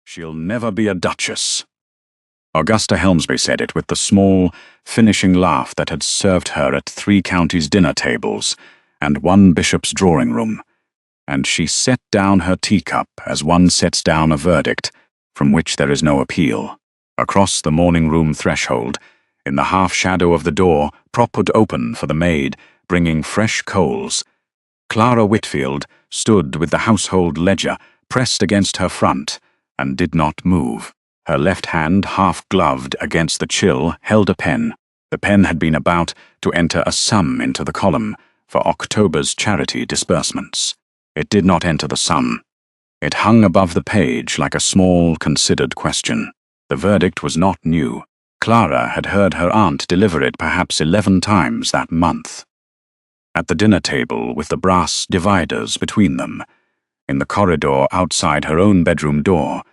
She'll never be a duchess. Augusta Helmsby said it with the small, finishing laugh that had served her at 3 counties' dinner tables and 1 bishop's drawing room, and she set down her teacup as one sets down a verdict from which there is no appeal. Across the morning-room threshold, in the half-shadow of the door propped open for the maid, bringing fresh coals, Clara Whitfield stood with the household ledger pressed against her front and did not move. Her left hand, half-gloved against the chill, held a pen. The pen had been about to enter a sum into the column for October's charity disbursements. It did not enter the sum. It hung above the page like a small, considered question. The verdict was not new. Clara had heard her aunt deliver it perhaps 11 times that month. At the dinner table with the brass dividers between them, in the corridor outside her own bedroom door,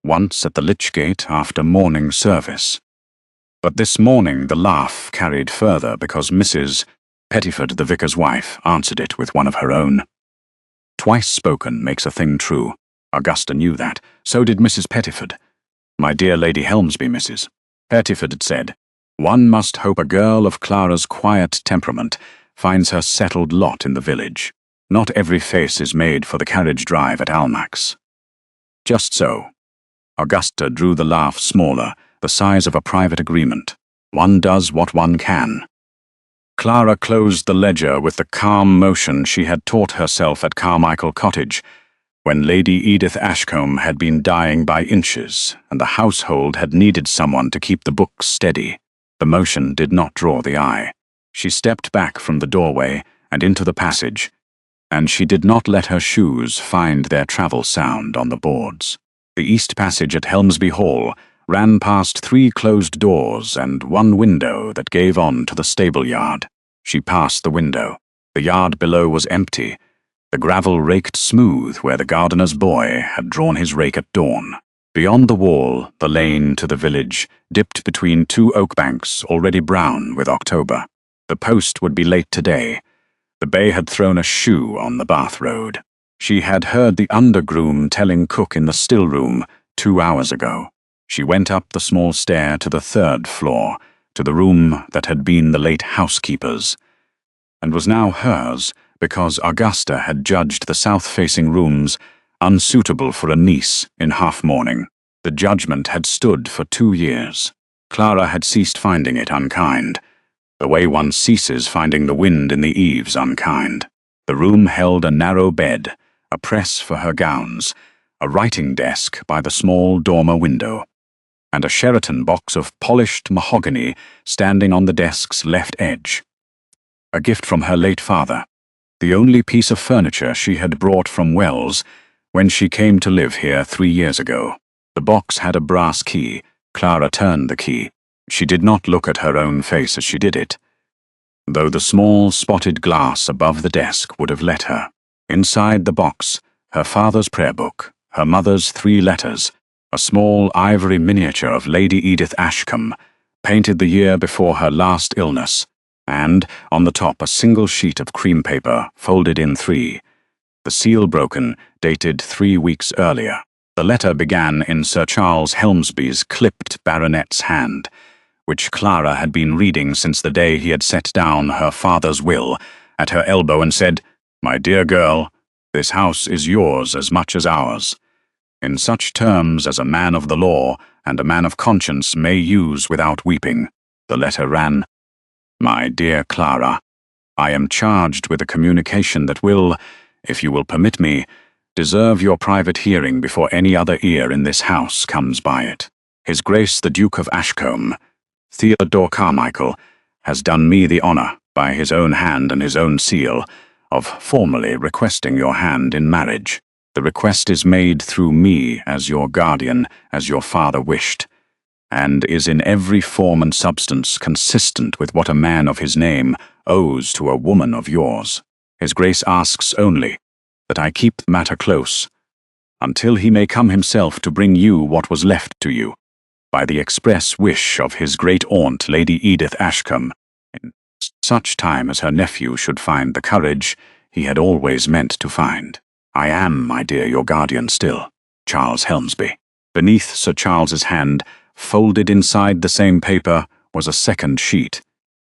once at the lich gate after morning service. But this morning the laugh carried further because Mrs. Pettiford, the vicar's wife, answered it with one of her own. Twice spoken makes a thing true. Augusta knew that. So did Mrs. Pettiford. My dear Lady Helmsby, Mrs. Pettiford had said, one must hope a girl of Clara's quiet temperament finds her settled lot in the village. Not every face is made for the carriage drive at Almack's. Just so. Augusta drew the laugh smaller, the size of a private agreement. One does what one can. Clara closed the ledger with the calm motion she had taught herself at Carmichael Cottage, when Lady Edith Ashcombe had been dying by inches, and the household had needed someone to keep the books steady. The motion did not draw the eye. She stepped back from the doorway and into the passage, and she did not let her shoes find their travel sound on the boards. The east passage at Helmsby Hall ran past 3 closed doors and 1 window that gave on to the stable yard. She passed the window. The yard below was empty, the gravel raked smooth where the gardener's boy had drawn his rake at dawn. Beyond the wall, the lane to the village dipped between 2 oak banks already brown with October. The post would be late today. The bay had thrown a shoe on the Bath road. She had heard the undergroom telling cook in the still room 2 hours ago. She went up the small stair to the 3rd floor, to the room that had been the late housekeeper's, and was now hers because Augusta had judged the south-facing rooms unsuitable for a niece in half-mourning. The judgment had stood for 2 years. Clara had ceased finding it unkind, the way one ceases finding the wind in the eaves unkind. The room held a narrow bed, a press for her gowns, a writing desk by the small dormer window, and a Sheraton box of polished mahogany standing on the desk's left edge. A gift from her late father, the only piece of furniture she had brought from Wells when she came to live here 3 years ago. The box had a brass key. Clara turned the key. She did not look at her own face as she did it, though the small spotted glass above the desk would have let her. Inside the box, her father's prayer book, her mother's 3 letters, a small ivory miniature of Lady Edith Ashcombe, painted the year before her last illness, and, on the top, a single sheet of cream paper folded in 3, the seal broken, dated 3 weeks earlier. The letter began in Sir Charles Helmsby's clipped baronet's hand, which Clara had been reading since the day he had set down her father's will at her elbow and said, "My dear girl, this house is yours as much as ours," in such terms as a man of the law and a man of conscience may use without weeping. The letter ran, "My dear Clara, I am charged with a communication that will, if you will permit me, deserve your private hearing before any other ear in this house comes by it. His Grace the Duke of Ashcombe, Theodore Carmichael, has done me the honour, by his own hand and his own seal, of formally requesting your hand in marriage. The request is made through me as your guardian, as your father wished, and is in every form and substance consistent with what a man of his name owes to a woman of yours. His Grace asks only that I keep the matter close, until he may come himself to bring you what was left to you, by the express wish of his great aunt, Lady Edith Ashcombe, in such time as her nephew should find the courage he had always meant to find. I am, my dear, your guardian still, Charles Helmsby." Beneath Sir Charles's hand, folded inside the same paper, was a second sheet.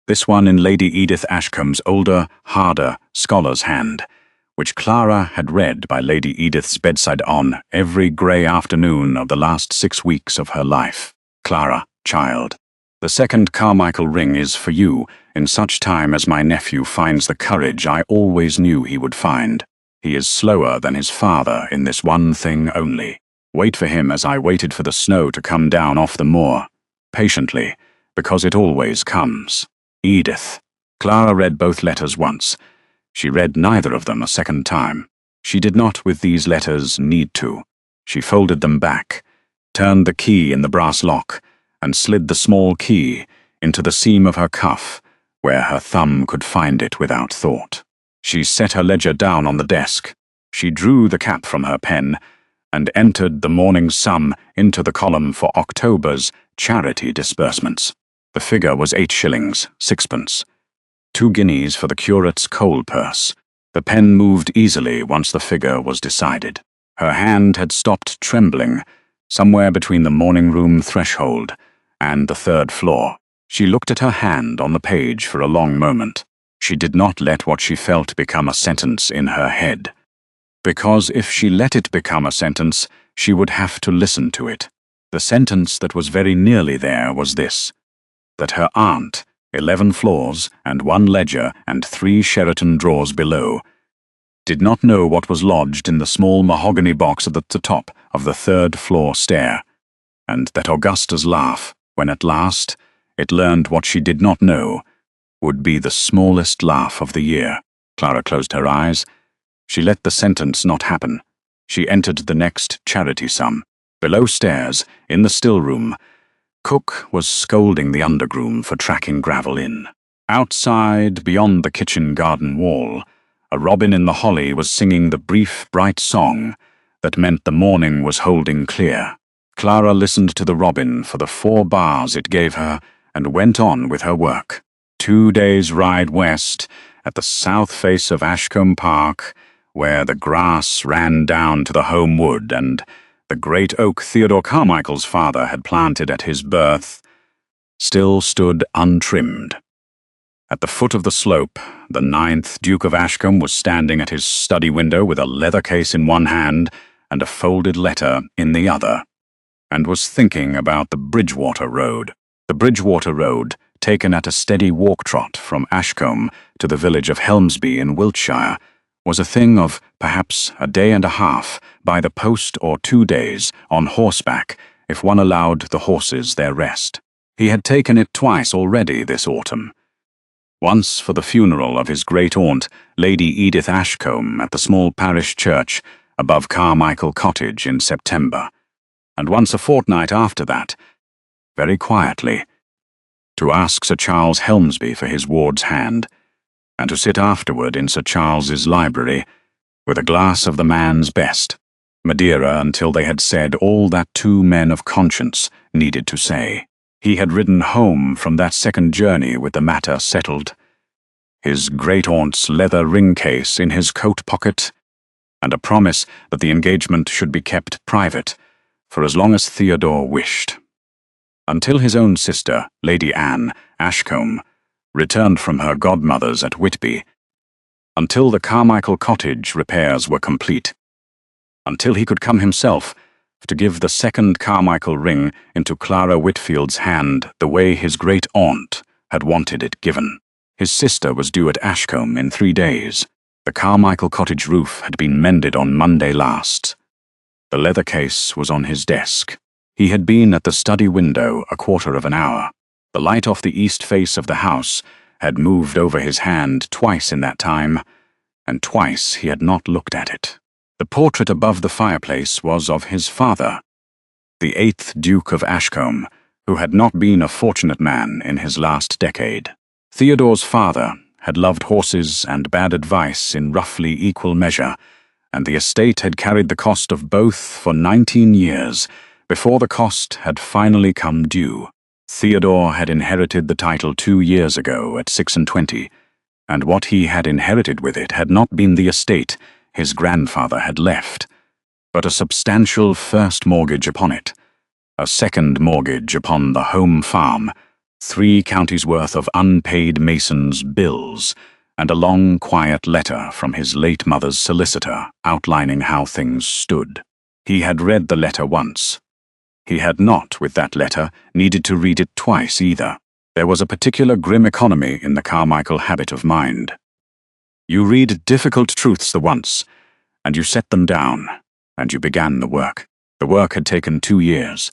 This one in Lady Edith Ashcombe's older, harder scholar's hand, which Clara had read by Lady Edith's bedside on every grey afternoon of the last 6 weeks of her life. Clara, child, the second Carmichael ring is for you in such time as my nephew finds the courage I always knew he would find. He is slower than his father in this one thing only. Wait for him as I waited for the snow to come down off the moor, patiently, because it always comes. Edith. Clara read both letters once. She read neither of them a second time. She did not, with these letters, need to. She folded them back, turned the key in the brass lock, and slid the small key into the seam of her cuff, where her thumb could find it without thought. She set her ledger down on the desk. She drew the cap from her pen and entered the morning's sum into the column for October's charity disbursements. The figure was 8 shillings, 6pence. 2 guineas for the curate's coal purse. The pen moved easily once the figure was decided. Her hand had stopped trembling somewhere between the morning room threshold and the 3rd floor. She looked at her hand on the page for a long moment. She did not let what she felt become a sentence in her head, because if she let it become a sentence, she would have to listen to it. The sentence that was very nearly there was this: that her aunt, 11 floors and 1 ledger and 3 Sheraton drawers below, did not know what was lodged in the small mahogany box at the top of the 3rd floor stair, and that Augusta's laugh, when at last it learned what she did not know, would be the smallest laugh of the year. Clara closed her eyes. She let the sentence not happen. She entered the next charity sum. Below stairs, in the still room, Cook was scolding the undergroom for tracking gravel in. Outside, beyond the kitchen garden wall, a robin in the holly was singing the brief, bright song that meant the morning was holding clear. Clara listened to the robin for the 4 bars it gave her and went on with her work. 2 days' ride west, at the south face of Ashcombe Park, where the grass ran down to the home wood and the great oak Theodore Carmichael's father had planted at his birth, still stood untrimmed. At the foot of the slope, the 9th Duke of Ashcombe was standing at his study window with a leather case in one hand and a folded letter in the other, and was thinking about the Bridgewater Road. The Bridgewater Road, taken at a steady walk-trot from Ashcombe to the village of Helmsby in Wiltshire, was a thing of perhaps a day and a half by the post, or 2 days on horseback if one allowed the horses their rest. He had taken it twice already this autumn. Once for the funeral of his great-aunt, Lady Edith Ashcombe, at the small parish church above Carmichael Cottage in September, and once a fortnight after that, very quietly, to ask Sir Charles Helmsby for his ward's hand, and to sit afterward in Sir Charles's library with a glass of the man's best, Madeira, until they had said all that 2 men of conscience needed to say. He had ridden home from that second journey with the matter settled, his great-aunt's leather ring-case in his coat pocket, and a promise that the engagement should be kept private for as long as Theodore wished. Until his own sister, Lady Anne Ashcombe, returned from her godmother's at Whitby, until the Carmichael Cottage repairs were complete, until he could come himself to give the second Carmichael ring into Clara Whitfield's hand the way his great-aunt had wanted it given. His sister was due at Ashcombe in 3 days. The Carmichael Cottage roof had been mended on Monday last. The leather case was on his desk. He had been at the study window a quarter of an hour. The light off the east face of the house had moved over his hand twice in that time, and twice he had not looked at it. The portrait above the fireplace was of his father, the 8th Duke of Ashcombe, who had not been a fortunate man in his last decade. Theodore's father had loved horses and bad advice in roughly equal measure, and the estate had carried the cost of both for 19 years before the cost had finally come due. Theodore had inherited the title 2 years ago at 26, and what he had inherited with it had not been the estate his grandfather had left, but a substantial first mortgage upon it, a second mortgage upon the home farm, 3 counties' worth of unpaid mason's bills, and a long, quiet letter from his late mother's solicitor outlining how things stood. He had read the letter once. He had not, with that letter, needed to read it twice either. There was a particular grim economy in the Carmichael habit of mind. You read difficult truths the once, and you set them down, and you began the work. The work had taken 2 years.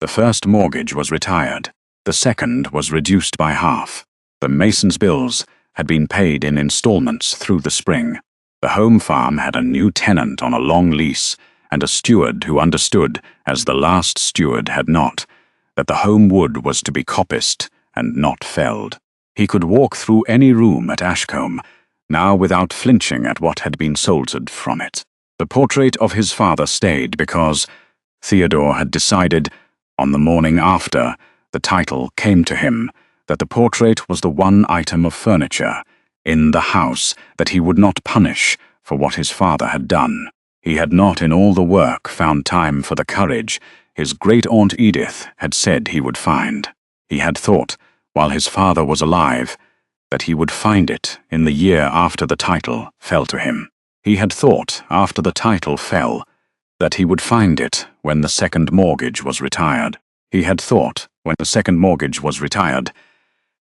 The first mortgage was retired. The second was reduced by half. The mason's bills had been paid in installments through the spring. The home farm had a new tenant on a long lease, and a steward who understood, as the last steward had not, that the home wood was to be coppiced and not felled. He could walk through any room at Ashcombe, now without flinching at what had been soldered from it. The portrait of his father stayed because Theodore had decided, on the morning after the title came to him, that the portrait was the one item of furniture in the house that he would not punish for what his father had done. He had not in all the work found time for the courage his great-aunt Edith had said he would find. He had thought, while his father was alive, that he would find it in the year after the title fell to him. He had thought, after the title fell, that he would find it when the second mortgage was retired. He had thought, when the second mortgage was retired,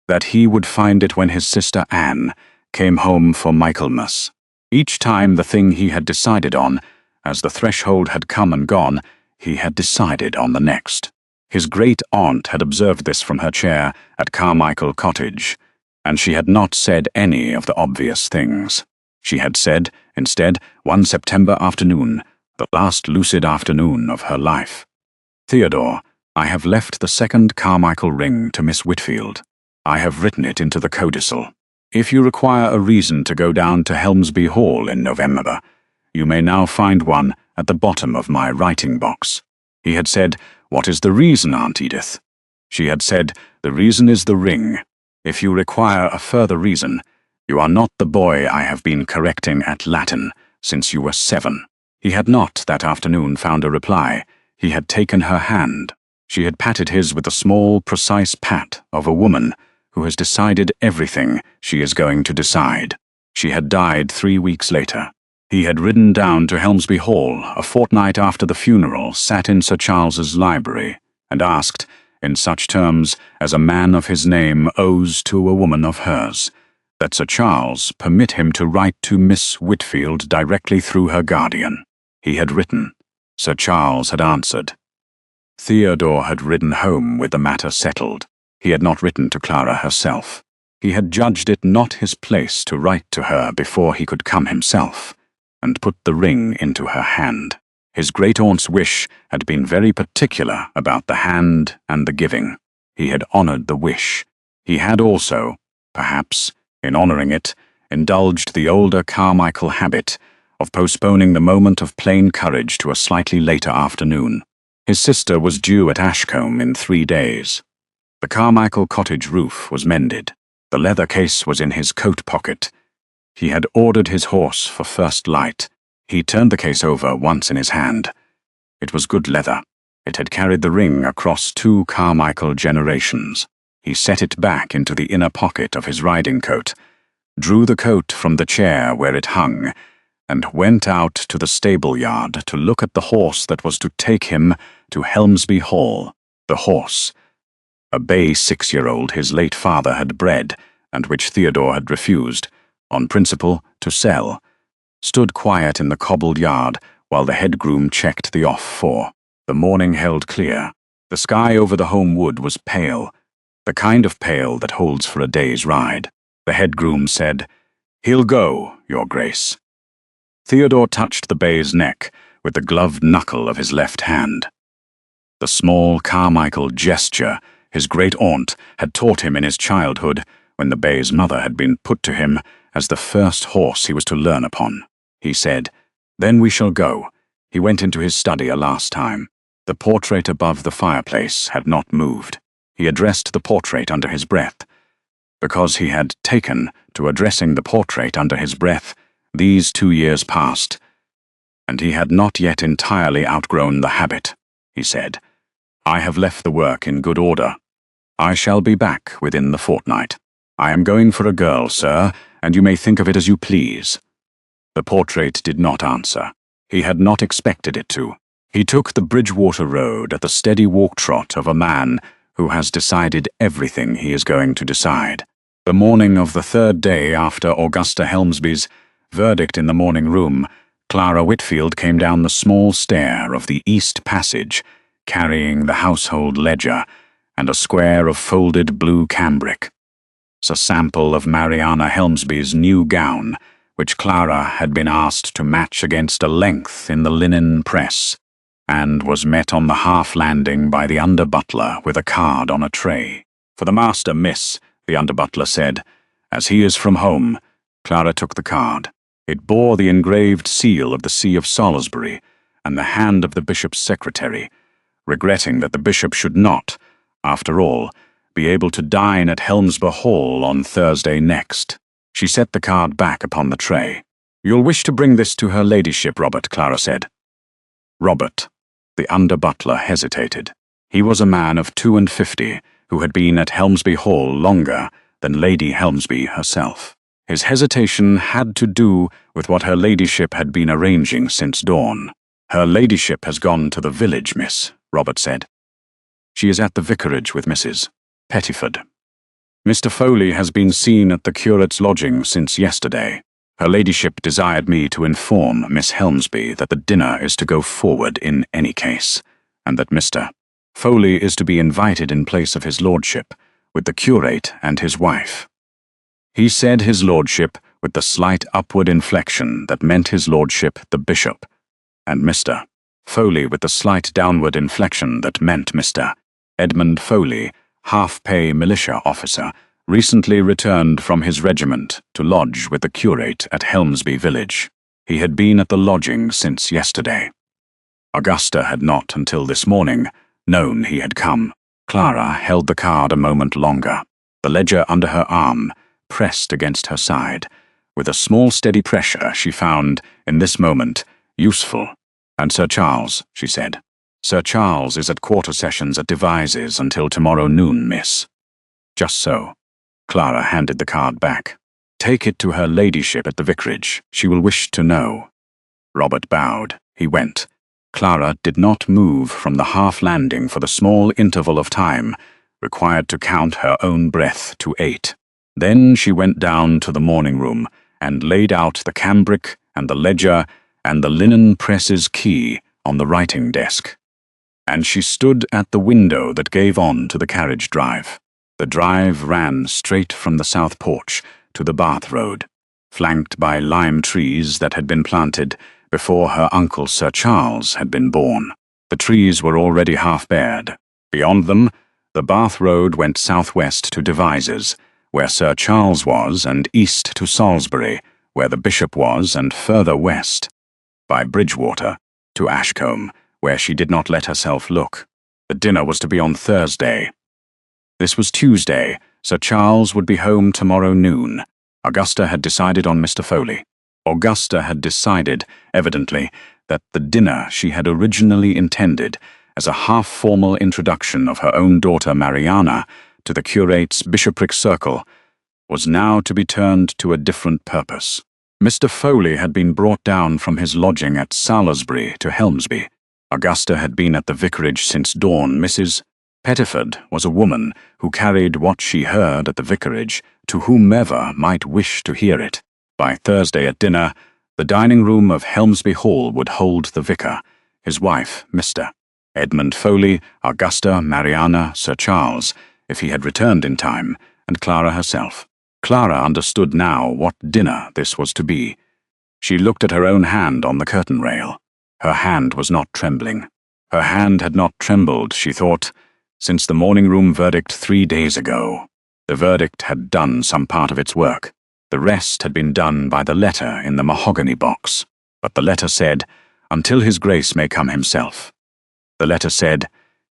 that he would find it when his sister Anne came home for Michaelmas. Each time the thing he had decided on, as the threshold had come and gone, he had decided on the next. His great-aunt had observed this from her chair at Carmichael Cottage, and she had not said any of the obvious things. She had said, instead, one September afternoon, the last lucid afternoon of her life, "Theodore, I have left the second Carmichael ring to Miss Whitfield. I have written it into the codicil. If you require a reason to go down to Helmsby Hall in November, you may now find one at the bottom of my writing box." He had said, "What is the reason, Aunt Edith?" She had said, "The reason is the ring. If you require a further reason, you are not the boy I have been correcting at Latin since you were 7. He had not, that afternoon, found a reply. He had taken her hand. She had patted his with the small, precise pat of a woman who has decided everything she is going to decide. She had died 3 weeks later. He had ridden down to Helmsby Hall a fortnight after the funeral, sat in Sir Charles's library, and asked, in such terms as a man of his name owes to a woman of hers, that Sir Charles permit him to write to Miss Whitfield directly through her guardian. He had written. Sir Charles had answered. Theodore had ridden home with the matter settled. He had not written to Clara herself. He had judged it not his place to write to her before he could come himself, and put the ring into her hand. His great-aunt's wish had been very particular about the hand and the giving. He had honoured the wish. He had also, perhaps, in honouring it, indulged the older Carmichael habit of postponing the moment of plain courage to a slightly later afternoon. His sister was due at Ashcombe in 3 days. The Carmichael cottage roof was mended. The leather case was in his coat pocket. He had ordered his horse for first light. He turned the case over once in his hand. It was good leather. It had carried the ring across 2 Carmichael generations. He set it back into the inner pocket of his riding coat, drew the coat from the chair where it hung, and went out to the stable yard to look at the horse that was to take him to Helmsby Hall. The horse, a bay 6-year-old his late father had bred, and which Theodore had refused, on principle, to sell, stood quiet in the cobbled yard while the head groom checked the off-fore. The morning held clear. The sky over the home wood was pale, the kind of pale that holds for a day's ride. The head groom said, "He'll go, Your Grace." Theodore touched the bay's neck with the gloved knuckle of his left hand. The small Carmichael gesture his great-aunt had taught him in his childhood when the bay's mother had been put to him as the first horse he was to learn upon. He said, "Then we shall go." He went into his study a last time. The portrait above the fireplace had not moved. He addressed the portrait under his breath, because he had taken to addressing the portrait under his breath these 2 years past and he had not yet entirely outgrown the habit. He said, "I have left the work in good order. I shall be back within the fortnight. I am going for a girl, sir, and you may think of it as you please." The portrait did not answer. He had not expected it to. He took the Bridgewater Road at the steady walk-trot of a man who has decided everything he is going to decide. The morning of the third day after Augusta Helmsby's verdict in the morning room, Clara Whitfield came down the small stair of the East Passage, carrying the household ledger and a square of folded blue cambric. A sample of Mariana Helmsby's new gown, which Clara had been asked to match against a length in the linen press, and was met on the half-landing by the under-butler with a card on a tray. "For the master, miss," the under-butler said. "As he is from home." Clara took the card. It bore the engraved seal of the See of Salisbury and the hand of the bishop's secretary, regretting that the bishop should not, after all, be able to dine at Helmsby Hall on Thursday next. She set the card back upon the tray. "You'll wish to bring this to her ladyship, Robert," Clara said. Robert. The under-butler hesitated. He was a man of 52 who had been at Helmsby Hall longer than Lady Helmsby herself. His hesitation had to do with what her ladyship had been arranging since dawn. "Her ladyship has gone to the village, miss," Robert said. "She is at the vicarage with Mrs. Pettiford. Mr. Foley has been seen at the curate's lodging since yesterday. Her ladyship desired me to inform Miss Helmsby that the dinner is to go forward in any case, and that Mr. Foley is to be invited in place of his lordship, with the curate and his wife." He said his lordship with the slight upward inflection that meant his lordship the bishop, and Mr. Foley with the slight downward inflection that meant Mr. Edmund Foley, half-pay militia officer, recently returned from his regiment to lodge with the curate at Helmsby village. He had been at the lodging since yesterday. Augusta had not, until this morning, known he had come. Clara held the card a moment longer, the ledger under her arm, pressed against her side. With a small steady pressure she found, in this moment, useful. "And Sir Charles," she said. "Sir Charles is at quarter sessions at Devizes until tomorrow noon, miss." "Just so." Clara handed the card back. "Take it to her ladyship at the vicarage. She will wish to know." Robert bowed. He went. Clara did not move from the half-landing for the small interval of time required to count her own breath to 8. Then she went down to the morning room and laid out the cambric and the ledger and the linen press's key on the writing desk. And she stood at the window that gave on to the carriage drive. The drive ran straight from the south porch to the Bath Road, flanked by lime trees that had been planted before her uncle Sir Charles had been born. The trees were already half-bared. Beyond them, the Bath Road went southwest to Devizes, where Sir Charles was, and east to Salisbury, where the bishop was, and further west, by Bridgewater, to Ashcombe, where she did not let herself look. The dinner was to be on Thursday. This was Tuesday. Sir Charles would be home tomorrow noon. Augusta had decided on Mr. Foley. Augusta had decided, evidently, that the dinner she had originally intended as a half-formal introduction of her own daughter Mariana to the curate's bishopric circle was now to be turned to a different purpose. Mr. Foley had been brought down from his lodging at Salisbury to Helmsby. Augusta had been at the vicarage since dawn. Mrs. Pettiford was a woman who carried what she heard at the vicarage to whomever might wish to hear it. By Thursday at dinner, the dining room of Helmsby Hall would hold the vicar, his wife, Mr. Edmund Foley, Augusta, Mariana, Sir Charles, if he had returned in time, and Clara herself. Clara understood now what dinner this was to be. She looked at her own hand on the curtain rail. Her hand was not trembling. Her hand had not trembled, she thought, since the morning room verdict 3 days ago. The verdict had done some part of its work. The rest had been done by the letter in the mahogany box. But the letter said, "Until his grace may come himself." The letter said,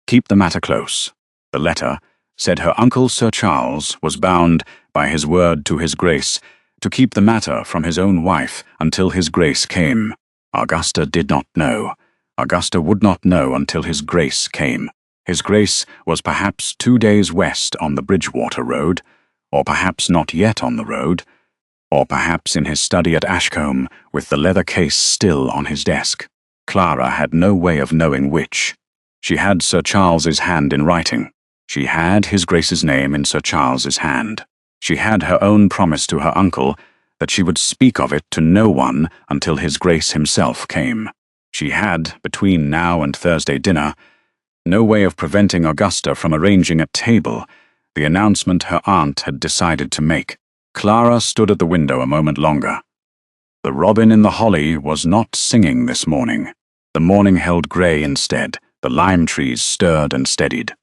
"Keep the matter close." The letter said her uncle Sir Charles was bound by his word to his grace to keep the matter from his own wife until his grace came. Augusta did not know. Augusta would not know until his Grace came. His Grace was perhaps 2 days west on the Bridgewater Road, or perhaps not yet on the road, or perhaps in his study at Ashcombe with the leather case still on his desk. Clara had no way of knowing which. She had Sir Charles's hand in writing. She had his Grace's name in Sir Charles's hand. She had her own promise to her uncle that she would speak of it to no one until his Grace himself came. She had, between now and Thursday dinner, no way of preventing Augusta from arranging at table the announcement her aunt had decided to make. Clara stood at the window a moment longer. The robin in the holly was not singing this morning. The morning held grey instead. The lime trees stirred and steadied.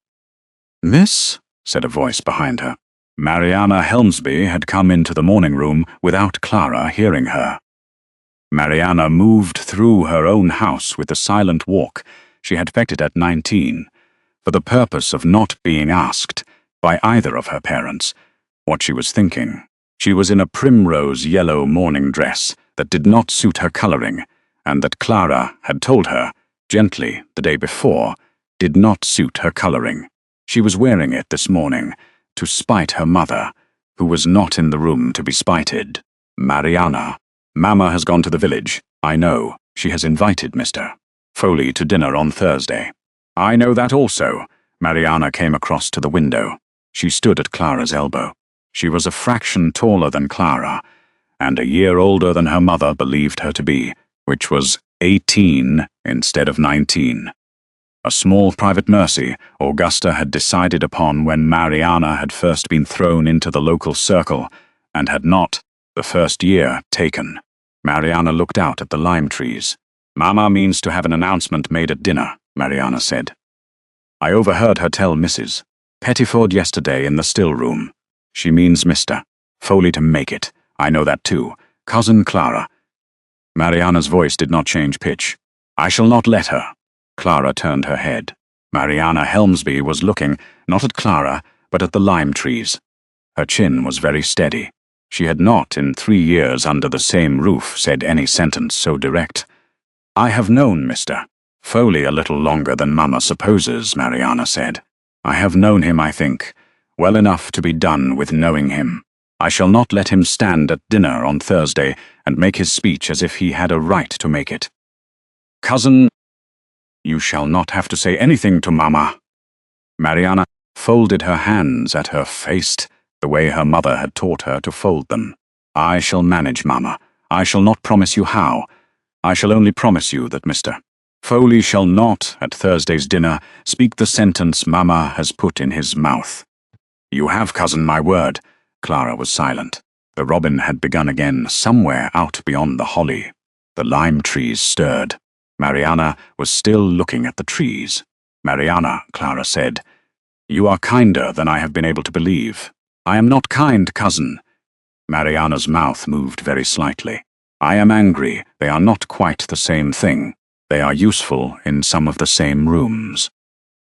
"Miss?" said a voice behind her. Mariana Helmsby had come into the morning room without Clara hearing her. Mariana moved through her own house with the silent walk she had affected at 19, for the purpose of not being asked, by either of her parents, what she was thinking. She was in a primrose yellow morning dress that did not suit her colouring, and that Clara had told her, gently, the day before, did not suit her colouring. She was wearing it this morning, to spite her mother, who was not in the room to be spited. "Mariana, Mamma has gone to the village. I know. She has invited Mr. Foley to dinner on Thursday." "I know that also." Mariana came across to the window. She stood at Clara's elbow. She was a fraction taller than Clara, and a year older than her mother believed her to be, which was 18 instead of 19. A small private mercy Augusta had decided upon when Mariana had first been thrown into the local circle, and had not, the first year, taken. Mariana looked out at the lime trees. "Mamma means to have an announcement made at dinner," Mariana said. "I overheard her tell Mrs. Pettiford yesterday in the still room. She means Mr. Foley to make it. I know that too. Cousin Clara." Mariana's voice did not change pitch. "I shall not let her." Clara turned her head. Mariana Helmsby was looking, not at Clara, but at the lime trees. Her chin was very steady. She had not, in 3 years under the same roof, said any sentence so direct. "I have known Mr. Foley a little longer than Mamma supposes," Mariana said. "I have known him, I think, well enough to be done with knowing him. I shall not let him stand at dinner on Thursday and make his speech as if he had a right to make it. Cousin, you shall not have to say anything to Mamma." Mariana folded her hands at her face, the way her mother had taught her to fold them. "I shall manage, Mamma. I shall not promise you how. I shall only promise you that Mr. Foley shall not, at Thursday's dinner, speak the sentence Mamma has put in his mouth." "You have, cousin, my word." Clara was silent. The robin had begun again, somewhere out beyond the holly. The lime trees stirred. Mariana was still looking at the trees. "Mariana," Clara said, "you are kinder than I have been able to believe." "I am not kind, cousin." Mariana's mouth moved very slightly. "I am angry. They are not quite the same thing. They are useful in some of the same rooms."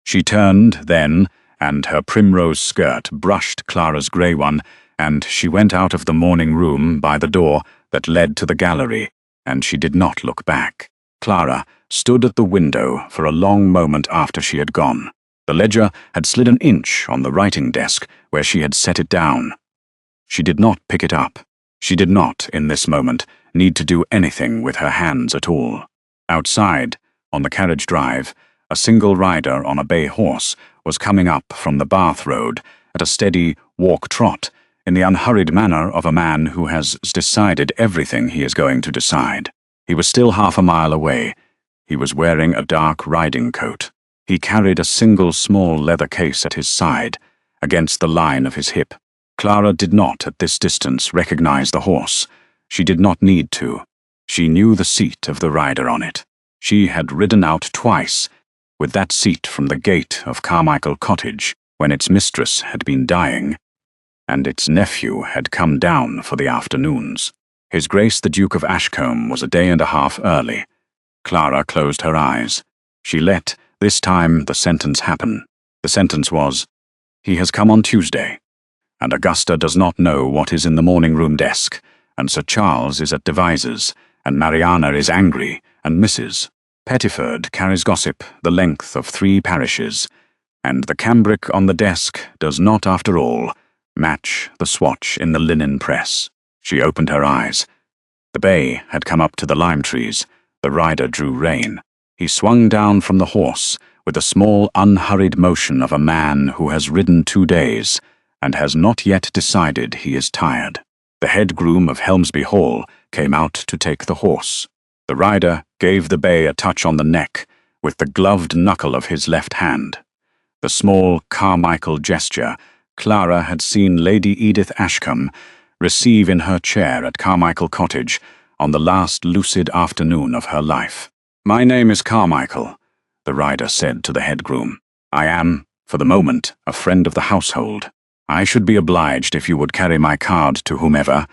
She turned then, and her primrose skirt brushed Clara's grey one, and she went out of the morning room by the door that led to the gallery, and she did not look back. Clara stood at the window for a long moment after she had gone. The ledger had slid an inch on the writing desk where she had set it down. She did not pick it up. She did not, in this moment, need to do anything with her hands at all. Outside, on the carriage drive, a single rider on a bay horse was coming up from the Bath Road at a steady walk-trot, in the unhurried manner of a man who has decided everything he is going to decide. He was still half a mile away. He was wearing a dark riding coat. He carried a single small leather case at his side, against the line of his hip. Clara did not, at this distance, recognize the horse. She did not need to. She knew the seat of the rider on it. She had ridden out twice, with that seat from the gate of Carmichael Cottage, when its mistress had been dying, and its nephew had come down for the afternoons. His Grace the Duke of Ashcombe was a day and a half early. Clara closed her eyes. She let, this time, the sentence happen. The sentence was, "He has come on Tuesday, and Augusta does not know what is in the morning room desk, and Sir Charles is at Devizes, and Mariana is angry, and Mrs. Pettiford carries gossip the length of 3 parishes, and the cambric on the desk does not, after all, match the swatch in the linen press. She opened her eyes. The bay had come up to the lime trees. The rider drew rein. He swung down from the horse with the small, unhurried motion of a man who has ridden 2 days and has not yet decided he is tired. The head groom of Helmsby Hall came out to take the horse. The rider gave the bay a touch on the neck with the gloved knuckle of his left hand. The small Carmichael gesture Clara had seen Lady Edith Ashcombe receive in her chair at Carmichael Cottage on the last lucid afternoon of her life. "My name is Carmichael," the rider said to the head groom. "I am, for the moment, a friend of the household. I should be obliged if you would carry my card to whomever,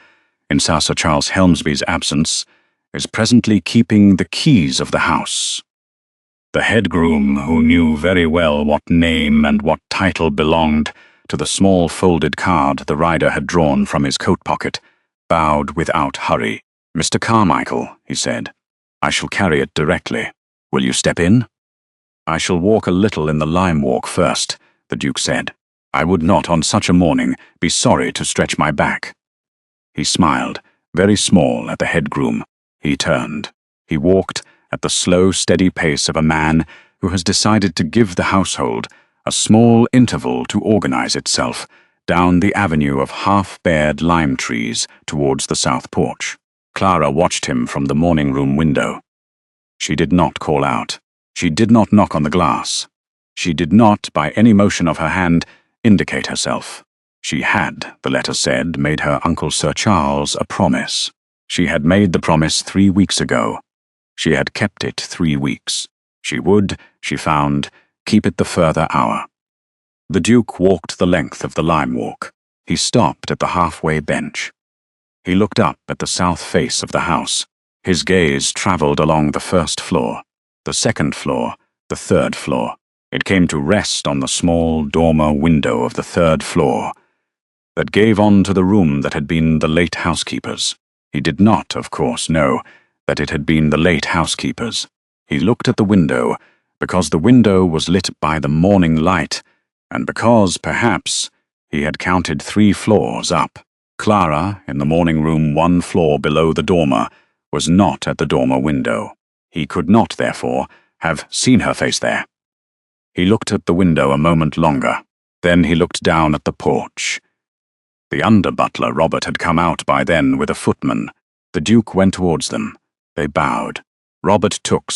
in Sir Charles Helmsby's absence, is presently keeping the keys of the house." The head groom, who knew very well what name and what title belonged to the small folded card the rider had drawn from his coat pocket, bowed without hurry. "Mr. Carmichael," he said, "I shall carry it directly. Will you step in?" "I shall walk a little in the lime walk first," the Duke said. "I would not, on such a morning, be sorry to stretch my back." He smiled, very small, at the head groom. He turned. He walked at the slow, steady pace of a man who has decided to give the household a small interval to organize itself down the avenue of half-bared lime trees towards the south porch. Clara watched him from the morning-room window. She did not call out. She did not knock on the glass. She did not, by any motion of her hand, indicate herself. She had, the letter said, made her Uncle Sir Charles a promise. She had made the promise 3 weeks ago. She had kept it 3 weeks. She would, she found, keep it the further hour. The Duke walked the length of the lime walk. He stopped at the halfway bench. He looked up at the south face of the house. His gaze travelled along the 1st floor, the 2nd floor, the 3rd floor. It came to rest on the small dormer window of the 3rd floor that gave on to the room that had been the late housekeeper's. He did not, of course, know that it had been the late housekeeper's. He looked at the window because the window was lit by the morning light, and because, perhaps, he had counted 3 floors up. Clara, in the morning room 1 floor below the dormer, was not at the dormer window. He could not, therefore, have seen her face there. He looked at the window a moment longer. Then he looked down at the porch. The under-butler, Robert, had come out by then with a footman. The Duke went towards them. They bowed. Robert took,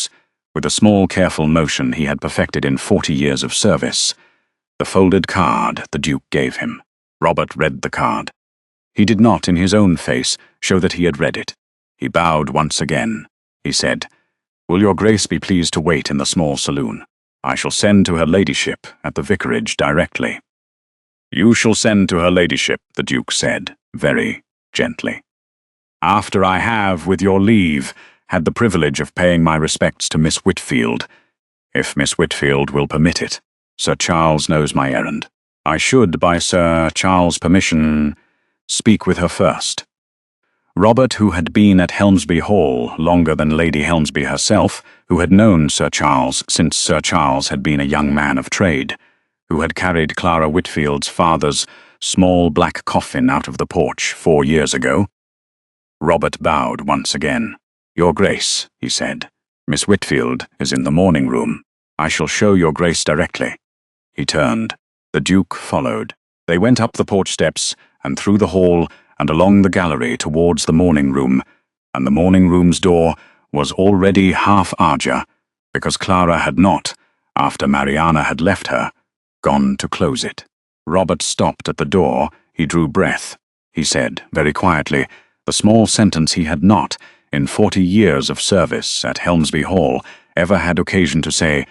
with a small careful motion he had perfected in 40 years of service, the folded card the Duke gave him. Robert read the card. He did not, in his own face, show that he had read it. He bowed once again. He said, "Will your Grace be pleased to wait in the small saloon? I shall send to her ladyship at the vicarage directly." "You shall send to her ladyship," the Duke said, very gently, "after I have, with your leave, had the privilege of paying my respects to Miss Whitfield, if Miss Whitfield will permit it. Sir Charles knows my errand. I should, by Sir Charles' permission, speak with her first." Robert, who had been at Helmsby Hall longer than Lady Helmsby herself, who had known Sir Charles since Sir Charles had been a young man of trade, who had carried Clara Whitfield's father's small black coffin out of the porch 4 years ago. Robert bowed once again. "Your Grace," he said, "Miss Whitfield is in the morning room. I shall show your Grace directly." He turned. The Duke followed. They went up the porch steps and through the hall and along the gallery towards the morning room, and the morning room's door was already half ajar, because Clara had not, after Mariana had left her, gone to close it. Robert stopped at the door. He drew breath. He said, very quietly, the small sentence he had not, in 40 years of service at Helmsby Hall, ever had occasion to say,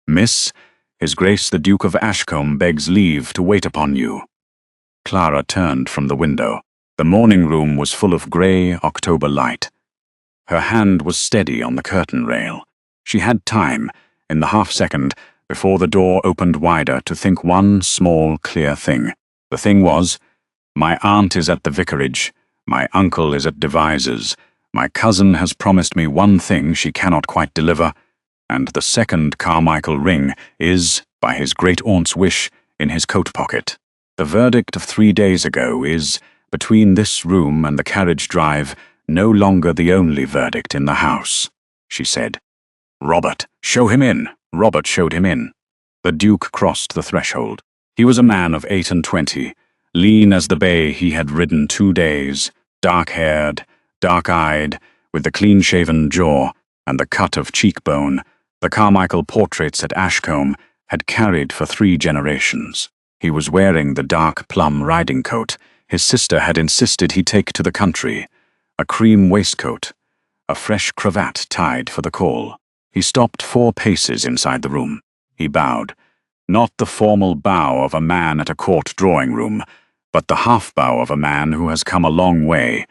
"Miss, His Grace the Duke of Ashcombe begs leave to wait upon you." Clara turned from the window. The morning room was full of grey October light. Her hand was steady on the curtain rail. She had time, in the half-second, before the door opened wider, to think one small, clear thing. The thing was, my aunt is at the vicarage, my uncle is at Devizes, My cousin has promised me one thing she cannot quite deliver, and the second Carmichael ring is, by his great-aunt's wish, in his coat pocket. The verdict of 3 days ago is, between this room and the carriage drive, no longer the only verdict in the house, she said. Robert, show him in. Robert showed him in. The Duke crossed the threshold. He was a man of 28, lean as the bay he had ridden 2 days, dark-haired, dark-eyed, with the clean-shaven jaw and the cut of cheekbone the Carmichael portraits at Ashcombe had carried for 3 generations. He was wearing the dark plum riding coat his sister had insisted he take to the country, a cream waistcoat, a fresh cravat tied for the call. He stopped 4 paces inside the room. He bowed, not the formal bow of a man at a court drawing-room, but the half-bow of a man who has come a long way,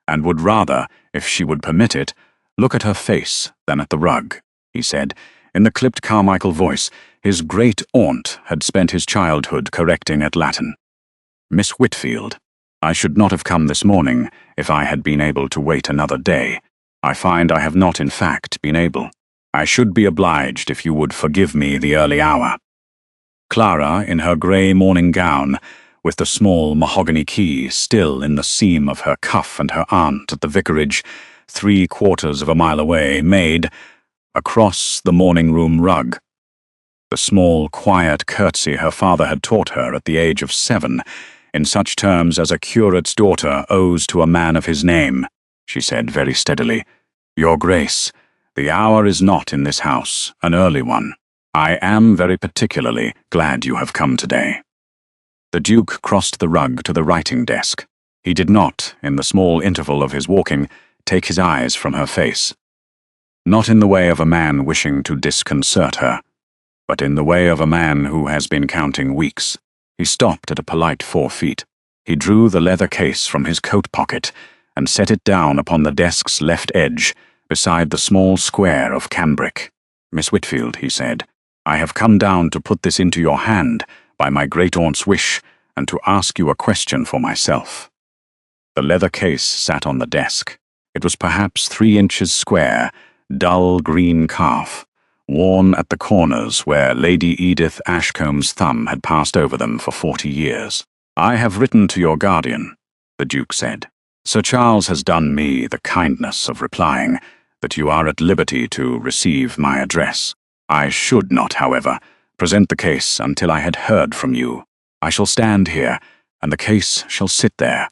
and would rather, if she would permit it, look at her face than at the rug. He said, in the clipped Carmichael voice his great-aunt had spent his childhood correcting at Latin. Miss Whitfield, I should not have come this morning if I had been able to wait another day. I find I have not in fact been able. I should be obliged if you would forgive me the early hour. Clara, in her grey morning gown, with the small mahogany key still in the seam of her cuff, and her aunt at the vicarage, 3/4 of a mile away, made, across the morning-room rug, the small, quiet curtsy her father had taught her at the age of 7, in such terms as a curate's daughter owes to a man of his name. She said very steadily, Your Grace, the hour is not in this house, an early one. I am very particularly glad you have come today. The Duke crossed the rug to the writing desk. He did not, in the small interval of his walking, take his eyes from her face. Not in the way of a man wishing to disconcert her, but in the way of a man who has been counting weeks. He stopped at a polite 4 feet. He drew the leather case from his coat pocket and set it down upon the desk's left edge, beside the small square of cambric. Miss Whitfield, he said, I have come down to put this into your hand by my great-aunt's wish, and to ask you a question for myself. The leather case sat on the desk. It was perhaps 3 inches square, dull green calf, worn at the corners where Lady Edith Ashcombe's thumb had passed over them for 40 years. I have written to your guardian, the Duke said. Sir Charles has done me the kindness of replying that you are at liberty to receive my address. I should not, however, present the case until I had heard from you. I shall stand here, and the case shall sit there,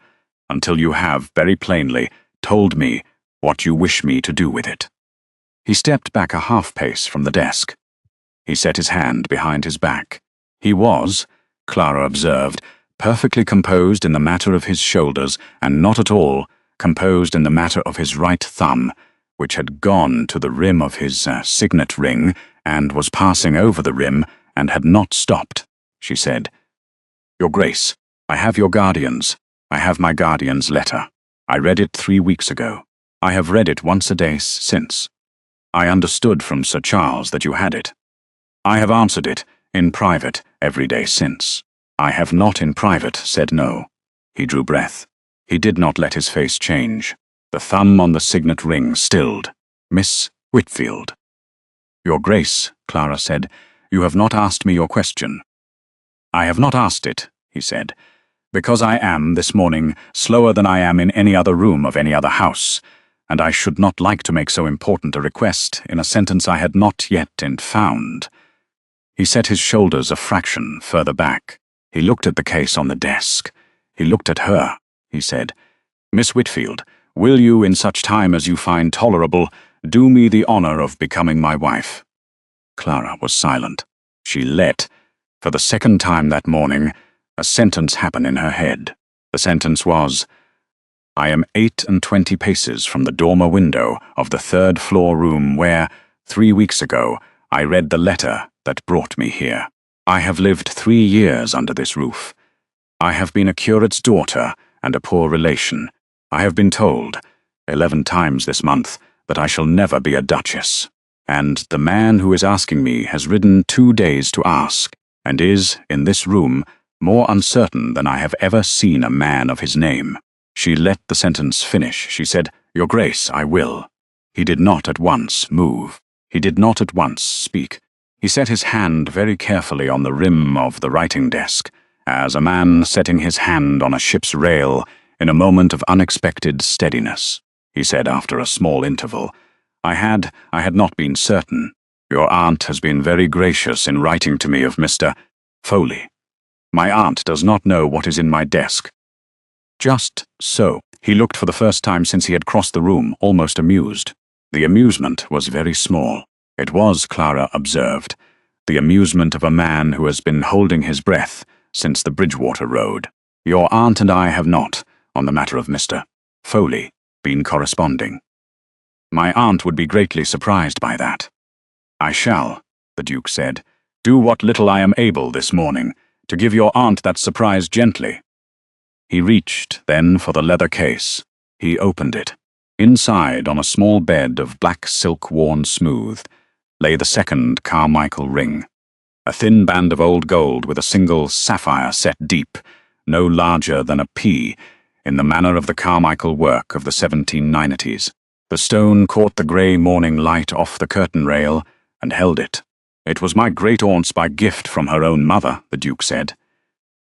until you have, very plainly, told me what you wish me to do with it. He stepped back a half-pace from the desk. He set his hand behind his back. He was, Clara observed, perfectly composed in the matter of his shoulders, and not at all composed in the matter of his right thumb, which had gone to the rim of his signet ring, and was passing over the rim, and had not stopped. She said, Your Grace, I have your guardian's. I have my guardian's letter. I read it 3 weeks ago. I have read it once a day since. I understood from Sir Charles that you had it. I have answered it, in private, every day since. I have not in private said no. He drew breath. He did not let his face change. The thumb on the signet ring stilled. Miss Whitfield. Your Grace, Clara said, you have not asked me your question. I have not asked it, he said, because I am, this morning, slower than I am in any other room of any other house, and I should not like to make so important a request in a sentence I had not yet found. He set his shoulders a fraction further back. He looked at the case on the desk. He looked at her. He said, Miss Whitfield, will you, in such time as you find tolerable, do me the honour of becoming my wife? Clara was silent. She let, for the second time that morning, a sentence happen in her head. The sentence was, I am 28 paces from the dormer window of the 3rd-floor room where, 3 weeks ago, I read the letter that brought me here. I have lived 3 years under this roof. I have been a curate's daughter and a poor relation. I have been told, 11 times this month, that I shall never be a duchess. And the man who is asking me has ridden 2 days to ask, and is, in this room, more uncertain than I have ever seen a man of his name. She let the sentence finish. She said, "Your Grace, I will." He did not at once move. He did not at once speak. He set his hand very carefully on the rim of the writing desk, as a man setting his hand on a ship's rail in a moment of unexpected steadiness. He said after a small interval, I had not been certain. Your aunt has been very gracious in writing to me of Mr. Foley. My aunt does not know what is in my desk." Just so. He looked for the first time since he had crossed the room, almost amused. The amusement was very small. It was, Clara observed, the amusement of a man who has been holding his breath since the Bridgewater Road. "Your aunt and I have not, on the matter of Mr. Foley, been corresponding." "My aunt would be greatly surprised by that." "I shall," the Duke said, "do what little I am able this morning to give your aunt that surprise gently." He reached, then, for the leather case. He opened it. Inside, on a small bed of black silk worn smooth, lay the second Carmichael ring. A thin band of old gold with a single sapphire set deep, no larger than a pea, in the manner of the Carmichael work of the 1790s. The stone caught the grey morning light off the curtain rail and held it. "It was my great-aunt's by gift from her own mother," the Duke said.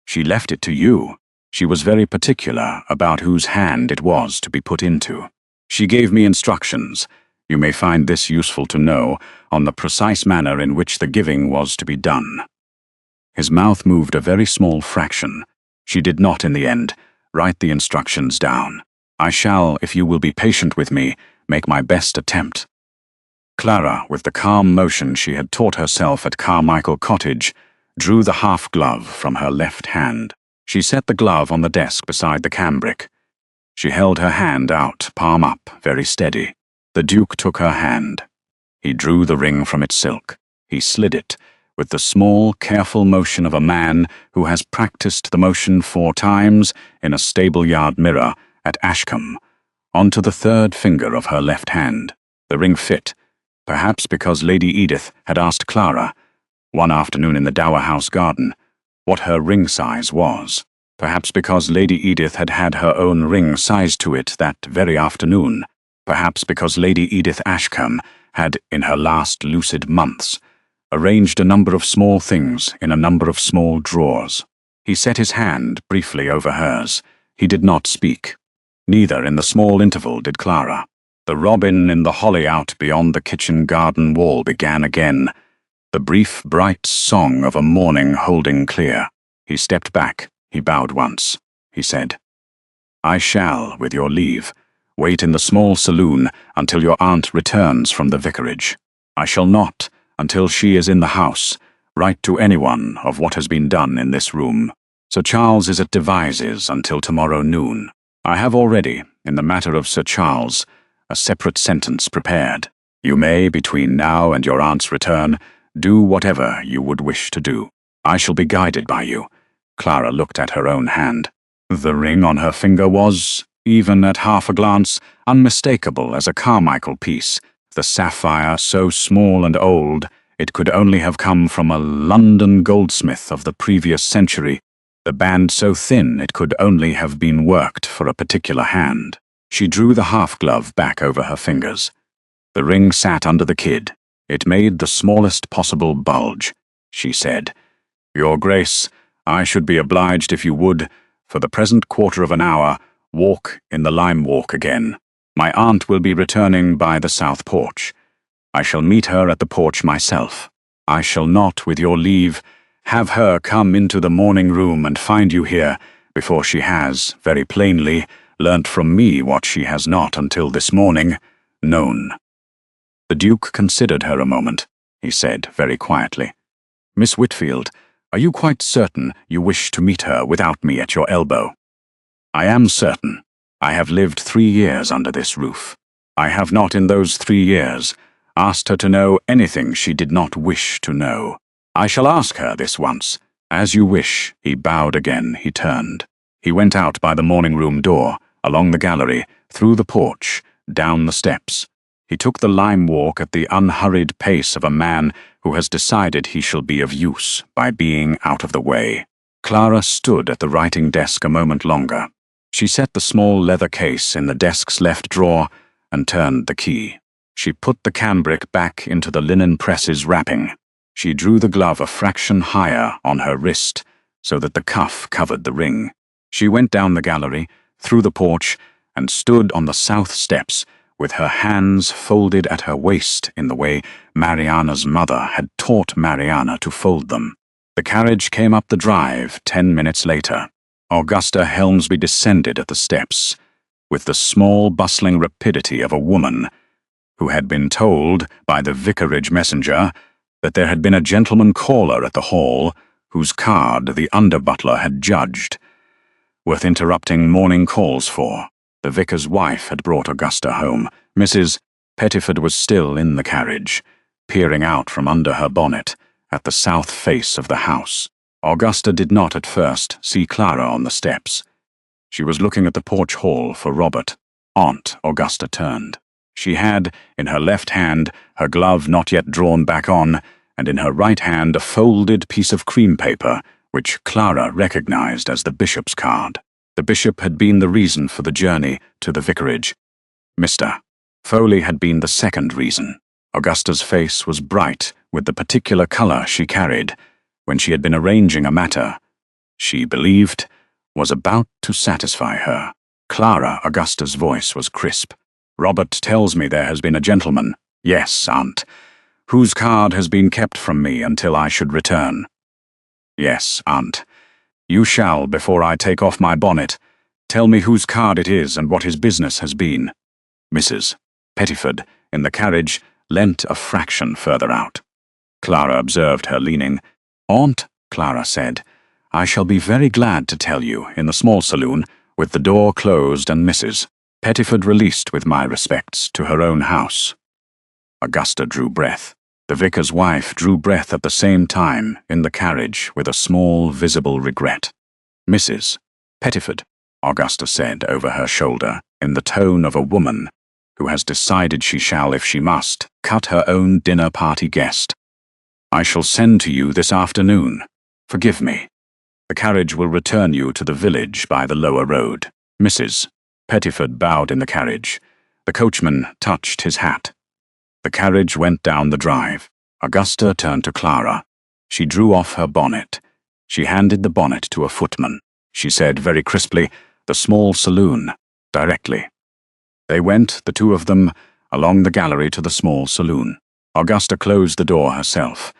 "She left it to you. She was very particular about whose hand it was to be put into. She gave me instructions, you may find this useful to know, on the precise manner in which the giving was to be done." His mouth moved a very small fraction. "She did not, in the end, write the instructions down. I shall, if you will be patient with me, make my best attempt." Clara, with the calm motion she had taught herself at Carmichael Cottage, drew the half-glove from her left hand. She set the glove on the desk beside the cambric. She held her hand out, palm up, very steady. The Duke took her hand. He drew the ring from its silk. He slid it, with the small, careful motion of a man who has practiced the motion 4 times in a stable-yard mirror at Ashcombe, onto the third finger of her left hand. The ring fit, perhaps because Lady Edith had asked Clara, one afternoon in the Dower House garden, what her ring size was. Perhaps because Lady Edith had had her own ring sized to it that very afternoon. Perhaps because Lady Edith Ashcombe had, in her last lucid months, arranged a number of small things in a number of small drawers. He set his hand briefly over hers. He did not speak. Neither in the small interval did Clara. The robin in the holly out beyond the kitchen garden wall began again, the brief, bright song of a morning holding clear. He stepped back. He bowed once. He said, "I shall, with your leave, wait in the small saloon until your aunt returns from the vicarage. I shall not, until she is in the house, write to anyone of what has been done in this room. Sir Charles is at Devizes until tomorrow noon. I have already, in the matter of Sir Charles, a separate sentence prepared. You may, between now and your aunt's return, do whatever you would wish to do. I shall be guided by you." Clara looked at her own hand. The ring on her finger was, even at half a glance, unmistakable as a Carmichael piece, the sapphire so small and old it could only have come from a London goldsmith of the previous century, the band so thin it could only have been worked for a particular hand. She drew the half-glove back over her fingers. The ring sat under the kid. It made the smallest possible bulge. She said, "Your Grace, I should be obliged if you would, for the present quarter of an hour, walk in the lime walk again. My aunt will be returning by the south porch. I shall meet her at the porch myself. I shall not, with your leave, have her come into the morning room and find you here before she has, very plainly, learnt from me what she has not until this morning known." The Duke considered her a moment. He said very quietly, "Miss Whitfield, are you quite certain you wish to meet her without me at your elbow?" "I am certain. I have lived 3 years under this roof. I have not in those 3 years asked her to know anything she did not wish to know. I shall ask her this once. As you wish." He bowed again. He turned. He went out by the morning-room door, along the gallery, through the porch, down the steps. He took the lime walk at the unhurried pace of a man who has decided he shall be of use by being out of the way. Clara stood at the writing desk a moment longer. She set the small leather case in the desk's left drawer and turned the key. She put the cambric back into the linen press's wrapping. She drew the glove a fraction higher on her wrist so that the cuff covered the ring. She went down the gallery, through the porch, and stood on the south steps with her hands folded at her waist in the way Mariana's mother had taught Mariana to fold them. The carriage came up the drive 10 minutes later. Augusta Helmsby descended at the steps with the small, bustling rapidity of a woman who had been told by the vicarage messenger that there had been a gentleman caller at the hall whose card the under-butler had judged worth interrupting morning calls for. The vicar's wife had brought Augusta home. Mrs. Pettiford was still in the carriage, peering out from under her bonnet at the south face of the house. Augusta did not at first see Clara on the steps. She was looking at the porch hall for Robert. Aunt Augusta turned. She had, in her left hand, her glove not yet drawn back on, and in her right hand a folded piece of cream paper, which Clara recognized as the bishop's card. The bishop had been the reason for the journey to the vicarage. Mr. Foley had been the second reason. Augusta's face was bright with the particular color she carried when she had been arranging a matter she believed was about to satisfy her. Clara Augusta's voice was crisp. Robert tells me there has been a gentleman, yes, aunt, whose card has been kept from me until I should return. Yes, aunt. You shall, before I take off my bonnet, tell me whose card it is and what his business has been. Mrs. Pettiford, in the carriage, leant a fraction further out. Clara observed her leaning. Aunt, Clara said, I shall be very glad to tell you in the small saloon, with the door closed and Mrs. Pettiford released with my respects to her own house. Augusta drew breath. The vicar's wife drew breath at the same time in the carriage with a small, visible regret. Mrs. Pettiford, Augusta said over her shoulder, in the tone of a woman who has decided she shall, if she must, cut her own dinner-party guest. I shall send to you this afternoon. Forgive me. The carriage will return you to the village by the lower road. Mrs. Pettiford bowed in the carriage. The coachman touched his hat. The carriage went down the drive. Augusta turned to Clara. She drew off her bonnet. She handed the bonnet to a footman. She said very crisply, the small saloon, directly. They went, the two of them, along the gallery to the small saloon. Augusta closed the door herself.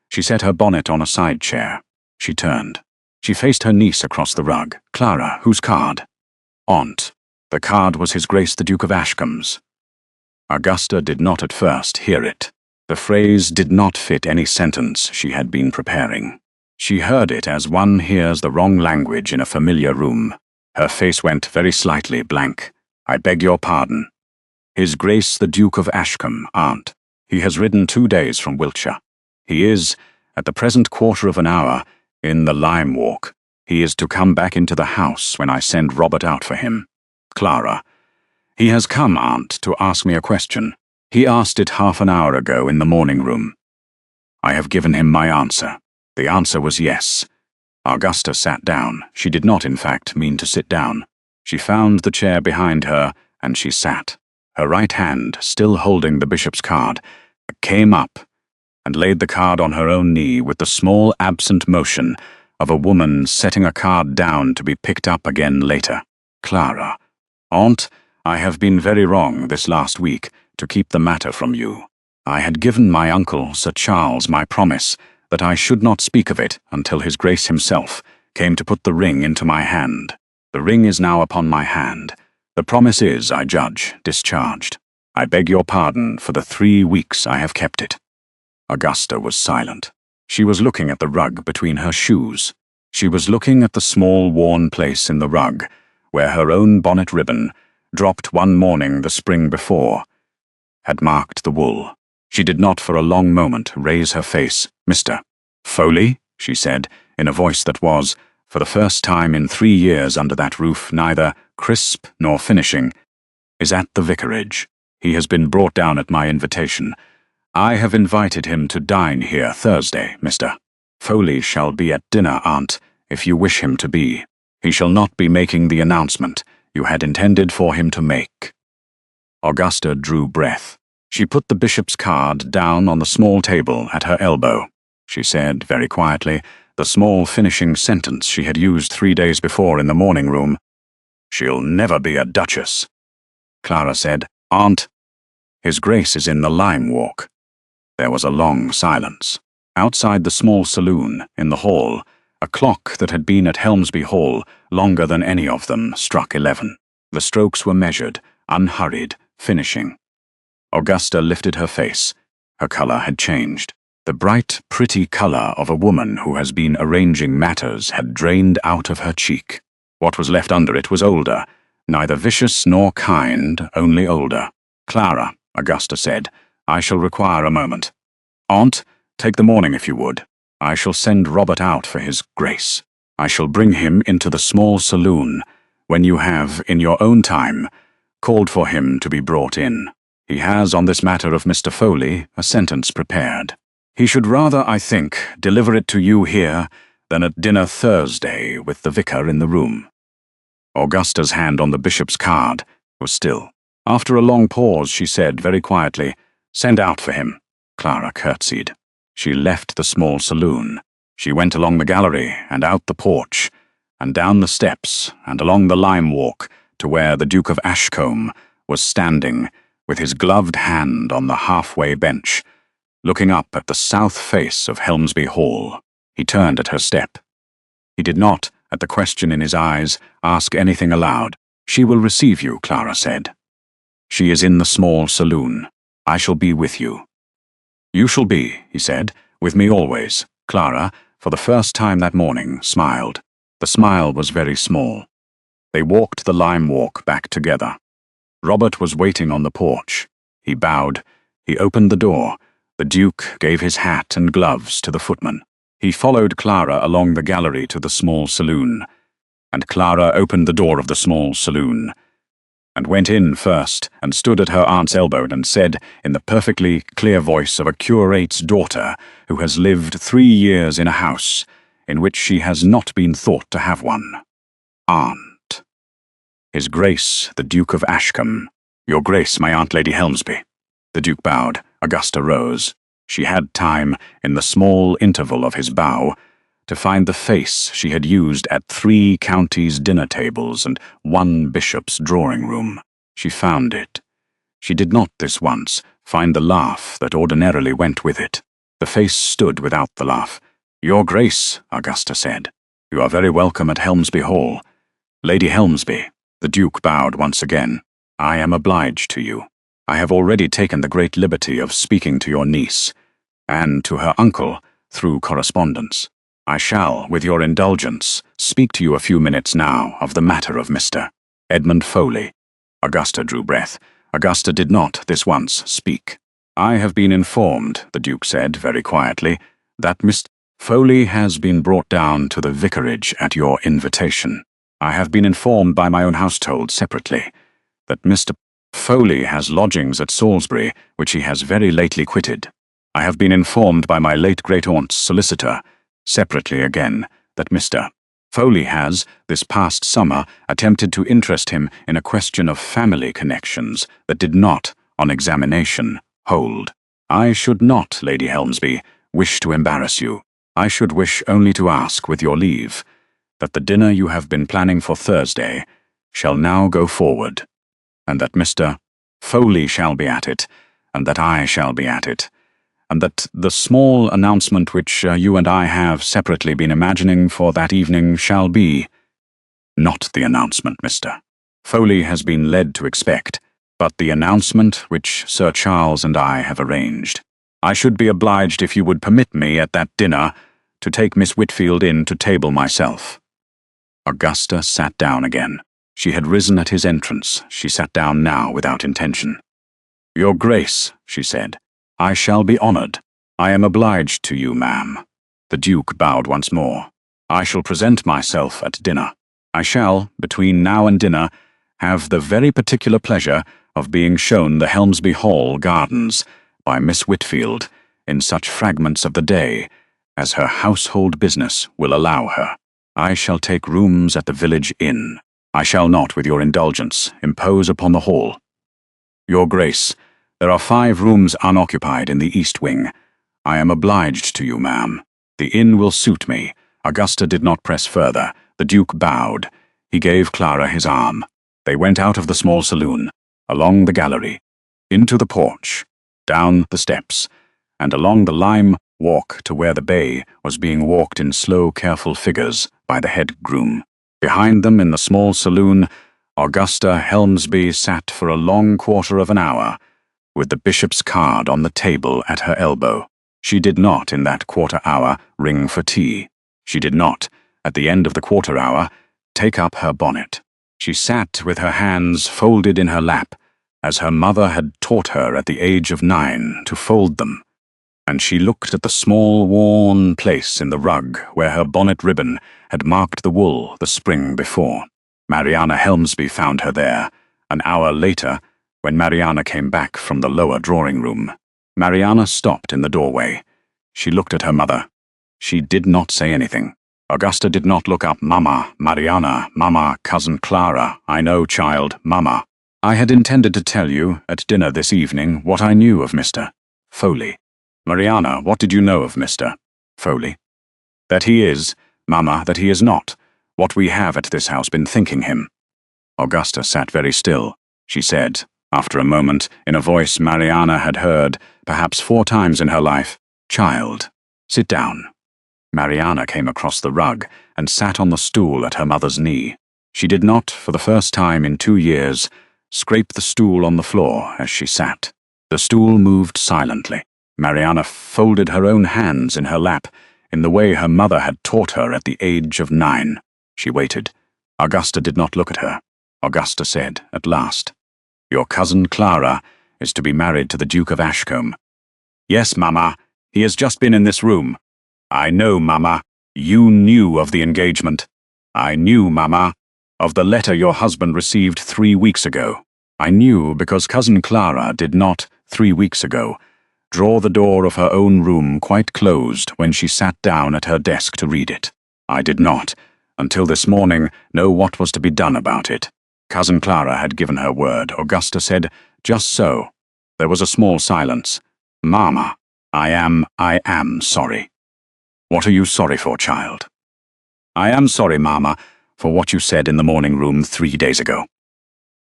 She set her bonnet on a side chair. She turned. She faced her niece across the rug. Clara, whose card? Aunt. The card was His Grace the Duke of Ashcombe's. Augusta did not at first hear it. The phrase did not fit any sentence she had been preparing. She heard it as one hears the wrong language in a familiar room. Her face went very slightly blank. I beg your pardon. His Grace the Duke of Ashcombe, aunt. He has ridden 2 days from Wiltshire. He is, at the present quarter of an hour, in the Lime Walk. He is to come back into the house when I send Robert out for him. Clara. He has come, aunt, to ask me a question. He asked it half an hour ago in the morning room. I have given him my answer. The answer was yes. Augusta sat down. She did not, in fact, mean to sit down. She found the chair behind her, and she sat. Her right hand, still holding the bishop's card, came up and laid the card on her own knee with the small absent motion of a woman setting a card down to be picked up again later. Clara. Aunt, I have been very wrong this last week to keep the matter from you. I had given my uncle, Sir Charles, my promise that I should not speak of it until His Grace himself came to put the ring into my hand. The ring is now upon my hand. The promise is, I judge, discharged. I beg your pardon for the 3 weeks I have kept it. Augusta was silent. She was looking at the rug between her shoes. She was looking at the small worn place in the rug where her own bonnet ribbon, dropped one morning the spring before, had marked the wool. She did not for a long moment raise her face. Mr. Foley, she said, in a voice that was, for the first time in 3 years under that roof, neither crisp nor finishing, is at the vicarage. He has been brought down at my invitation. I have invited him to dine here Thursday, Mr. Foley shall be at dinner, aunt, if you wish him to be. He shall not be making the announcement you had intended for him to make." Augusta drew breath. She put the bishop's card down on the small table at her elbow. She said, very quietly, the small finishing sentence she had used 3 days before in the morning room. "She'll never be a duchess." Clara said, "Aunt, His Grace is in the lime walk." There was a long silence. Outside the small saloon, in the hall, a clock that had been at Helmsby Hall longer than any of them struck 11. The strokes were measured, unhurried, finishing. Augusta lifted her face. Her colour had changed. The bright, pretty colour of a woman who has been arranging matters had drained out of her cheek. What was left under it was older, neither vicious nor kind, only older. "Clara," Augusta said, "I shall require a moment. Aunt, take the morning if you would. I shall send Robert out for His Grace. I shall bring him into the small saloon, when you have, in your own time, called for him to be brought in. He has, on this matter of Mr. Foley, a sentence prepared. He should rather, I think, deliver it to you here than at dinner Thursday with the vicar in the room." Augusta's hand on the bishop's card was still. After a long pause, she said very quietly, "Send out for him." Clara curtsied. She left the small saloon. She went along the gallery and out the porch, and down the steps and along the lime walk to where the Duke of Ashcombe was standing with his gloved hand on the halfway bench, looking up at the south face of Helmsby Hall. He turned at her step. He did not, at the question in his eyes, ask anything aloud. "She will receive you," Clara said. "She is in the small saloon. I shall be with you." "You shall be," he said, "with me always." Clara, for the first time that morning, smiled. The smile was very small. They walked the lime walk back together. Robert was waiting on the porch. He bowed. He opened the door. The Duke gave his hat and gloves to the footman. He followed Clara along the gallery to the small saloon, and Clara opened the door of the small saloon, and went in first, and stood at her aunt's elbow and said, in the perfectly clear voice of a curate's daughter who has lived 3 years in a house in which she has not been thought to have one, "Aunt." "His Grace, the Duke of Ashcombe." "Your Grace, my Aunt Lady Helmsby." The Duke bowed. Augusta rose. She had time, in the small interval of his bow, to find the face she had used at 3 counties' dinner tables and 1 bishop's drawing-room. She found it. She did not, this once, find the laugh that ordinarily went with it. The face stood without the laugh. "Your Grace," Augusta said, "you are very welcome at Helmsby Hall. Lady Helmsby." The Duke bowed once again. "I am obliged to you. I have already taken the great liberty of speaking to your niece, and to her uncle, through correspondence. I shall, with your indulgence, speak to you a few minutes now of the matter of Mr. Edmund Foley." Augusta drew breath. Augusta did not, this once, speak. "I have been informed," the Duke said very quietly, "that Mr. Foley has been brought down to the vicarage at your invitation. I have been informed by my own household separately that Mr. Foley has lodgings at Salisbury, which he has very lately quitted. I have been informed by my late great-aunt's solicitor, separately again, that Mr. Foley has, this past summer, attempted to interest him in a question of family connections that did not, on examination, hold. I should not, Lady Helmsby, wish to embarrass you. I should wish only to ask, with your leave, that the dinner you have been planning for Thursday shall now go forward, and that Mr. Foley shall be at it, and that I shall be at it, and that the small announcement which you and I have separately been imagining for that evening shall be not the announcement Mr. Foley has been led to expect, but the announcement which Sir Charles and I have arranged. I should be obliged if you would permit me at that dinner to take Miss Whitfield in to table myself." Augusta sat down again. She had risen at his entrance. She sat down now without intention. "Your Grace," she said, "I shall be honoured. I am obliged to you, ma'am." The Duke bowed once more. "I shall present myself at dinner. I shall, between now and dinner, have the very particular pleasure of being shown the Helmsby Hall gardens by Miss Whitfield in such fragments of the day as her household business will allow her." I shall take rooms at the village inn. I shall not, with your indulgence, impose upon the hall. Your Grace, there are 5 rooms unoccupied in the east wing. I am obliged to you, ma'am. The inn will suit me. Augusta did not press further. The Duke bowed. He gave Clara his arm. They went out of the small saloon, along the gallery, into the porch, down the steps, and along the lime walk to where the bay was being walked in slow, careful figures by the head groom. Behind them in the small saloon, Augusta Helmsby sat for a long quarter of an hour, with the bishop's card on the table at her elbow. She did not, in that quarter hour, ring for tea. She did not, at the end of the quarter hour, take up her bonnet. She sat with her hands folded in her lap, as her mother had taught her at the age of 9 to fold them, and she looked at the small worn place in the rug where her bonnet ribbon had marked the wool the spring before. Mariana Helmsby found her there, an hour later, when Mariana came back from the lower drawing-room. Mariana stopped in the doorway. She looked at her mother. She did not say anything. Augusta did not look up. Mama, Mariana, Mama, Cousin Clara, I know, child, Mama. I had intended to tell you, at dinner this evening, what I knew of Mr. Foley. Mariana, what did you know of Mr. Foley? That he is, Mama, that he is not, what we have at this house been thinking him. Augusta sat very still. She said, after a moment, in a voice Mariana had heard, perhaps 4 times in her life, "Child, sit down." Mariana came across the rug and sat on the stool at her mother's knee. She did not, for the first time in 2 years, scrape the stool on the floor as she sat. The stool moved silently. Mariana folded her own hands in her lap, in the way her mother had taught her at the age of 9. She waited. Augusta did not look at her. Augusta said, at last, "Your cousin Clara is to be married to the Duke of Ashcombe." "Yes, Mama. He has just been in this room." "I know, Mama. You knew of the engagement." "I knew, Mama, of the letter your husband received 3 weeks ago." "I knew because Cousin Clara did not, 3 weeks ago, draw the door of her own room quite closed when she sat down at her desk to read it. I did not, until this morning, know what was to be done about it." Cousin Clara had given her word. Augusta said, "Just so." There was a small silence. "Mama, I am sorry." "What are you sorry for, child?" "I am sorry, Mama, for what you said in the morning room 3 days ago."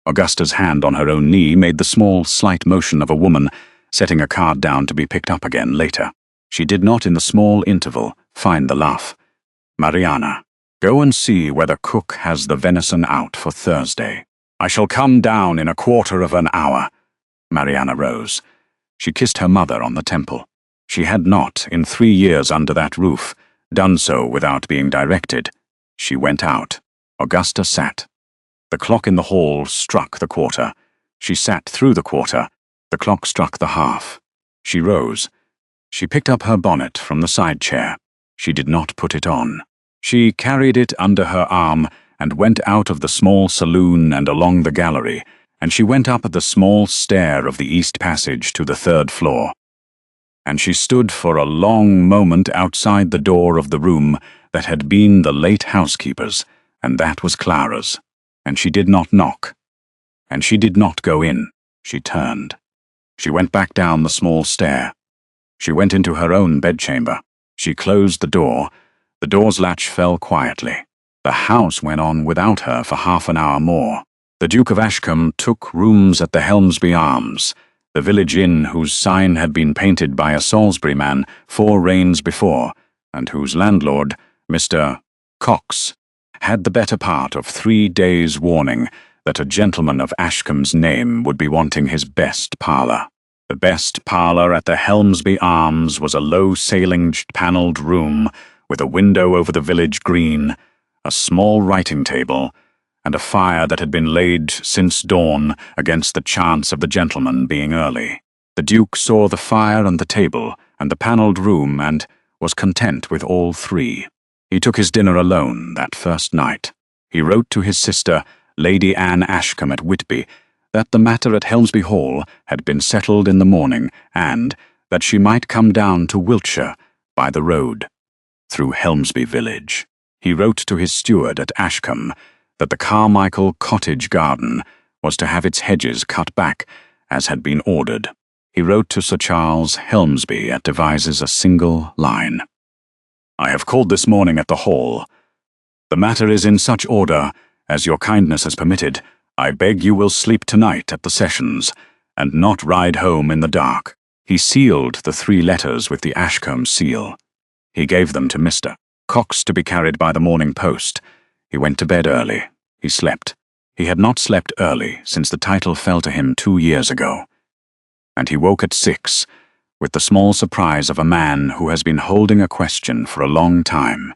Augusta's hand on her own knee made the small, slight motion of a woman setting a card down to be picked up again later. She did not, in the small interval, find the laugh. "Mariana, go and see whether cook has the venison out for Thursday. I shall come down in a quarter of an hour." Mariana rose. She kissed her mother on the temple. She had not, in 3 years under that roof, done so without being directed. She went out. Augusta sat. The clock in the hall struck the quarter. She sat through the quarter. The clock struck the half. She rose. She picked up her bonnet from the side chair. She did not put it on. She carried it under her arm and went out of the small saloon and along the gallery, and she went up the small stair of the east passage to the 3rd floor. And she stood for a long moment outside the door of the room that had been the late housekeeper's, and that was Clara's. And she did not knock. And she did not go in. She turned. She went back down the small stair. She went into her own bedchamber. She closed the door. The door's latch fell quietly. The house went on without her for half an hour more. The Duke of Ashcombe took rooms at the Helmsby Arms, the village inn whose sign had been painted by a Salisbury man 4 reigns before, and whose landlord, Mr. Cox, had the better part of 3 days' warning that a gentleman of Ashcombe's name would be wanting his best parlour. The best parlour at the Helmsby Arms was a low sailinged panelled room with a window over the village green, a small writing table, and a fire that had been laid since dawn against the chance of the gentleman being early. The Duke saw the fire and the table and the panelled room and was content with all 3. He took his dinner alone that first night. He wrote to his sister, Lady Anne Ashcombe at Whitby, that the matter at Helmsby Hall had been settled in the morning and that she might come down to Wiltshire by the road through Helmsby village. He wrote to his steward at Ashcombe that the Carmichael cottage garden was to have its hedges cut back, as had been ordered. He wrote to Sir Charles Helmsby at Devizes a single line. "I have called this morning at the Hall. The matter is in such order as your kindness has permitted. I beg you will sleep tonight at the sessions, and not ride home in the dark." He sealed the 3 letters with the Ashcombe seal. He gave them to Mr. Cox to be carried by the morning post. He went to bed early. He slept. He had not slept early since the title fell to him 2 years ago. And he woke at 6, with the small surprise of a man who has been holding a question for a long time,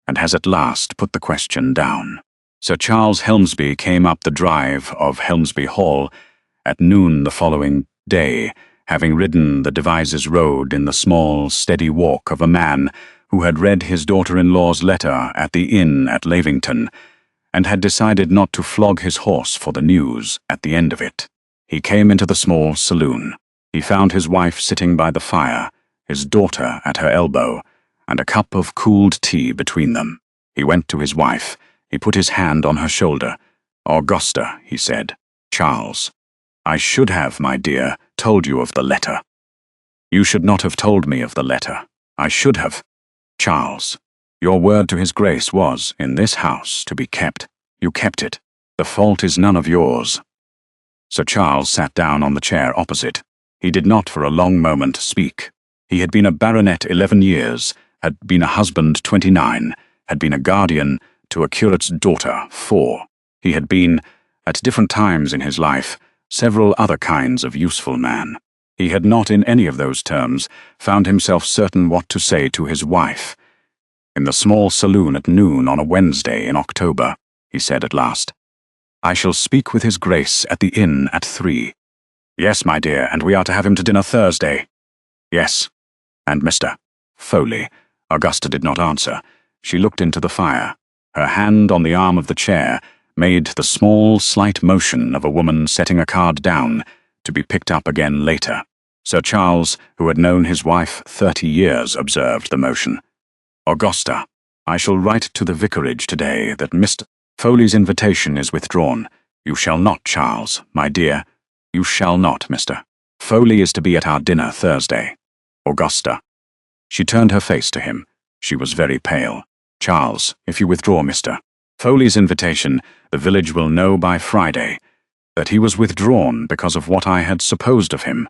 and has at last put the question down. Sir Charles Helmsby came up the drive of Helmsby Hall at noon the following day, having ridden the Devizes Road in the small, steady walk of a man who had read his daughter-in-law's letter at the inn at Lavington, and had decided not to flog his horse for the news at the end of it. He came into the small saloon. He found his wife sitting by the fire, his daughter at her elbow, and a cup of cooled tea between them. He went to his wife. He put his hand on her shoulder. "Augusta," he said. "Charles. I should have, my dear, told you of the letter. You should not have told me of the letter. I should have. Charles, your word to his Grace was, in this house, to be kept. You kept it. The fault is none of yours." Sir Charles sat down on the chair opposite. He did not for a long moment speak. He had been a baronet 11 years, had been a husband 29, had been a guardian to a curate's daughter 4. He had been, at different times in his life, several other kinds of useful man. He had not in any of those terms found himself certain what to say to his wife. "In the small saloon at noon on a Wednesday in October," he said at last. "I shall speak with his Grace at the inn at 3. "Yes, my dear, and we are to have him to dinner Thursday." "Yes." "And Mr. Foley." Augusta did not answer. She looked into the fire. Her hand on the arm of the chair made the small, slight motion of a woman setting a card down, to be picked up again later. Sir Charles, who had known his wife 30 years, observed the motion. "Augusta, I shall write to the vicarage today that Mr. Foley's invitation is withdrawn. You shall not, Charles, my dear. You shall not, Mr. Foley is to be at our dinner Thursday. Augusta." She turned her face to him. She was very pale. "Charles, if you withdraw Mr. Foley's invitation, the village will know by Friday that he was withdrawn because of what I had supposed of him,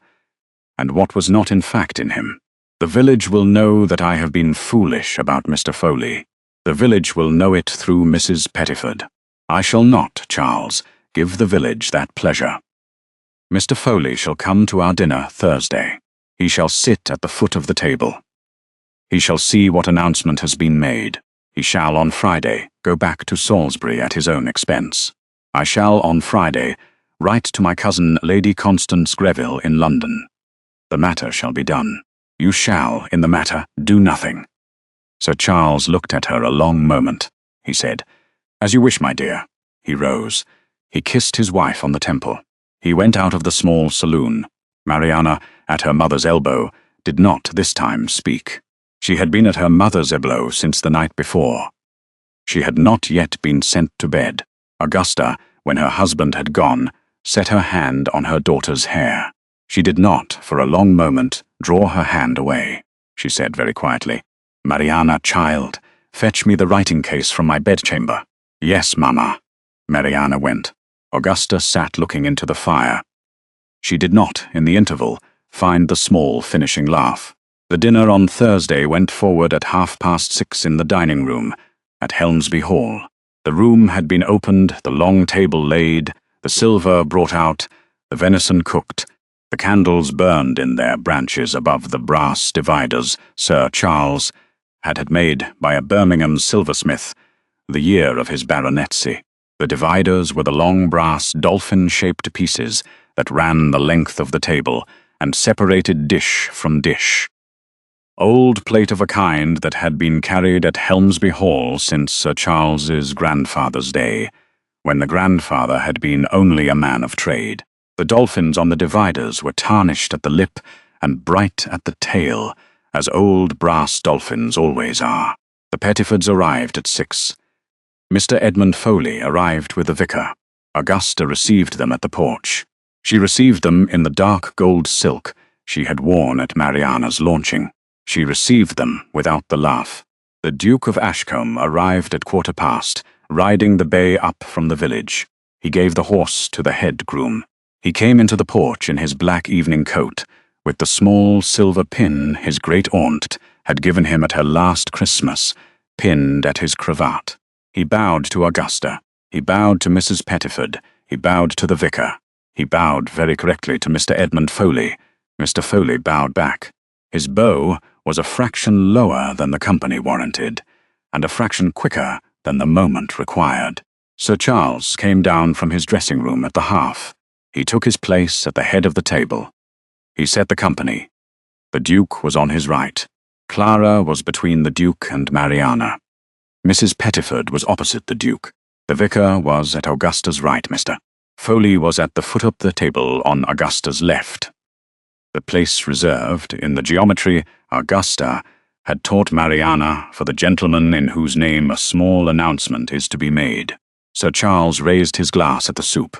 and what was not in fact in him. The village will know that I have been foolish about Mr. Foley. The village will know it through Mrs. Pettiford. I shall not, Charles, give the village that pleasure. Mr. Foley shall come to our dinner Thursday. He shall sit at the foot of the table. He shall see what announcement has been made. He shall, on Friday, go back to Salisbury at his own expense. I shall, on Friday, write to my cousin Lady Constance Greville in London. The matter shall be done. You shall, in the matter, do nothing." Sir Charles looked at her a long moment. He said, "As you wish, my dear." He rose. He kissed his wife on the temple. He went out of the small saloon. Mariana, at her mother's elbow, did not this time speak. She had been at her mother's elbow since the night before. She had not yet been sent to bed. Augusta, when her husband had gone, set her hand on her daughter's hair. She did not, for a long moment, draw her hand away. She said very quietly, "Mariana, child, fetch me the writing case from my bedchamber." "Yes, Mamma." Mariana went. Augusta sat looking into the fire. She did not, in the interval, find the small finishing laugh. The dinner on Thursday went forward at 6:30 in the dining-room at Helmsby Hall. The room had been opened, the long table laid, the silver brought out, the venison cooked, the candles burned in their branches above the brass dividers Sir Charles had made by a Birmingham silversmith the year of his baronetcy. The dividers were the long brass dolphin-shaped pieces that ran the length of the table and separated dish from dish. Old plate of a kind that had been carried at Helmsby Hall since Sir Charles's grandfather's day, when the grandfather had been only a man of trade. The dolphins on the dividers were tarnished at the lip and bright at the tail, as old brass dolphins always are. The Pettifords arrived at 6. Mr. Edmund Foley arrived with the vicar. Augusta received them at the porch. She received them in the dark gold silk she had worn at Mariana's launching. She received them without the laugh. The Duke of Ashcombe arrived at 1:15, riding the bay up from the village. He gave the horse to the head groom. He came into the porch in his black evening coat, with the small silver pin his great aunt had given him at her last Christmas, pinned at his cravat. He bowed to Augusta. He bowed to Mrs. Pettiford. He bowed to the vicar. He bowed very correctly to Mr. Edmund Foley. Mr. Foley bowed back. His bow was a fraction lower than the company warranted, and a fraction quicker than the moment required. Sir Charles came down from his dressing room at the half. He took his place at the head of the table. He set the company. The Duke was on his right. Clara was between the Duke and Mariana. Mrs. Pettiford was opposite the Duke. The vicar was at Augusta's right, Mr. Foley was at the foot of the table on Augusta's left. The place reserved in the geometry Augusta had taught Mariana for the gentleman in whose name a small announcement is to be made. Sir Charles raised his glass at the soup.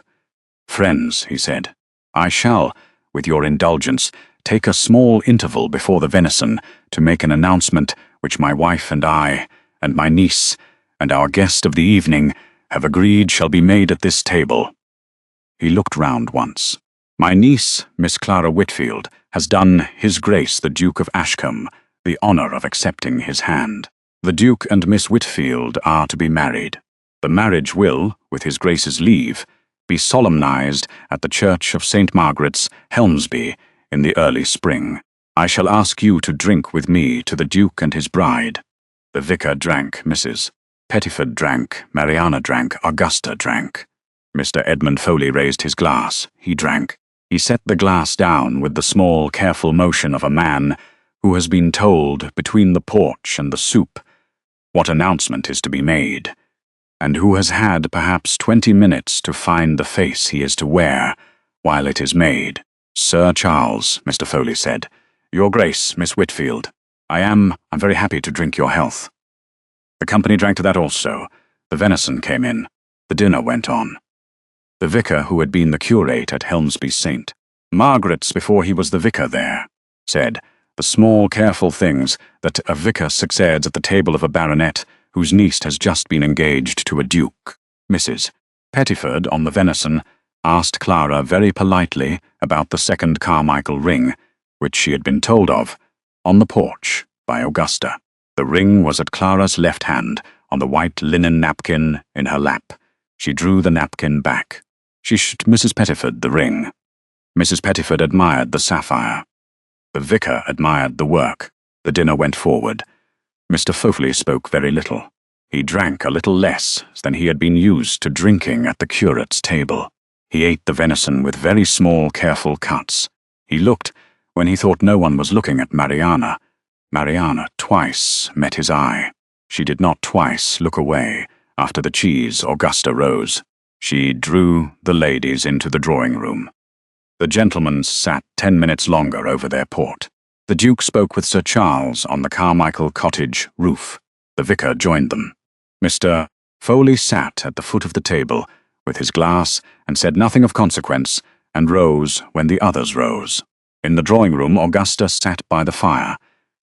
"Friends," he said, "I shall, with your indulgence, take a small interval before the venison to make an announcement which my wife and I, and my niece, and our guest of the evening have agreed shall be made at this table." He looked round once. "My niece, Miss Clara Whitfield, has done His Grace the Duke of Ashcombe the honour of accepting his hand. The Duke and Miss Whitfield are to be married. The marriage will, with His Grace's leave, be solemnized at the Church of St. Margaret's, Helmsby, in the early spring. I shall ask you to drink with me to the Duke and his bride." The vicar drank, Mrs. Pettiford drank, Mariana drank, Augusta drank. Mr. Edmund Foley raised his glass. He drank. He set the glass down with the small, careful motion of a man who has been told, between the porch and the soup, what announcement is to be made, and who has had perhaps 20 minutes to find the face he is to wear while it is made. "Sir Charles," Mr. Foley said, "Your Grace, Miss Whitfield, I'm very happy to drink your health." The company drank to that also. The venison came in. The dinner went on. The vicar, who had been the curate at Helmsby St. Margaret's before he was the vicar there, said the small, careful things that a vicar succeeds at the table of a baronet whose niece has just been engaged to a duke. Mrs. Pettiford, on the venison, asked Clara very politely about the second Carmichael ring, which she had been told of, on the porch by Augusta. The ring was at Clara's left hand, on the white linen napkin in her lap. She drew the napkin back. She showed Mrs. Pettiford the ring. Mrs. Pettiford admired the sapphire. The vicar admired the work. The dinner went forward. Mr. Foley spoke very little. He drank a little less than he had been used to drinking at the curate's table. He ate the venison with very small, careful cuts. He looked, when he thought no one was looking, at Mariana. Mariana twice met his eye. She did not twice look away. After the cheese, Augusta rose. She drew the ladies into the drawing-room. The gentlemen sat 10 minutes longer over their port. The Duke spoke with Sir Charles on the Carmichael cottage roof. The vicar joined them. Mr. Foley sat at the foot of the table with his glass and said nothing of consequence, and rose when the others rose. In the drawing-room, Augusta sat by the fire.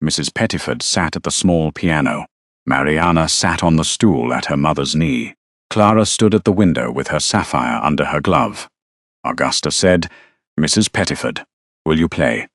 Mrs. Pettiford sat at the small piano. Mariana sat on the stool at her mother's knee. Clara stood at the window with her sapphire under her glove. Augusta said, "Mrs. Pettiford, will you play?"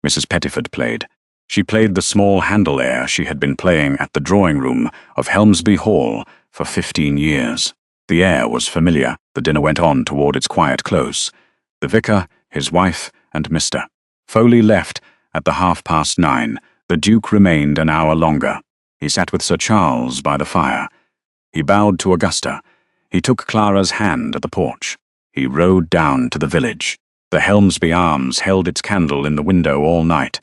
Mrs. Pettiford played. She played the small handle air she had been playing at the drawing-room of Helmsby Hall for 15 years. The air was familiar. The dinner went on toward its quiet close. The vicar, his wife, and Mr. Foley left at the 9:30. The Duke remained an hour longer. He sat with Sir Charles by the fire. He bowed to Augusta. He took Clara's hand at the porch. He rode down to the village. The Helmsby Arms held its candle in the window all night,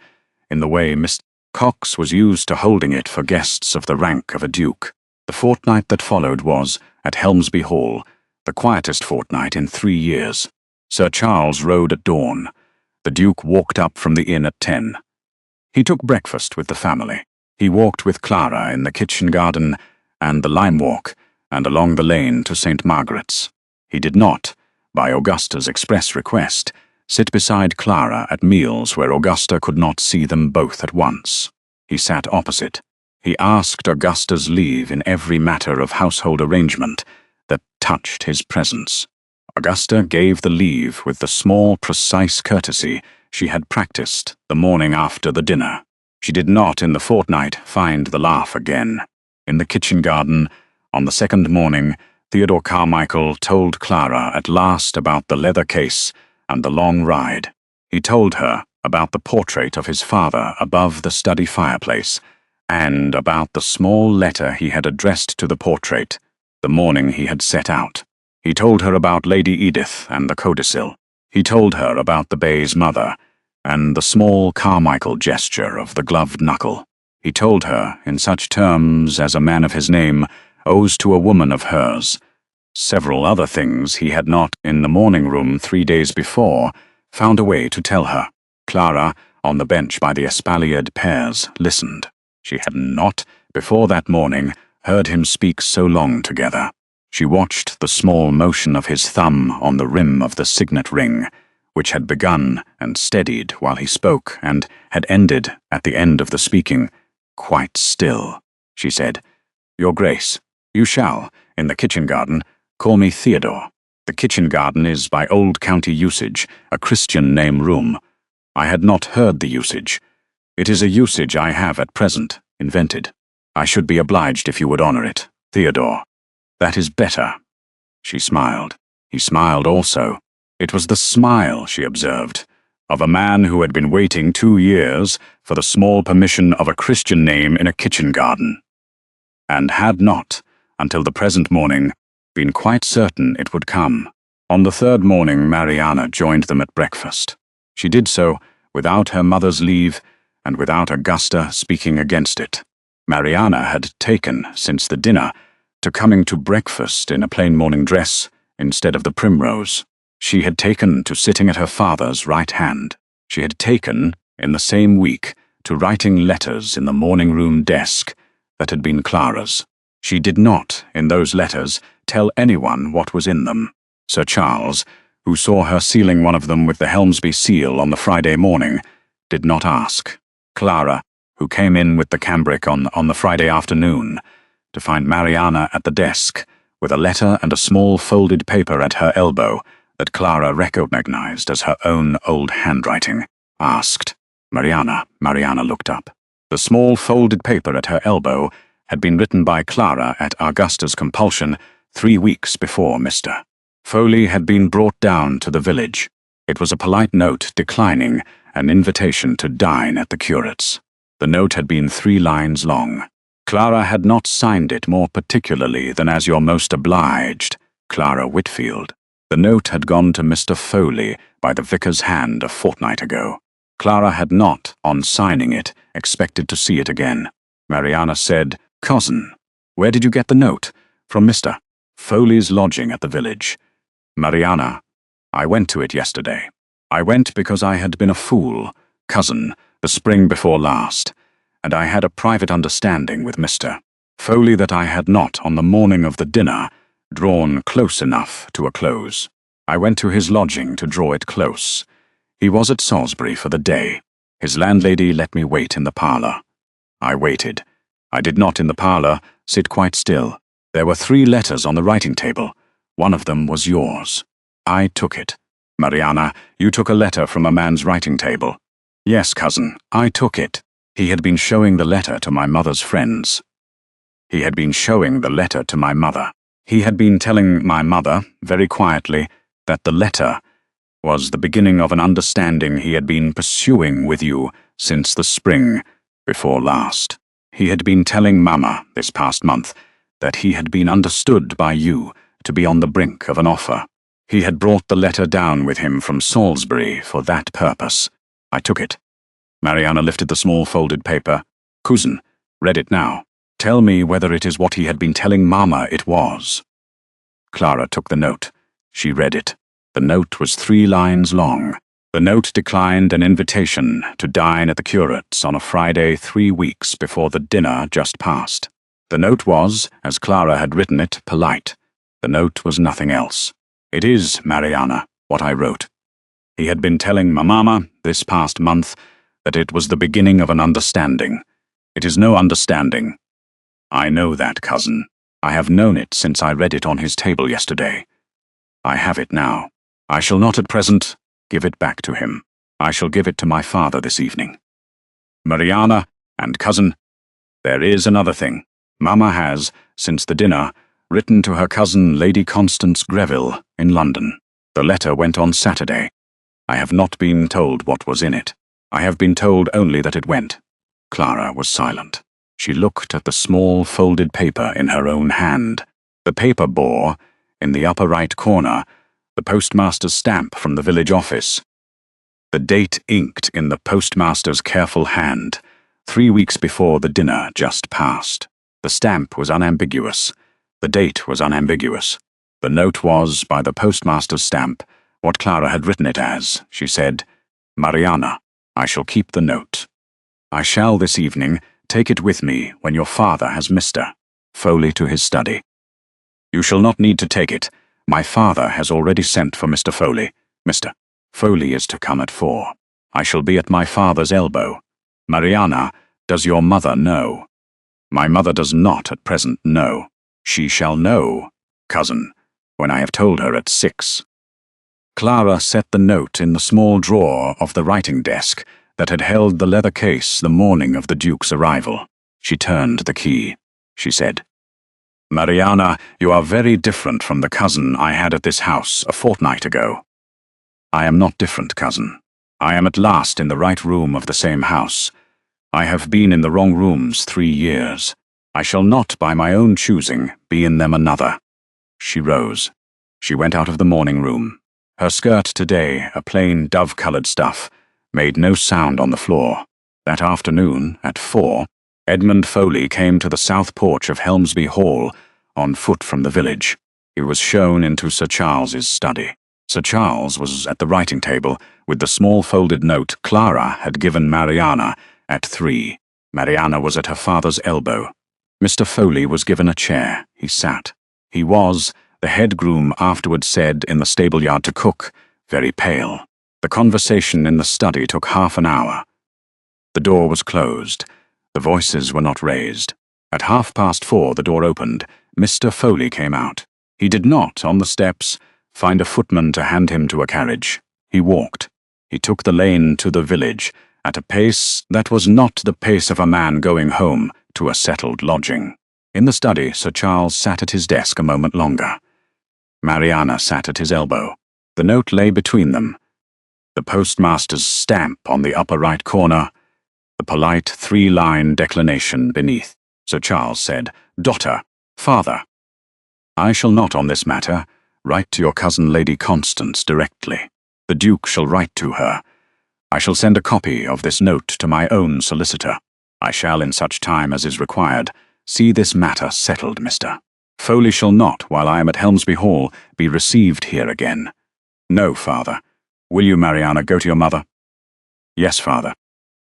in the way Mr. Cox was used to holding it for guests of the rank of a duke. The fortnight that followed was, at Helmsby Hall, the quietest fortnight in 3 years. Sir Charles rode at dawn. The Duke walked up from the inn at 10. He took breakfast with the family. He walked with Clara in the kitchen garden and the lime walk, and along the lane to St. Margaret's. He did not, by Augusta's express request, sit beside Clara at meals where Augusta could not see them both at once. He sat opposite. He asked Augusta's leave in every matter of household arrangement that touched his presence. Augusta gave the leave with the small, precise courtesy she had practiced the morning after the dinner. She did not, in the fortnight, find the laugh again. In the kitchen garden, on the second morning, Theodore Carmichael told Clara at last about the leather case and the long ride. He told her about the portrait of his father above the study fireplace, and about the small letter he had addressed to the portrait the morning he had set out. He told her about Lady Edith and the codicil. He told her about the Bay's mother, and the small Carmichael gesture of the gloved knuckle. He told her in such terms as a man of his name owes to a woman of hers. Several other things he had not, in the morning room 3 days before, found a way to tell her. Clara, on the bench by the espaliered pears, listened. She had not, before that morning, heard him speak so long together. She watched the small motion of his thumb on the rim of the signet ring, which had begun and steadied while he spoke and had ended at the end of the speaking. "Quite still," she said. "Your Grace, you shall, in the kitchen garden, call me Theodore. The kitchen garden is, by old county usage, a Christian name room. I had not heard the usage. It is a usage I have at present invented. I should be obliged if you would honor it, Theodore. That is better." She smiled. He smiled also. It was the smile, she observed, of a man who had been waiting 2 years for the small permission of a Christian name in a kitchen garden, and had not, until the present morning, been quite certain it would come. On the third morning, Mariana joined them at breakfast. She did so without her mother's leave and without Augusta speaking against it. Mariana had taken, since the dinner, to coming to breakfast in a plain morning dress instead of the primrose. She had taken to sitting at her father's right hand. She had taken, in the same week, to writing letters in the morning room desk that had been Clara's. She did not, in those letters, tell anyone what was in them. Sir Charles, who saw her sealing one of them with the Helmsby seal on the Friday morning, did not ask. Clara, who came in with the cambric on the Friday afternoon, to find Mariana at the desk, with a letter and a small folded paper at her elbow that Clara recognized as her own old handwriting, asked. Mariana looked up. The small folded paper at her elbow had been written by Clara at Augusta's compulsion 3 weeks before Mr. Foley had been brought down to the village. It was a polite note declining an invitation to dine at the curate's. The note had been 3 lines long. Clara had not signed it more particularly than as your most obliged, Clara Whitfield. The note had gone to Mr. Foley by the vicar's hand a fortnight ago. Clara had not, on signing it, expected to see it again. Mariana said, "Cousin, where did you get the note?" "From Mr. Foley's lodging at the village." "Mariana, I went to it yesterday. I went because I had been a fool, cousin, the spring before last, and I had a private understanding with Mr. Foley that I had not, on the morning of the dinner, drawn close enough to a close. I went to his lodging to draw it close. He was at Salisbury for the day. His landlady let me wait in the parlour. I waited. I did not in the parlour sit quite still. There were 3 letters on the writing table. One of them was yours. I took it. Mariana, you took a letter from a man's writing table." "Yes, cousin, I took it." He had been showing the letter to my mother's friends. He had been showing the letter to my mother. He had been telling my mother, very quietly, that the letter was the beginning of an understanding he had been pursuing with you since the spring before last. He had been telling Mama, this past month, that he had been understood by you to be on the brink of an offer. He had brought the letter down with him from Salisbury for that purpose. I took it. Mariana lifted the small folded paper. "Cousin, read it now. Tell me whether it is what he had been telling Mama it was." Clara took the note. She read it. The note was 3 lines long. The note declined an invitation to dine at the curate's on a Friday 3 weeks before the dinner just passed. The note was, as Clara had written it, polite. The note was nothing else. "It is, Mariana, what I wrote." He had been telling Mamma this past month that it was the beginning of an understanding. It is no understanding. I know that, cousin. I have known it since I read it on his table yesterday. I have it now. I shall not at present give it back to him. I shall give it to my father this evening. Mariana and cousin, there is another thing. Mamma has, since the dinner, written to her cousin Lady Constance Greville in London. The letter went on Saturday. I have not been told what was in it. I have been told only that it went. Clara was silent. She looked at the small folded paper in her own hand. The paper bore, in the upper right corner, the postmaster's stamp from the village office. The date inked in the postmaster's careful hand, 3 weeks before the dinner just passed. The stamp was unambiguous. The date was unambiguous. The note was, by the postmaster's stamp, what Clara had written it as. She said, "Mariana, I shall keep the note. I shall this evening take it with me when your father has Mr. Foley to his study. You shall not need to take it. My father has already sent for Mr. Foley. Mr. Foley is to come at 4. I shall be at my father's elbow. Mariana, does your mother know?" "My mother does not at present know. She shall know, cousin, when I have told her at 6. Clara set the note in the small drawer of the writing desk that had held the leather case the morning of the Duke's arrival. She turned the key. She said, "Mariana, you are very different from the cousin I had at this house a fortnight ago." "I am not different, cousin. I am at last in the right room of the same house. I have been in the wrong rooms 3 years. I shall not, by my own choosing, be in them another." She rose. She went out of the morning room. Her skirt today, a plain dove-coloured stuff, made no sound on the floor. That afternoon, at 4, Edmund Foley came to the south porch of Helmsby Hall, on foot from the village. He was shown into Sir Charles's study. Sir Charles was at the writing table, with the small folded note Clara had given Mariana at 3. Mariana was at her father's elbow. Mr. Foley was given a chair. He sat. He was, the head groom afterward said in the stable-yard to cook, very pale. The conversation in the study took half an hour. The door was closed. The voices were not raised. At 4:30 the door opened. Mr. Foley came out. He did not, on the steps, find a footman to hand him to a carriage. He walked. He took the lane to the village, at a pace that was not the pace of a man going home to a settled lodging. In the study, Sir Charles sat at his desk a moment longer. Mariana sat at his elbow. The note lay between them. The postmaster's stamp on the upper right corner, the polite 3-line declination beneath. Sir Charles said, "Daughter, father, I shall not on this matter write to your cousin Lady Constance directly. The Duke shall write to her. I shall send a copy of this note to my own solicitor. I shall, in such time as is required, see this matter settled, Mr. Foley shall not, while I am at Helmsby Hall, be received here again. No, father. Will you, Mariana, go to your mother?" "Yes, father."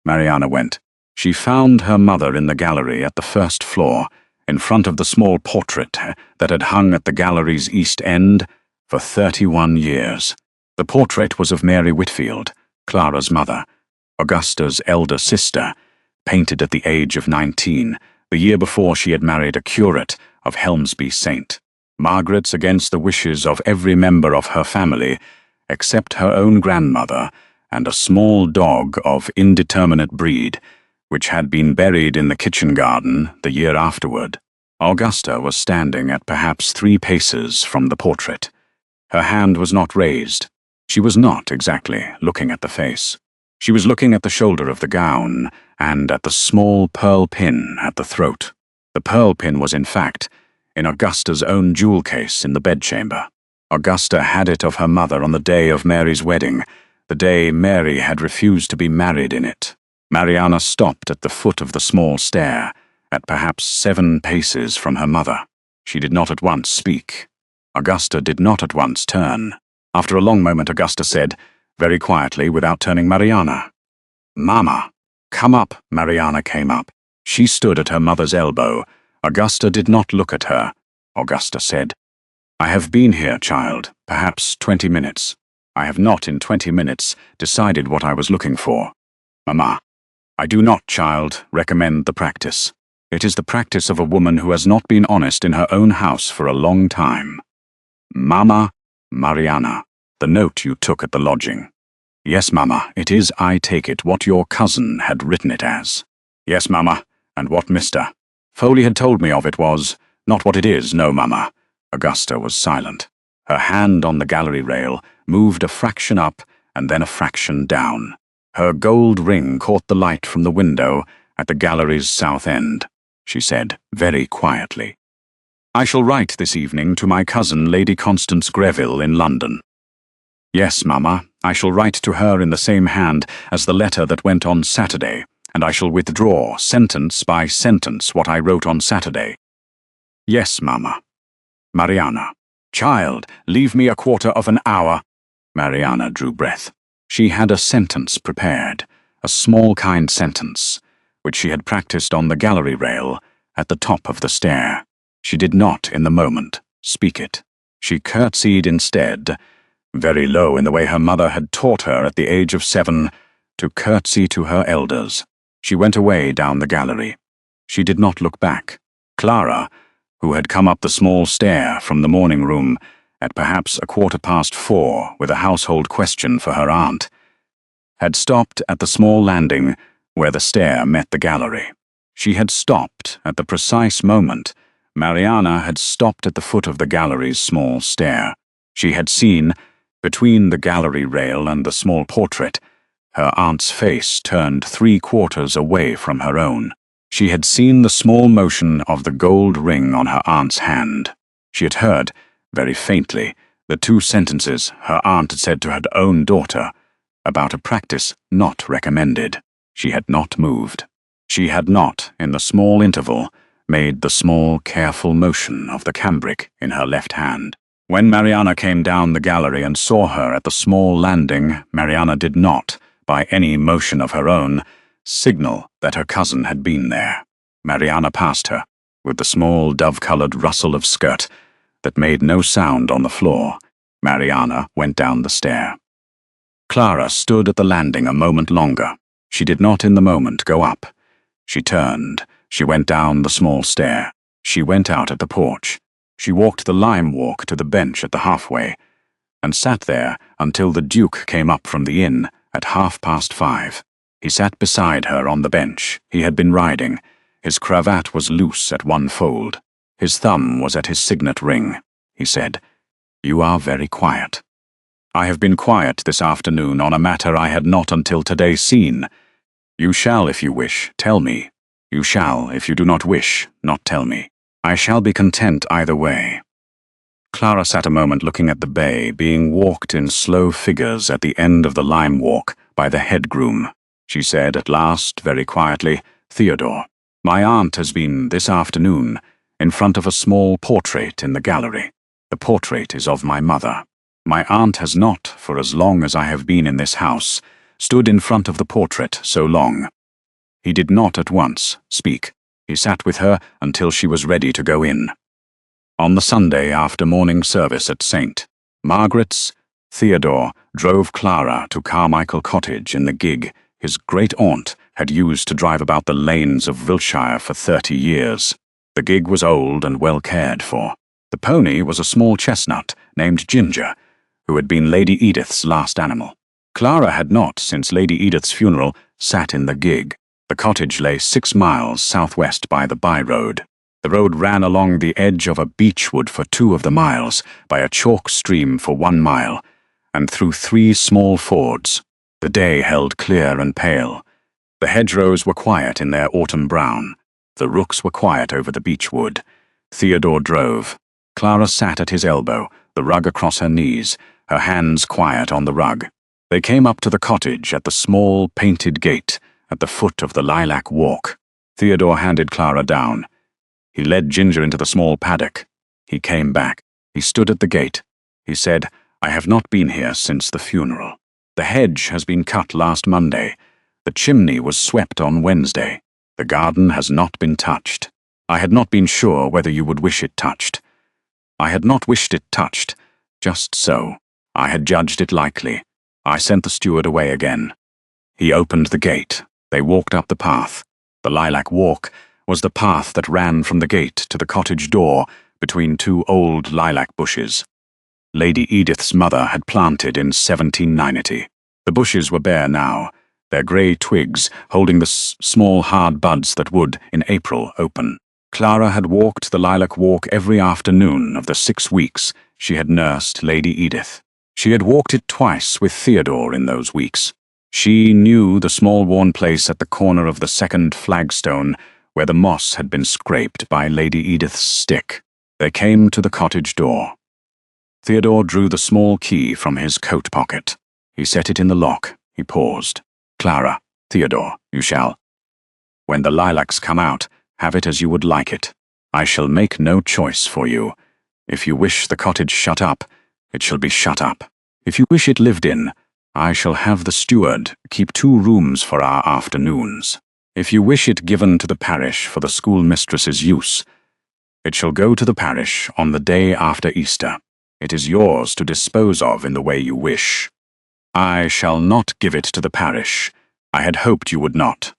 Mariana went. She found her mother in the gallery at the first floor, in front of the small portrait that had hung at the gallery's east end for 31 years. The portrait was of Mary Whitfield, Clara's mother, Augusta's elder sister, painted at the age of 19, the year before she had married a curate of Helmsby Saint. Margaret's against the wishes of every member of her family, except her own grandmother and a small dog of indeterminate breed, which had been buried in the kitchen garden the year afterward. Augusta was standing at perhaps 3 paces from the portrait. Her hand was not raised. She was not exactly looking at the face. She was looking at the shoulder of the gown and at the small pearl pin at the throat. The pearl pin was, in fact, in Augusta's own jewel case in the bedchamber. Augusta had it of her mother on the day of Mary's wedding, the day Mary had refused to be married in it. Mariana stopped at the foot of the small stair, at perhaps 7 paces from her mother. She did not at once speak. Augusta did not at once turn. After a long moment, Augusta said, very quietly without turning Mariana. "Mama, come up." Mariana came up. She stood at her mother's elbow. Augusta did not look at her. Augusta said, "I have been here, child, perhaps 20 minutes. I have not in 20 minutes decided what I was looking for. Mama, I do not, child, recommend the practice. It is the practice of a woman who has not been honest in her own house for a long time. Mama, Mariana, the note you took at the lodging. Yes, Mama, it is, I take it, what your cousin had written it as. Yes, Mama, and what Mr. Foley had told me of it was, not what it is, no, Mama." Augusta was silent. Her hand on the gallery rail moved a fraction up and then a fraction down. Her gold ring caught the light from the window at the gallery's south end. She said, very quietly, "I shall write this evening to my cousin Lady Constance Greville in London." "Yes, Mama, I shall write to her in the same hand as the letter that went on Saturday, and I shall withdraw, sentence by sentence, what I wrote on Saturday." "Yes, Mama." Mariana, "Child, leave me a quarter of an hour." Mariana drew breath. She had a sentence prepared, a small kind sentence, which she had practiced on the gallery rail at the top of the stair. She did not, in the moment, speak it. She curtsied instead, very low in the way her mother had taught her at the age of 7 to curtsy to her elders. She went away down the gallery. She did not look back. Clara, who had come up the small stair from the morning room at perhaps 4:15 with a household question for her aunt, had stopped at the small landing where the stair met the gallery. She had stopped at the precise moment Mariana had stopped at the foot of the gallery's small stair. She had seen, between the gallery rail and the small portrait, her aunt's face turned 3/4 away from her own. She had seen the small motion of the gold ring on her aunt's hand. She had heard, very faintly, the 2 sentences her aunt had said to her own daughter about a practice not recommended. She had not moved. She had not, in the small interval, made the small, careful motion of the cambric in her left hand. When Mariana came down the gallery and saw her at the small landing, Mariana did not, by any motion of her own, signal that her cousin had been there. Mariana passed her, with the small dove-colored rustle of skirt that made no sound on the floor. Mariana went down the stair. Clara stood at the landing a moment longer. She did not in the moment go up. She turned. She went down the small stair. She went out at the porch. She walked the lime walk to the bench at the halfway, and sat there until the Duke came up from the inn at 5:30. He sat beside her on the bench. He had been riding. His cravat was loose at one fold. His thumb was at his signet ring. He said, "You are very quiet." "I have been quiet this afternoon on a matter I had not until today seen. You shall, if you wish, tell me. You shall, if you do not wish, not tell me. I shall be content either way." Clara sat a moment looking at the bay being walked in slow figures at the end of the lime walk by the head groom. She said at last, very quietly, "Theodore, my aunt has been, this afternoon, in front of a small portrait in the gallery. The portrait is of my mother. My aunt has not, for as long as I have been in this house, stood in front of the portrait so long." He did not at once speak. He sat with her until she was ready to go in. On the Sunday after morning service at St. Margaret's, Theodore drove Clara to Carmichael Cottage in the gig his great-aunt had used to drive about the lanes of Wiltshire for 30 years. The gig was old and well cared for. The pony was a small chestnut named Ginger, who had been Lady Edith's last animal. Clara had not, since Lady Edith's funeral, sat in the gig. The cottage lay 6 miles southwest by the by-road. The road ran along the edge of a beechwood for 2 of the miles, by a chalk stream for 1 mile, and through 3 small fords. The day held clear and pale. The hedgerows were quiet in their autumn brown. The rooks were quiet over the beechwood. Theodore drove. Clara sat at his elbow, the rug across her knees, her hands quiet on the rug. They came up to the cottage at the small painted gate at the foot of the lilac walk. Theodore handed Clara down. He led Ginger into the small paddock. He came back. He stood at the gate. He said, "I have not been here since the funeral." The hedge has been cut last Monday. The chimney was swept on Wednesday. The garden has not been touched. I had not been sure whether you would wish it touched. I had not wished it touched. Just so. I had judged it likely. I sent the steward away again. He opened the gate. They walked up the path. The lilac walk was the path that ran from the gate to the cottage door between two old lilac bushes. Lady Edith's mother had planted in 1790. The bushes were bare now, their grey twigs holding the small hard buds that would, in April, open. Clara had walked the lilac walk every afternoon of the 6 weeks she had nursed Lady Edith. She had walked it twice with Theodore in those weeks. She knew the small worn place at the corner of the second flagstone where the moss had been scraped by Lady Edith's stick. They came to the cottage door. Theodore drew the small key from his coat pocket. He set it in the lock. He paused. Clara, Theodore, you shall. When the lilacs come out, have it as you would like it. I shall make no choice for you. If you wish the cottage shut up, it shall be shut up. If you wish it lived in, I shall have the steward keep 2 rooms for our afternoons. If you wish it given to the parish for the schoolmistress's use, it shall go to the parish on the day after Easter. It is yours to dispose of in the way you wish. I shall not give it to the parish. I had hoped you would not.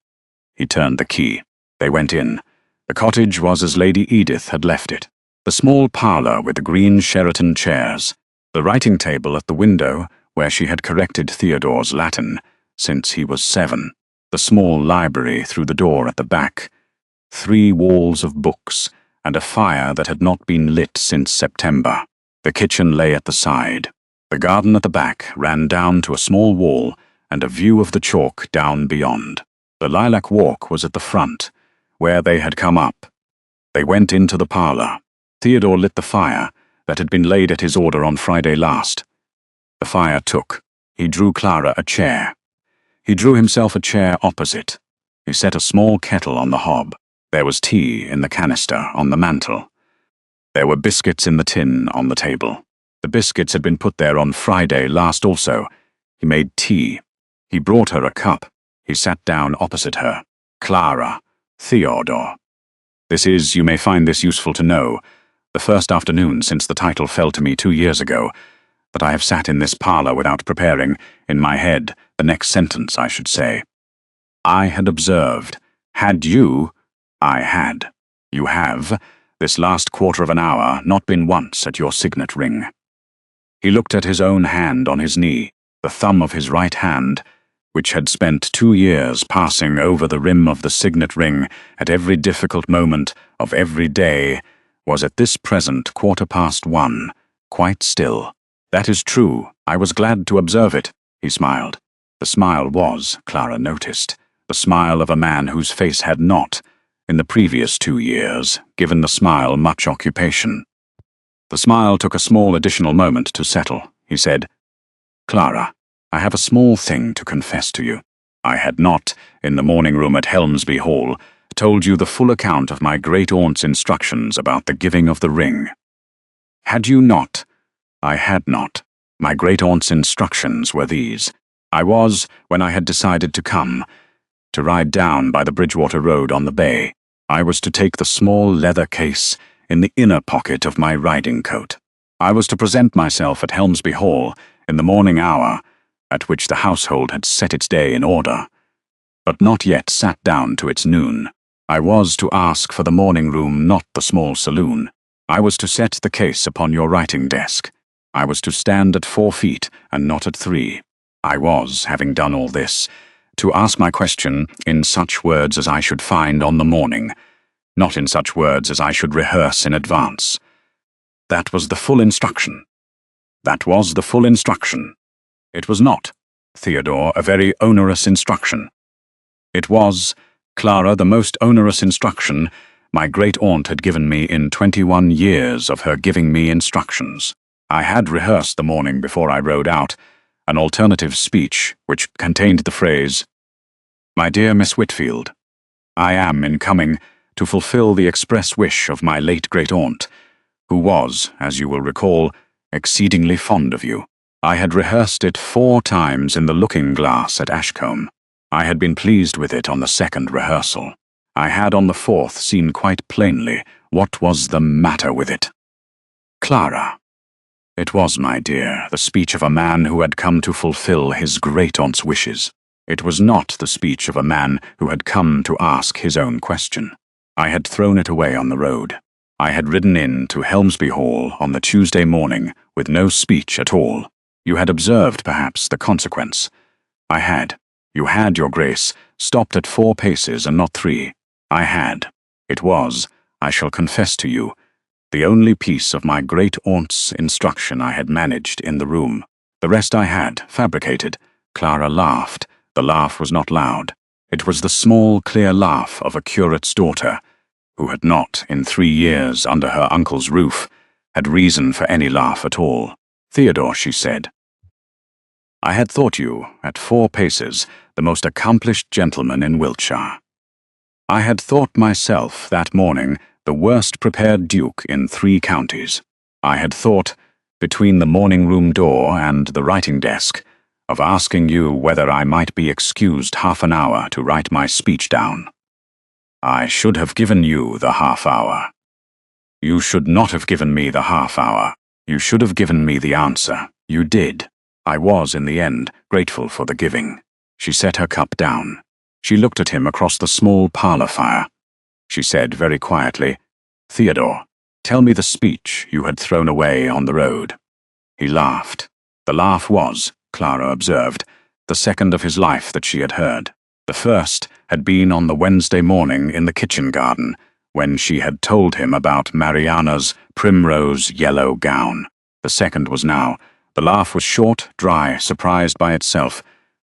He turned the key. They went in. The cottage was as Lady Edith had left it. The small parlour with the green Sheraton chairs, the writing table at the window where she had corrected Theodore's Latin since he was 7, the small library through the door at the back, 3 walls of books, and a fire that had not been lit since September. The kitchen lay at the side. The garden at the back ran down to a small wall and a view of the chalk down beyond. The lilac walk was at the front, where they had come up. They went into the parlour. Theodore lit the fire that had been laid at his order on Friday last. The fire took. He drew Clara a chair. He drew himself a chair opposite. He set a small kettle on the hob. There was tea in the canister on the mantel. There were biscuits in the tin on the table. The biscuits had been put there on Friday last also. He made tea. He brought her a cup. He sat down opposite her. Clara, Theodore. This is, you may find this useful to know, the first afternoon since the title fell to me 2 years ago, that I have sat in this parlour without preparing, in my head, the next sentence I should say. I had observed. Had you? I had. You have, this last quarter of an hour, not been once at your signet ring. He looked at his own hand on his knee, the thumb of his right hand, which had spent 2 years passing over the rim of the signet ring at every difficult moment of every day, was at this present 1:15, quite still. That is true. I was glad to observe it, he smiled. The smile was, Clara noticed, the smile of a man whose face had not, in the previous 2 years, given the smile much occupation. The smile took a small additional moment to settle. He said, Clara, I have a small thing to confess to you. I had not, in the morning room at Helmsby Hall, told you the full account of my great-aunt's instructions about the giving of the ring. Had you not? I had not. My great-aunt's instructions were these. I was, when I had decided to come, to ride down by the Bridgewater Road on the bay. I was to take the small leather case in the inner pocket of my riding coat. I was to present myself at Helmsby Hall in the morning hour, at which the household had set its day in order, but not yet sat down to its noon. I was to ask for the morning room, not the small saloon. I was to set the case upon your writing desk. I was to stand at 4 feet and not at 3. I was, having done all this, to ask my question in such words as I should find on the morning, not in such words as I should rehearse in advance. That was the full instruction. That was the full instruction. It was not, Theodore, a very onerous instruction. It was, Clara, the most onerous instruction my great-aunt had given me in 21 years of her giving me instructions. I had rehearsed the morning before I rode out, an alternative speech which contained the phrase, My dear Miss Whitfield, I am, in coming, to fulfill the express wish of my late great-aunt, who was, as you will recall, exceedingly fond of you. I had rehearsed it 4 times in the looking-glass at Ashcombe. I had been pleased with it on the 2nd rehearsal. I had on the 4th seen quite plainly what was the matter with it. Clara. It was, my dear, the speech of a man who had come to fulfill his great-aunt's wishes. It was not the speech of a man who had come to ask his own question. I had thrown it away on the road. I had ridden in to Helmsby Hall on the Tuesday morning with no speech at all. You had observed, perhaps, the consequence. I had. You had, Your Grace, stopped at 4 paces and not 3. I had. It was, I shall confess to you, the only piece of my great-aunt's instruction I had managed in the room. The rest I had fabricated. Clara laughed. The laugh was not loud. It was the small, clear laugh of a curate's daughter, who had not, in 3 years under her uncle's roof, had reason for any laugh at all. Theodore, she said, I had thought you, at 4 paces, the most accomplished gentleman in Wiltshire. I had thought myself, that morning, the worst prepared duke in 3 counties. I had thought, between the morning-room door and the writing-desk, of asking you whether I might be excused half an hour to write my speech down. I should have given you the half-hour. You should not have given me the half-hour. You should have given me the answer. You did. I was, in the end, grateful for the giving. She set her cup down. She looked at him across the small parlour fire. She said very quietly, Theodore, tell me the speech you had thrown away on the road. He laughed. The laugh was, Clara observed, the second of his life that she had heard. The first had been on the Wednesday morning in the kitchen garden, when she had told him about Mariana's primrose yellow gown. The second was now. The laugh was short, dry, surprised by itself.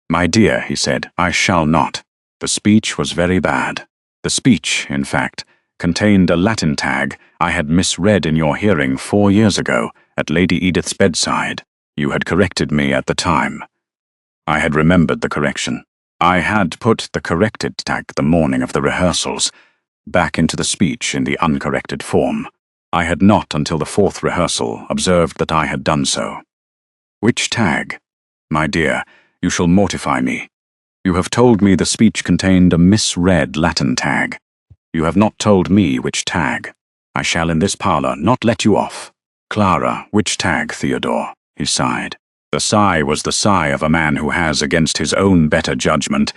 My dear, he said, I shall not. The speech was very bad. The speech, in fact, contained a Latin tag I had misread in your hearing 4 years ago at Lady Edith's bedside. You had corrected me at the time. I had remembered the correction. I had put the corrected tag the morning of the rehearsals back into the speech in the uncorrected form. I had not, until the 4th rehearsal, observed that I had done so. Which tag? My dear, you shall mortify me. You have told me the speech contained a misread Latin tag. You have not told me which tag. I shall in this parlour not let you off. Clara, which tag, Theodore? He sighed. The sigh was the sigh of a man who has, against his own better judgment,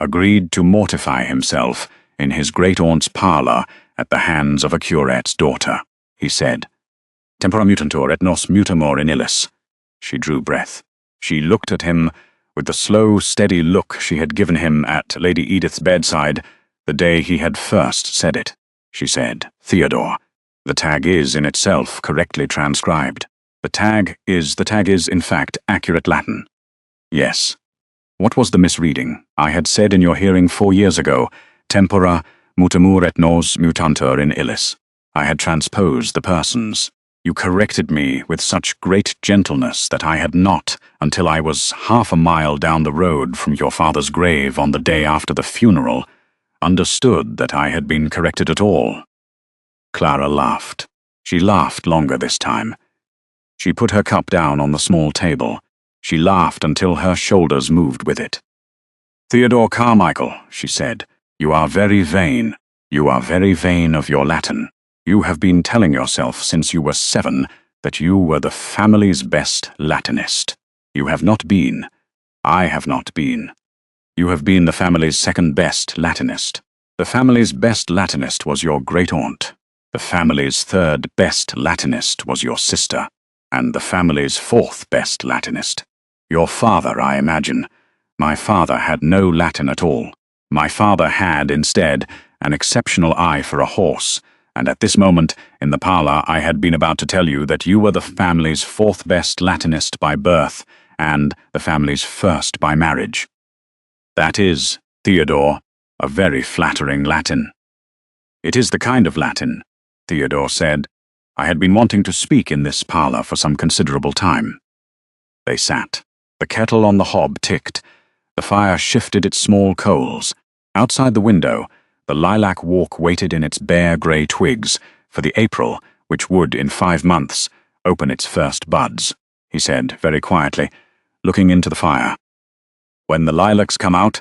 agreed to mortify himself in his great-aunt's parlour at the hands of a curate's daughter. He said, Tempora mutantur et nos mutamur in illis. She drew breath. She looked at him with the slow, steady look she had given him at Lady Edith's bedside the day he had first said it. She said, Theodore, the tag is, in itself, correctly transcribed. The tag is, in fact, accurate Latin. Yes. What was the misreading? I had said in your hearing 4 years ago, Tempora mutamur et nos mutantur in illis. I had transposed the persons. You corrected me with such great gentleness that I had not, until I was half a mile down the road from your father's grave on the day after the funeral, understood that I had been corrected at all. Clara laughed. She laughed longer this time. She put her cup down on the small table. She laughed until her shoulders moved with it. Theodore Carmichael, she said, you are very vain. You are very vain of your Latin. You have been telling yourself since you were 7 that you were the family's best Latinist. You have not been. I have not been. You have been the family's 2nd best Latinist. The family's best Latinist was your great-aunt. The family's 3rd best Latinist was your sister. And the family's 4th best Latinist. Your father, I imagine. My father had no Latin at all. My father had, instead, an exceptional eye for a horse, and at this moment, in the parlour, I had been about to tell you that you were the family's 4th best Latinist by birth, and the family's 1st by marriage. That is, Theodore, a very flattering Latin. It is the kind of Latin, Theodore said. I had been wanting to speak in this parlour for some considerable time. They sat. The kettle on the hob ticked. The fire shifted its small coals. Outside the window, the lilac walk waited in its bare grey twigs for the April, which would, in 5 months, open its first buds. he said very quietly, looking into the fire. "When the lilacs come out,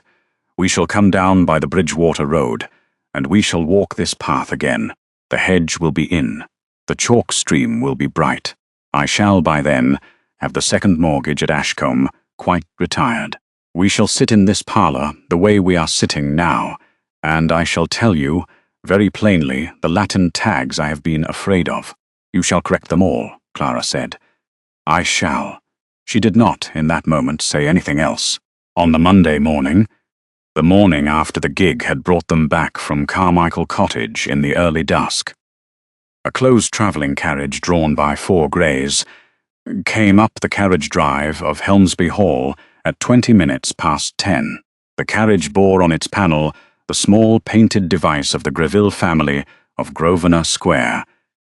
we shall come down by the Bridgewater Road, and we shall walk this path again. The hedge will be in. The chalk stream will be bright. I shall, by then, have the second mortgage at Ashcombe quite retired. We shall sit in this parlour the way we are sitting now, and I shall tell you, very plainly, the Latin tags I have been afraid of. You shall correct them all," Clara said. "I shall." She did not, in that moment, say anything else. On the Monday morning, the morning after the gig had brought them back from Carmichael Cottage in the early dusk, a closed travelling carriage drawn by 4 greys came up the carriage drive of Helmsby Hall at 20 minutes past 10. The carriage bore on its panel the small painted device of the Greville family of Grosvenor Square,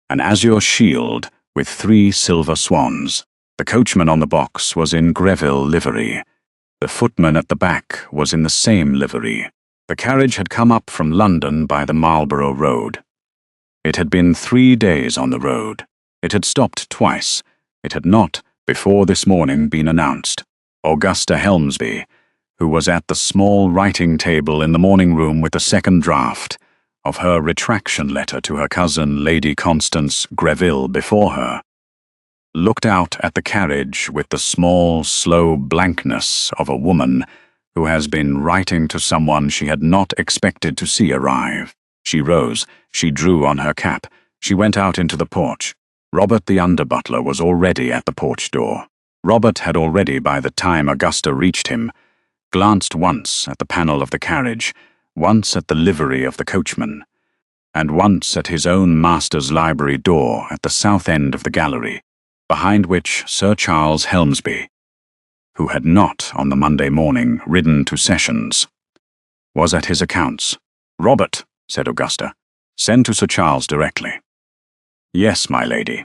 an azure shield with 3 silver swans. The coachman on the box was in Greville livery. The footman at the back was in the same livery. The carriage had come up from London by the Marlborough Road. It had been 3 days on the road. It had stopped twice. It had not, before this morning, been announced. Augusta Helmsby, who was at the small writing table in the morning room with the second draft of her retraction letter to her cousin Lady Constance Greville before her, looked out at the carriage with the small, slow blankness of a woman who has been writing to someone she had not expected to see arrive. She rose, she drew on her cap, she went out into the porch. Robert the under-butler was already at the porch door. Robert had already, by the time Augusta reached him, glanced once at the panel of the carriage, once at the livery of the coachman, and once at his own master's library door at the south end of the gallery, behind which Sir Charles Helmsby, who had not, on the Monday morning, ridden to sessions, was at his accounts. "Robert," said Augusta, "send to Sir Charles directly." "Yes, my lady."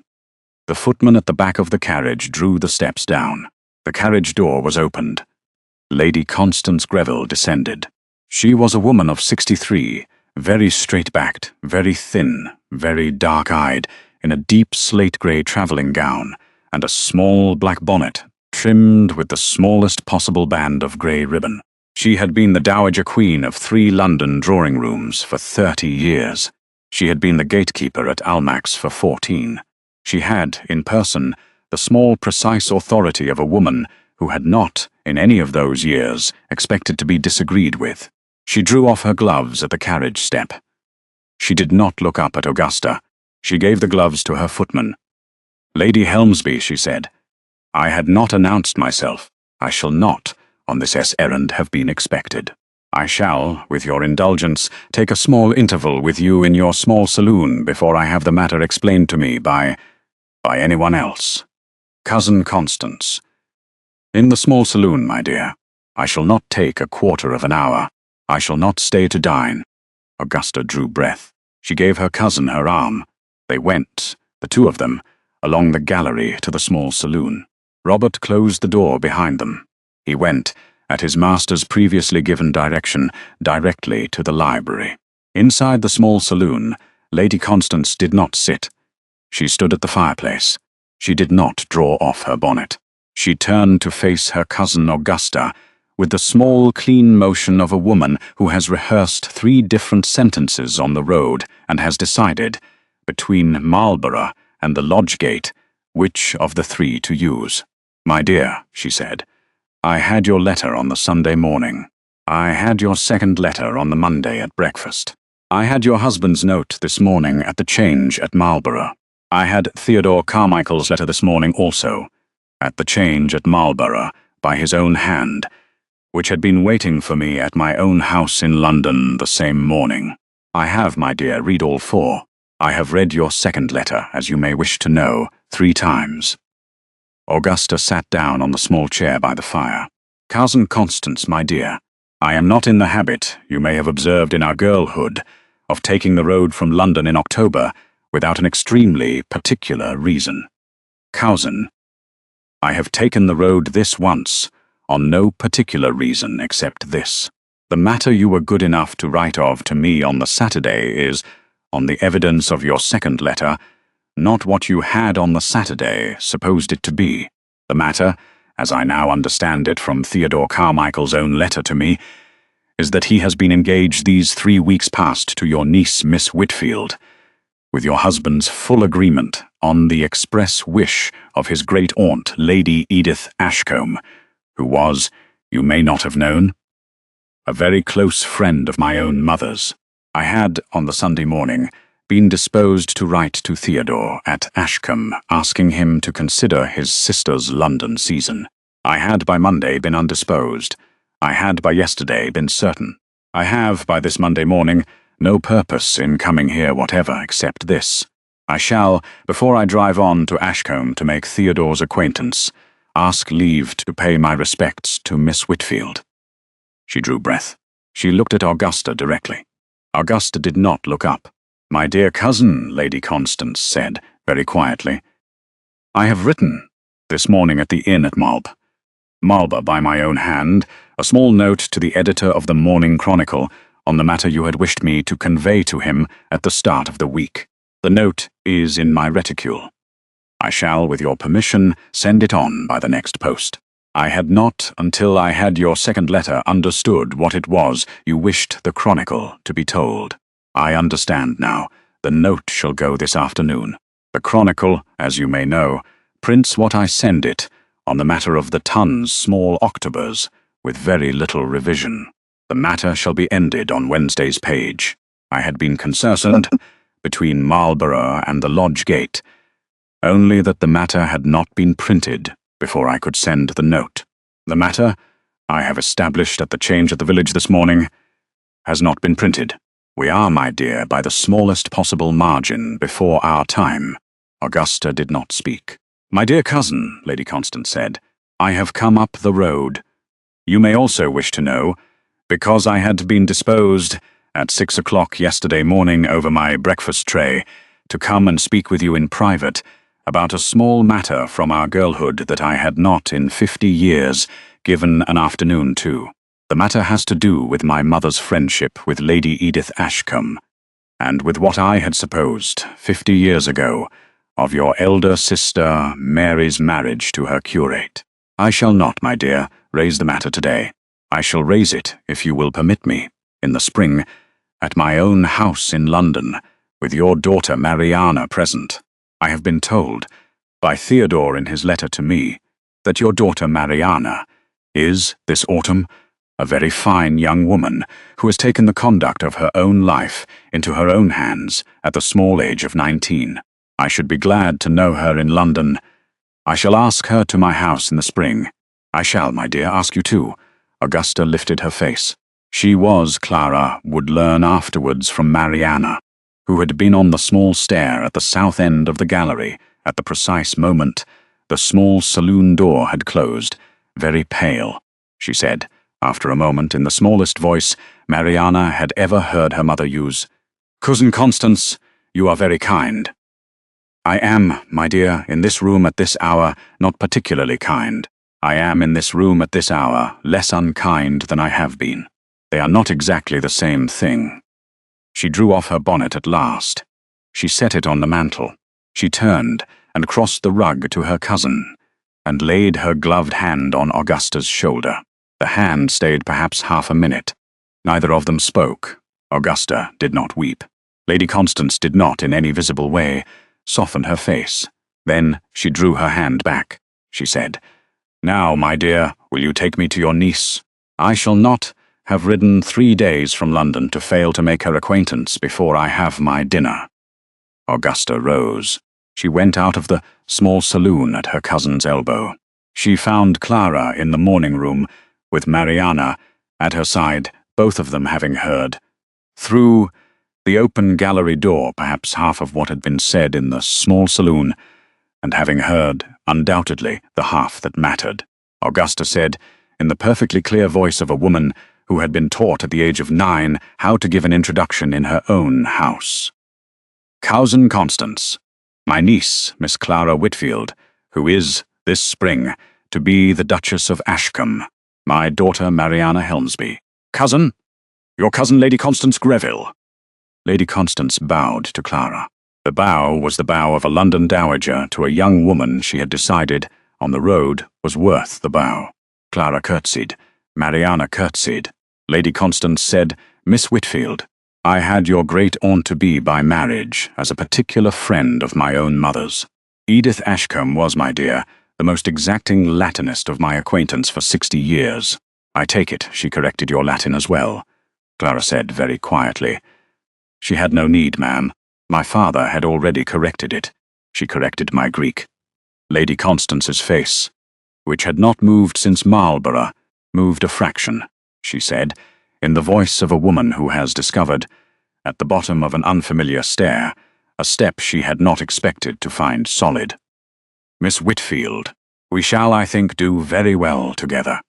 The footman at the back of the carriage drew the steps down. The carriage door was opened. Lady Constance Greville descended. She was a woman of 63, very straight-backed, very thin, very dark-eyed, in a deep slate-grey travelling gown, and a small black bonnet, trimmed with the smallest possible band of grey ribbon. She had been the dowager queen of 3 London drawing-rooms for 30 years. She had been the gatekeeper at Almack's for 14. She had, in person, the small precise authority of a woman who had not, in any of those years, expected to be disagreed with. She drew off her gloves at the carriage step. She did not look up at Augusta. She gave the gloves to her footman. "Lady Helmsby," she said, "I had not announced myself. I shall not, on this errand, have been expected. I shall, with your indulgence, take a small interval with you in your small saloon before I have the matter explained to me by anyone else. Cousin Constance. In the small saloon, my dear. I shall not take a quarter of an hour. I shall not stay to dine." Augusta drew breath. She gave her cousin her arm. They went, the 2 of them, along the gallery to the small saloon. Robert closed the door behind them. He went, at his master's previously given direction, directly to the library. Inside the small saloon, Lady Constance did not sit. She stood at the fireplace. She did not draw off her bonnet. She turned to face her cousin Augusta, with the small, clean motion of a woman who has rehearsed 3 different sentences on the road and has decided, between Marlborough and the lodge gate, which of the 3 to use. "My dear," she said, "I had your letter on the Sunday morning. I had your second letter on the Monday at breakfast. I had your husband's note this morning at the change at Marlborough. I had Theodore Carmichael's letter this morning also, at the change at Marlborough, by his own hand, which had been waiting for me at my own house in London the same morning. I have, my dear, read all 4. I have read your second letter, as you may wish to know, 3 times. Augusta sat down on the small chair by the fire. "Cousin Constance, my dear, I am not in the habit, you may have observed in our girlhood, of taking the road from London in October without an extremely particular reason. Cousin, I have taken the road this once, on no particular reason except this. The matter you were good enough to write of to me on the Saturday is, on the evidence of your second letter, not what you had on the Saturday supposed it to be. The matter, as I now understand it from Theodore Carmichael's own letter to me, is that he has been engaged these 3 weeks past to your niece, Miss Whitfield, with your husband's full agreement on the express wish of his great-aunt, Lady Edith Ashcombe, who was, you may not have known, a very close friend of my own mother's. I had, on the Sunday morning, been disposed to write to Theodore at Ashcombe, asking him to consider his sister's London season. I had by Monday been undisposed. I had by yesterday been certain. I have, by this Monday morning, no purpose in coming here whatever except this. I shall, before I drive on to Ashcombe to make Theodore's acquaintance, ask leave to pay my respects to Miss Whitfield. She drew breath. She looked at Augusta directly. Augusta did not look up. "My dear cousin," Lady Constance said, very quietly, "I have written, this morning at the inn at Marlborough by my own hand, a small note to the editor of the Morning Chronicle on the matter you had wished me to convey to him at the start of the week. The note is in my reticule. I shall, with your permission, send it on by the next post. I had not, until I had your second letter, understood what it was you wished the Chronicle to be told. I understand now. The note shall go this afternoon. The Chronicle, as you may know, prints what I send it on the matter of the Ton's small octobers, with very little revision. The matter shall be ended on Wednesday's page. I had been concerned between Marlborough and the lodge gate, only that the matter had not been printed before I could send the note. The matter, I have established at the change at the village this morning, has not been printed. We are, my dear, by the smallest possible margin before our time." Augusta did not speak. "My dear cousin," Lady Constance said, "I have come up the road. You may also wish to know, because I had been disposed at 6 o'clock yesterday morning over my breakfast tray to come and speak with you in private about a small matter from our girlhood that I had not in 50 years given an afternoon to. The matter has to do with my mother's friendship with Lady Edith Ashcombe, and with what I had supposed 50 years ago of your elder sister Mary's marriage to her curate. I shall not, my dear, raise the matter today. I shall raise it, if you will permit me, in the spring, at my own house in London, with your daughter Mariana present. I have been told, by Theodore in his letter to me, that your daughter Mariana is, this autumn, a very fine young woman who has taken the conduct of her own life into her own hands at the small age of 19. I should be glad to know her in London. I shall ask her to my house in the spring. I shall, my dear, ask you too." Augusta lifted her face. She was, Clara would learn afterwards from Mariana, who had been on the small stair at the south end of the gallery at the precise moment the small saloon door had closed, very pale. She said, after a moment, in the smallest voice Mariana had ever heard her mother use, "Cousin Constance, you are very kind." "I am, my dear, in this room at this hour, not particularly kind. I am in this room at this hour less unkind than I have been. They are not exactly the same thing." She drew off her bonnet at last. She set it on the mantel. She turned and crossed the rug to her cousin, and laid her gloved hand on Augusta's shoulder. The hand stayed perhaps half a minute. Neither of them spoke. Augusta did not weep. Lady Constance did not, in any visible way, soften her face. Then she drew her hand back. She said, "Now, my dear, will you take me to your niece? I shall not have ridden 3 days from London to fail to make her acquaintance before I have my dinner." Augusta rose. She went out of the small saloon at her cousin's elbow. She found Clara in the morning room, with Mariana at her side, both of them having heard, through the open gallery door, perhaps half of what had been said in the small saloon, and having heard, undoubtedly, the half that mattered. Augusta said, in the perfectly clear voice of a woman who had been taught at the age of 9 how to give an introduction in her own house, "Cousin Constance, my niece, Miss Clara Whitfield, who is, this spring, to be the Duchess of Ashcombe, my daughter Mariana Helmsby. Cousin, your cousin Lady Constance Greville." Lady Constance bowed to Clara. The bow was the bow of a London dowager to a young woman she had decided, on the road was worth the bow. Clara curtsied. Mariana curtsied. Lady Constance said, "Miss Whitfield, I had your great-aunt-to-be by marriage as a particular friend of my own mother's. Edith Ashcombe was, my dear, the most exacting Latinist of my acquaintance for 60 years. I take it she corrected your Latin as well," Clara said very quietly. "She had no need, ma'am. My father had already corrected it. She corrected my Greek." Lady Constance's face, which had not moved since Marlborough, moved a fraction. She said, in the voice of a woman who has discovered, at the bottom of an unfamiliar stair, a step she had not expected to find solid, "Miss Whitfield, we shall, I think, do very well together."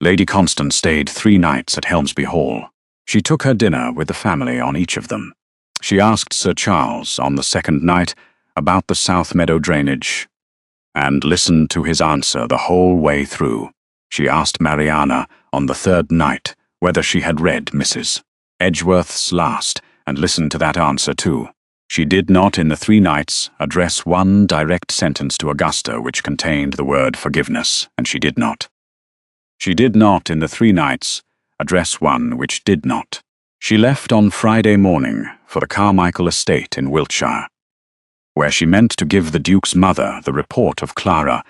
Lady Constance stayed 3 nights at Helmsby Hall. She took her dinner with the family on each of them. She asked Sir Charles, on the 2nd night, about the South Meadow drainage, and listened to his answer the whole way through. She asked Mariana, on the 3rd night, whether she had read Mrs. Edgeworth's last, and listened to that answer too. She did not, in the 3 nights, address one direct sentence to Augusta which contained the word forgiveness, and she did not. She did not, in the 3 nights, address one which did not. She left on Friday morning for the Carmichael estate in Wiltshire, where she meant to give the Duke's mother the report of Clara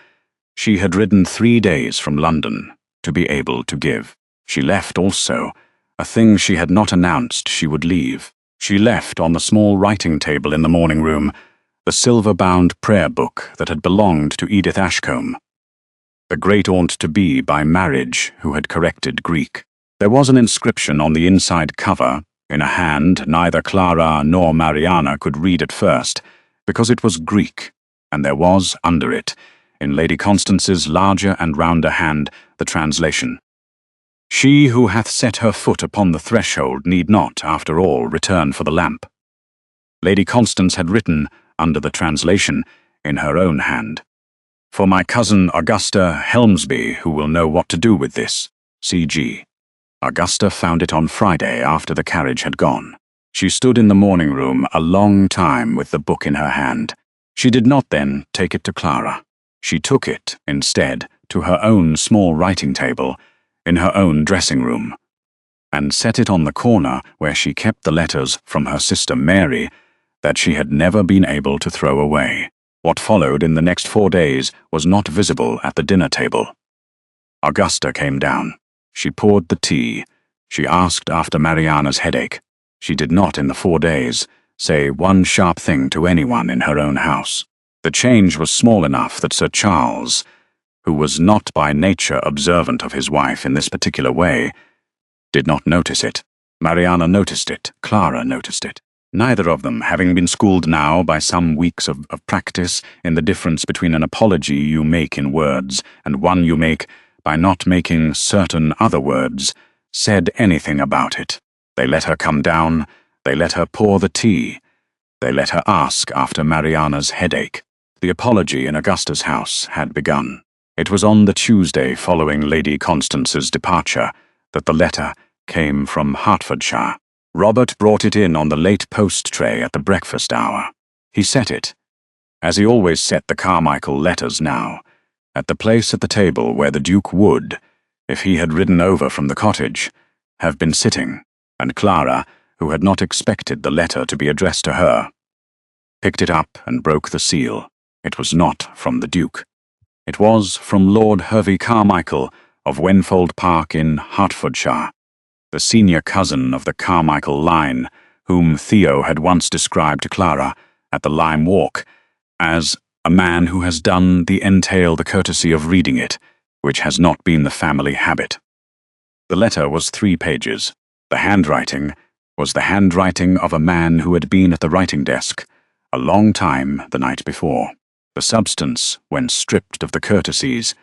she had ridden 3 days from London to be able to give. She left also a thing she had not announced she would leave. She left on the small writing table in the morning room the silver-bound prayer book that had belonged to Edith Ashcombe, the great-aunt-to-be by marriage who had corrected Greek. There was an inscription on the inside cover, in a hand neither Clara nor Mariana could read at first, because it was Greek, and there was, under it, in Lady Constance's larger and rounder hand, the translation. "She who hath set her foot upon the threshold need not, after all, return for the lamp." Lady Constance had written, under the translation, in her own hand, "For my cousin Augusta Helmsby, who will know what to do with this. C.G." Augusta found it on Friday after the carriage had gone. She stood in the morning room a long time with the book in her hand. She did not then take it to Clara. She took it, instead, to her own small writing table, in her own dressing room, and set it on the corner where she kept the letters from her sister Mary that she had never been able to throw away. What followed in the next 4 days was not visible at the dinner table. Augusta came down. She poured the tea. She asked after Mariana's headache. She did not, in the 4 days, say one sharp thing to anyone in her own house. The change was small enough that Sir Charles, who was not by nature observant of his wife in this particular way, did not notice it. Mariana noticed it. Clara noticed it. Neither of them, having been schooled now by some weeks of practice in the difference between an apology you make in words and one you make by not making certain other words, said anything about it. They let her come down. They let her pour the tea. They let her ask after Mariana's headache. The apology in Augusta's house had begun. It was on the Tuesday following Lady Constance's departure that the letter came from Hertfordshire. Robert brought it in on the late post tray at the breakfast hour. He set it, as he always set the Carmichael letters now, at the place at the table where the Duke would, if he had ridden over from the cottage, have been sitting, and Clara, who had not expected the letter to be addressed to her, picked it up and broke the seal. It was not from the Duke. It was from Lord Hervey Carmichael of Wenfold Park in Hertfordshire, the senior cousin of the Carmichael line, whom Theo had once described to Clara at the Lime Walk as a man who has done the entail the courtesy of reading it, which has not been the family habit. The letter was 3 pages. The handwriting was the handwriting of a man who had been at the writing desk a long time the night before. The substance, when stripped of the courtesies,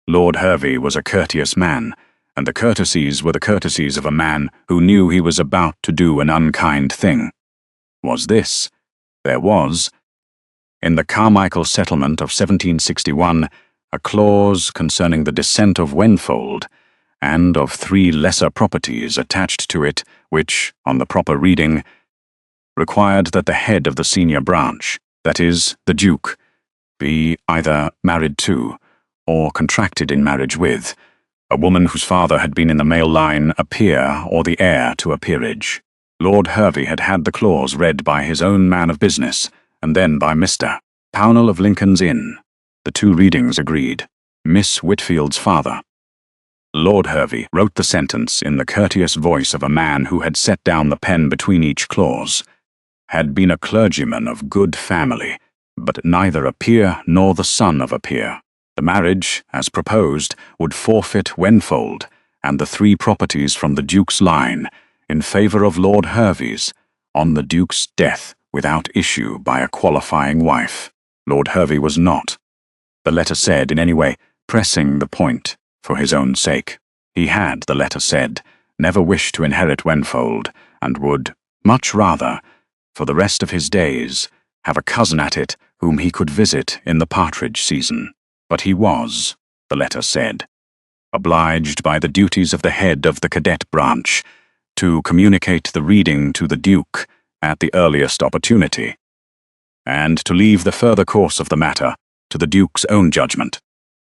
Lord Hervey was a courteous man, and the courtesies were the courtesies of a man who knew he was about to do an unkind thing. Was this? There was, in the Carmichael settlement of 1761, a clause concerning the descent of Wenfold, and of 3 lesser properties attached to it, which, on the proper reading, required that the head of the senior branch, that is, the Duke, be either married to, or contracted in marriage with, a woman whose father had been in the male line a peer or the heir to a peerage. Lord Hervey had had the clause read by his own man of business, and then by Mr. Pownall of Lincoln's Inn. The two readings agreed. Miss Whitfield's father. Lord Hervey wrote the sentence in the courteous voice of a man who had set down the pen between each clause. Had been a clergyman of good family, but neither a peer nor the son of a peer. The marriage, as proposed, would forfeit Wenfold and the 3 properties from the Duke's line in favour of Lord Hervey's on the Duke's death without issue by a qualifying wife. Lord Hervey was not, the letter said, in any way pressing the point for his own sake. He had, the letter said, never wished to inherit Wenfold, and would, much rather, for the rest of his days, have a cousin at it whom he could visit in the partridge season. But he was, the letter said, obliged by the duties of the head of the cadet branch to communicate the reading to the Duke at the earliest opportunity, and to leave the further course of the matter to the Duke's own judgment,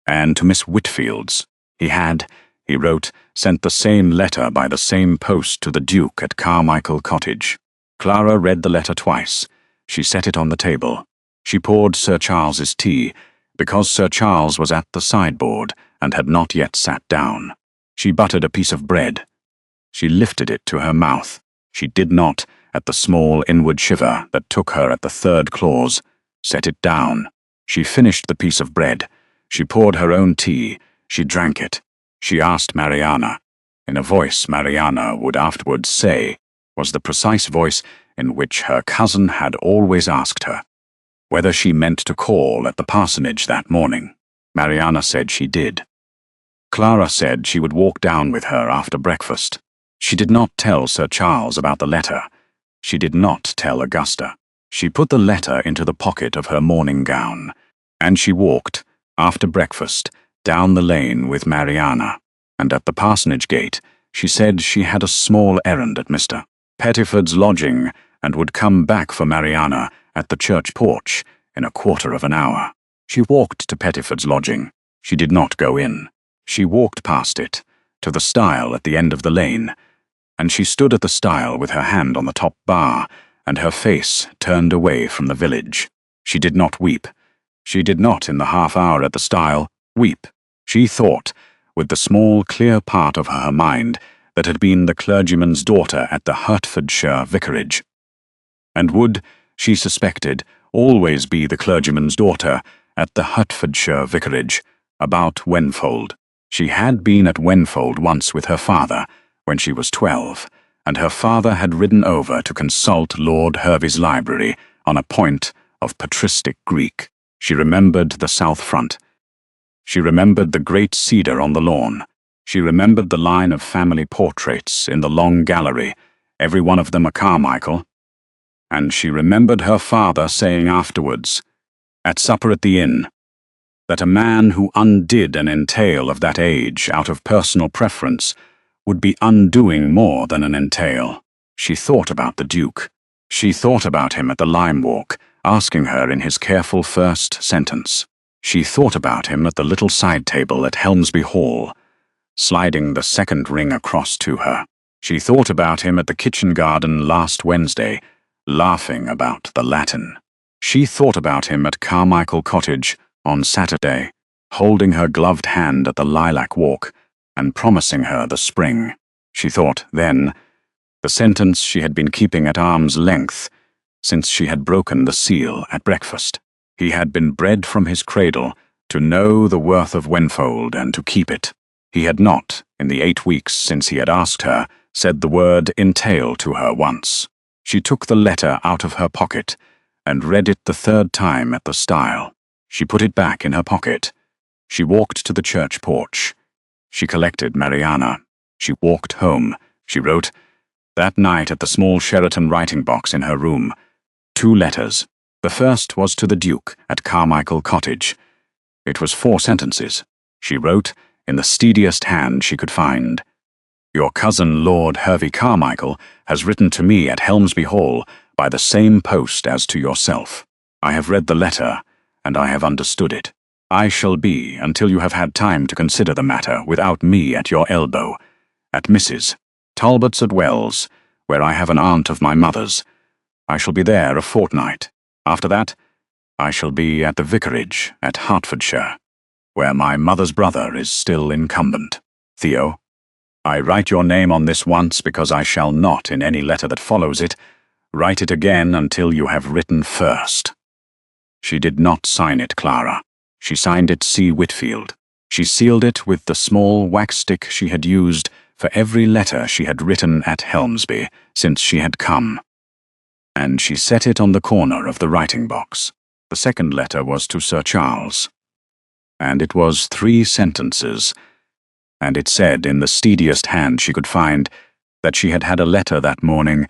and to Miss Whitfield's. He had, he wrote, sent the same letter by the same post to the Duke at Carmichael Cottage. Clara read the letter twice. She set it on the table. She poured Sir Charles's tea, because Sir Charles was at the sideboard and had not yet sat down. She buttered a piece of bread. She lifted it to her mouth. She did not, at the small inward shiver that took her at the 3rd clause, set it down. She finished the piece of bread. She poured her own tea. She drank it. She asked Mariana, in a voice Mariana would afterwards say was the precise voice in which her cousin had always asked her, whether she meant to call at the parsonage that morning. Mariana said she did. Clara said she would walk down with her after breakfast. She did not tell Sir Charles about the letter. She did not tell Augusta. She put the letter into the pocket of her morning gown, and she walked, after breakfast, down the lane with Mariana, and at the parsonage gate she said she had a small errand at Mr. Pettiford's lodging, and would come back for Mariana at the church porch in a quarter of an hour. She walked to Pettiford's lodging. She did not go in. She walked past it, to the stile at the end of the lane, and she stood at the stile with her hand on the top bar, and her face turned away from the village. She did not weep. She did not, in the half-hour at the stile, weep. She thought, with the small, clear part of her mind that had been the clergyman's daughter at the Hertfordshire vicarage, and would, she suspected, always be the clergyman's daughter at the Hertfordshire vicarage, about Wenfold. She had been at Wenfold once with her father, when she was 12, and her father had ridden over to consult Lord Hervey's library on a point of patristic Greek. She remembered the south front. She remembered the great cedar on the lawn. She remembered the line of family portraits in the long gallery, every one of them a Carmichael, and she remembered her father saying afterwards, at supper at the inn, that a man who undid an entail of that age out of personal preference would be undoing more than an entail. She thought about the Duke. She thought about him at the lime walk, asking her in his careful first sentence. She thought about him at the little side table at Helmsby Hall, sliding the second ring across to her. She thought about him at the kitchen garden last Wednesday, laughing about the Latin. She thought about him at Carmichael Cottage on Saturday, holding her gloved hand at the lilac walk and promising her the spring. She thought, then, the sentence she had been keeping at arm's length since she had broken the seal at breakfast. He had been bred from his cradle to know the worth of Wenfold and to keep it. He had not, in the 8 weeks since he had asked her, said the word entail to her once. She took the letter out of her pocket and read it the 3rd time at the stile. She put it back in her pocket. She walked to the church porch. She collected Mariana. She walked home. She wrote, that night at the small Sheraton writing box in her room, 2 letters. The first was to the Duke at Carmichael Cottage. It was 4 sentences. She wrote, in the steadiest hand she could find, your cousin Lord Hervey Carmichael has written to me at Helmsby Hall by the same post as to yourself. I have read the letter, and I have understood it. I shall be, until you have had time to consider the matter without me at your elbow, at Mrs. Talbot's at Wells, where I have an aunt of my mother's. I shall be there a fortnight. After that, I shall be at the vicarage at Hertfordshire, where my mother's brother is still incumbent. Theo, I write your name on this once because I shall not, in any letter that follows it, write it again until you have written first. She did not sign it, Clara. She signed it C. Whitfield. She sealed it with the small wax stick she had used for every letter she had written at Helmsby since she had come. And she set it on the corner of the writing box. The second letter was to Sir Charles. And it was 3 sentences, and it said in the steadiest hand she could find that she had had a letter that morning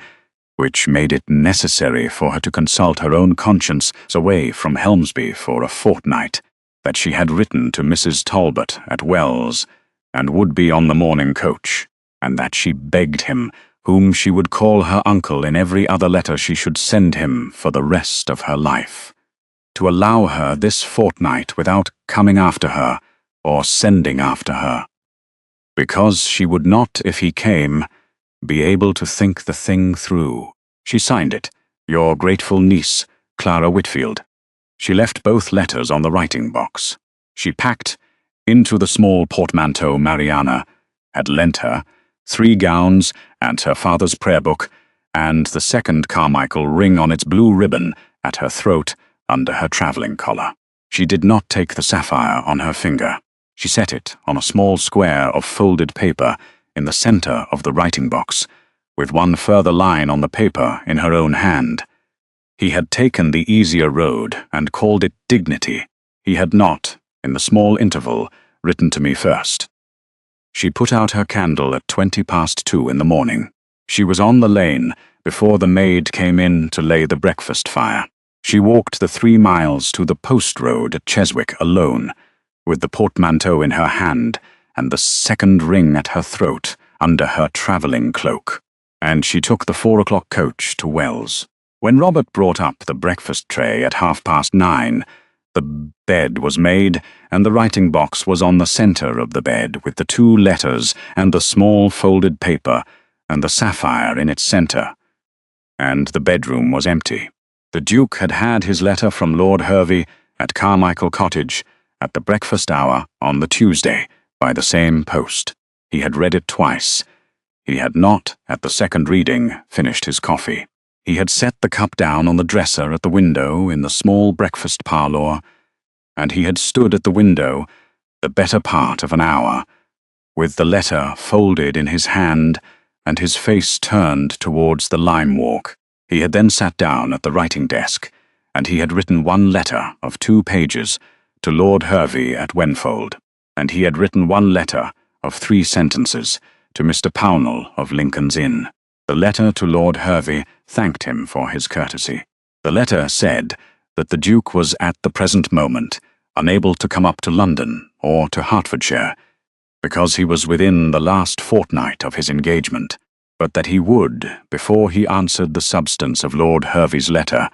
which made it necessary for her to consult her own conscience away from Helmsby for a fortnight, that she had written to Mrs. Talbot at Wells, and would be on the morning coach, and that she begged him, whom she would call her uncle in every other letter she should send him for the rest of her life, to allow her this fortnight without coming after her or sending after her, because she would not, if he came, be able to think the thing through. She signed it, your grateful niece, Clara Whitfield. She left both letters on the writing box. She packed into the small portmanteau Mariana had lent her 3 gowns and her father's prayer book, and the second Carmichael ring on its blue ribbon at her throat under her travelling collar. She did not take the sapphire on her finger. She set it on a small square of folded paper in the centre of the writing box, with one further line on the paper in her own hand. He had taken the easier road and called it dignity. He had not, in the small interval, written to me first. She put out her candle at 2:20 in the morning. She was on the lane before the maid came in to lay the breakfast fire. She walked the 3 miles to the post road at Cheswick alone, with the portmanteau in her hand and the second ring at her throat under her travelling cloak, and she took the 4 o'clock coach to Wells. When Robert brought up the breakfast tray at 9:30, the bed was made, and the writing box was on the centre of the bed with the 2 letters and the small folded paper and the sapphire in its centre, and the bedroom was empty. The Duke had had his letter from Lord Hervey at Carmichael Cottage at the breakfast hour on the Tuesday by the same post. He had read it twice. He had not, at the second reading, finished his coffee. He had set the cup down on the dresser at the window in the small breakfast parlour, and he had stood at the window the better part of an hour, with the letter folded in his hand and his face turned towards the lime walk. He had then sat down at the writing desk, and he had written 1 letter of 2 pages to Lord Hervey at Wenfold, and he had written 1 letter of 3 sentences to Mr. Pownall of Lincoln's Inn. The letter to Lord Hervey thanked him for his courtesy. The letter said that the Duke was at the present moment unable to come up to London or to Hertfordshire, because he was within the last fortnight of his engagement, but that he would, before he answered the substance of Lord Hervey's letter,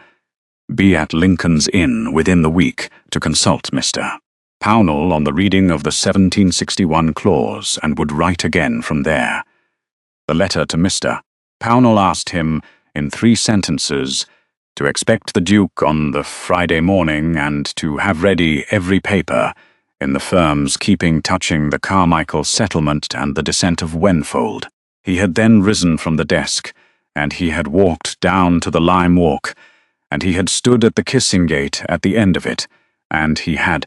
be at Lincoln's Inn within the week to consult Mr. Pownall on the reading of the 1761 clause, and would write again from there. The letter to Mr. Pownall asked him, in 3 sentences, to expect the Duke on the Friday morning and to have ready every paper in the firm's keeping touching the Carmichael settlement and the descent of Wenfold. He had then risen from the desk, and he had walked down to the lime walk, and he had stood at the kissing gate at the end of it, and he had.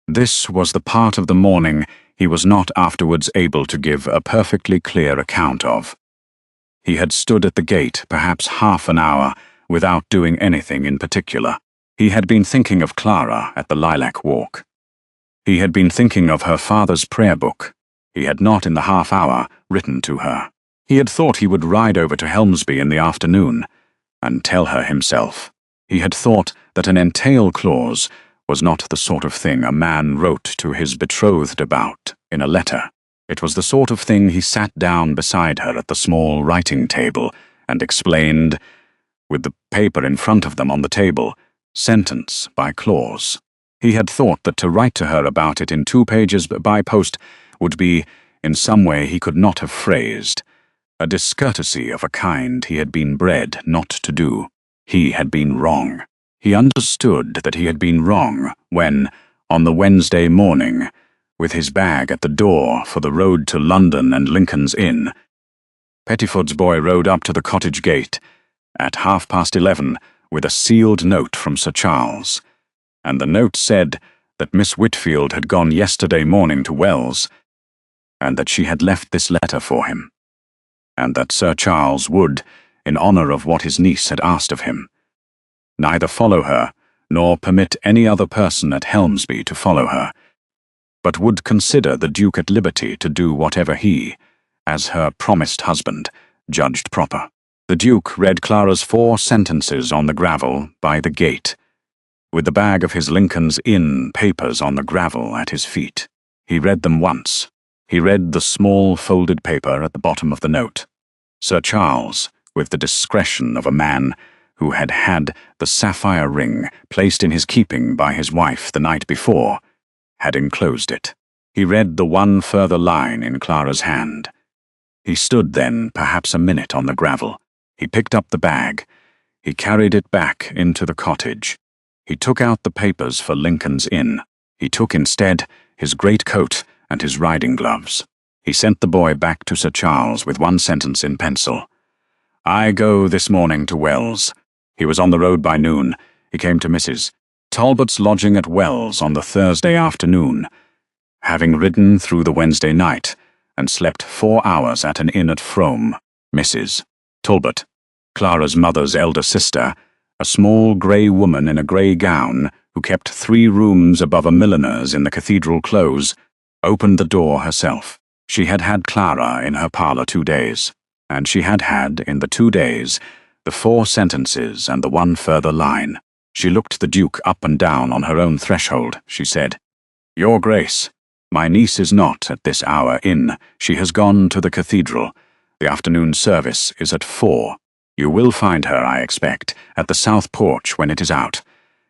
This was the part of the morning he was not afterwards able to give a perfectly clear account of. He had stood at the gate perhaps half an hour without doing anything in particular. He had been thinking of Clara at the lilac walk. He had been thinking of her father's prayer book. He had not in the half-hour written to her. He had thought he would ride over to Helmsby in the afternoon and tell her himself. He had thought that an entail clause was not the sort of thing a man wrote to his betrothed about in a letter. It was the sort of thing he sat down beside her at the small writing table and explained, with the paper in front of them on the table, sentence by clause. He had thought that to write to her about it in 2 pages by post would be, in some way he could not have phrased, a discourtesy of a kind he had been bred not to do. He had been wrong. He understood that he had been wrong when, on the Wednesday morning, with his bag at the door for the road to London and Lincoln's Inn, Pettifoot's boy rode up to the cottage gate at 11:30 with a sealed note from Sir Charles, and the note said that Miss Whitfield had gone yesterday morning to Wells, and that she had left this letter for him, and that Sir Charles would, in honour of what his niece had asked of him, neither follow her nor permit any other person at Helmsby to follow her, but would consider the Duke at liberty to do whatever he, as her promised husband, judged proper. The Duke read Clara's 4 sentences on the gravel by the gate, with the bag of his Lincoln's Inn papers on the gravel at his feet. He read them once. He read the small folded paper at the bottom of the note. Sir Charles, with the discretion of a man who had had the sapphire ring placed in his keeping by his wife the night before, had enclosed it. He read the one further line in Clara's hand. He stood then perhaps a minute on the gravel. He picked up the bag. He carried it back into the cottage. He took out the papers for Lincoln's Inn. He took instead his great coat and his riding gloves. He sent the boy back to Sir Charles with 1 sentence in pencil. "I go this morning to Wells." He was on the road by noon. He came to Mrs. Talbot's lodging at Wells on the Thursday afternoon, having ridden through the Wednesday night, and slept 4 hours at an inn at Frome. Mrs. Talbot, Clara's mother's elder sister, a small grey woman in a grey gown who kept 3 rooms above a milliner's in the Cathedral Close, opened the door herself. She had had Clara in her parlour 2 days, and she had had, in the 2 days, the 4 sentences and the 1 further line. She looked the Duke up and down on her own threshold. She said, "Your Grace, my niece is not at this hour in. She has gone to the Cathedral. The afternoon service is at 4. You will find her, I expect, at the south porch when it is out,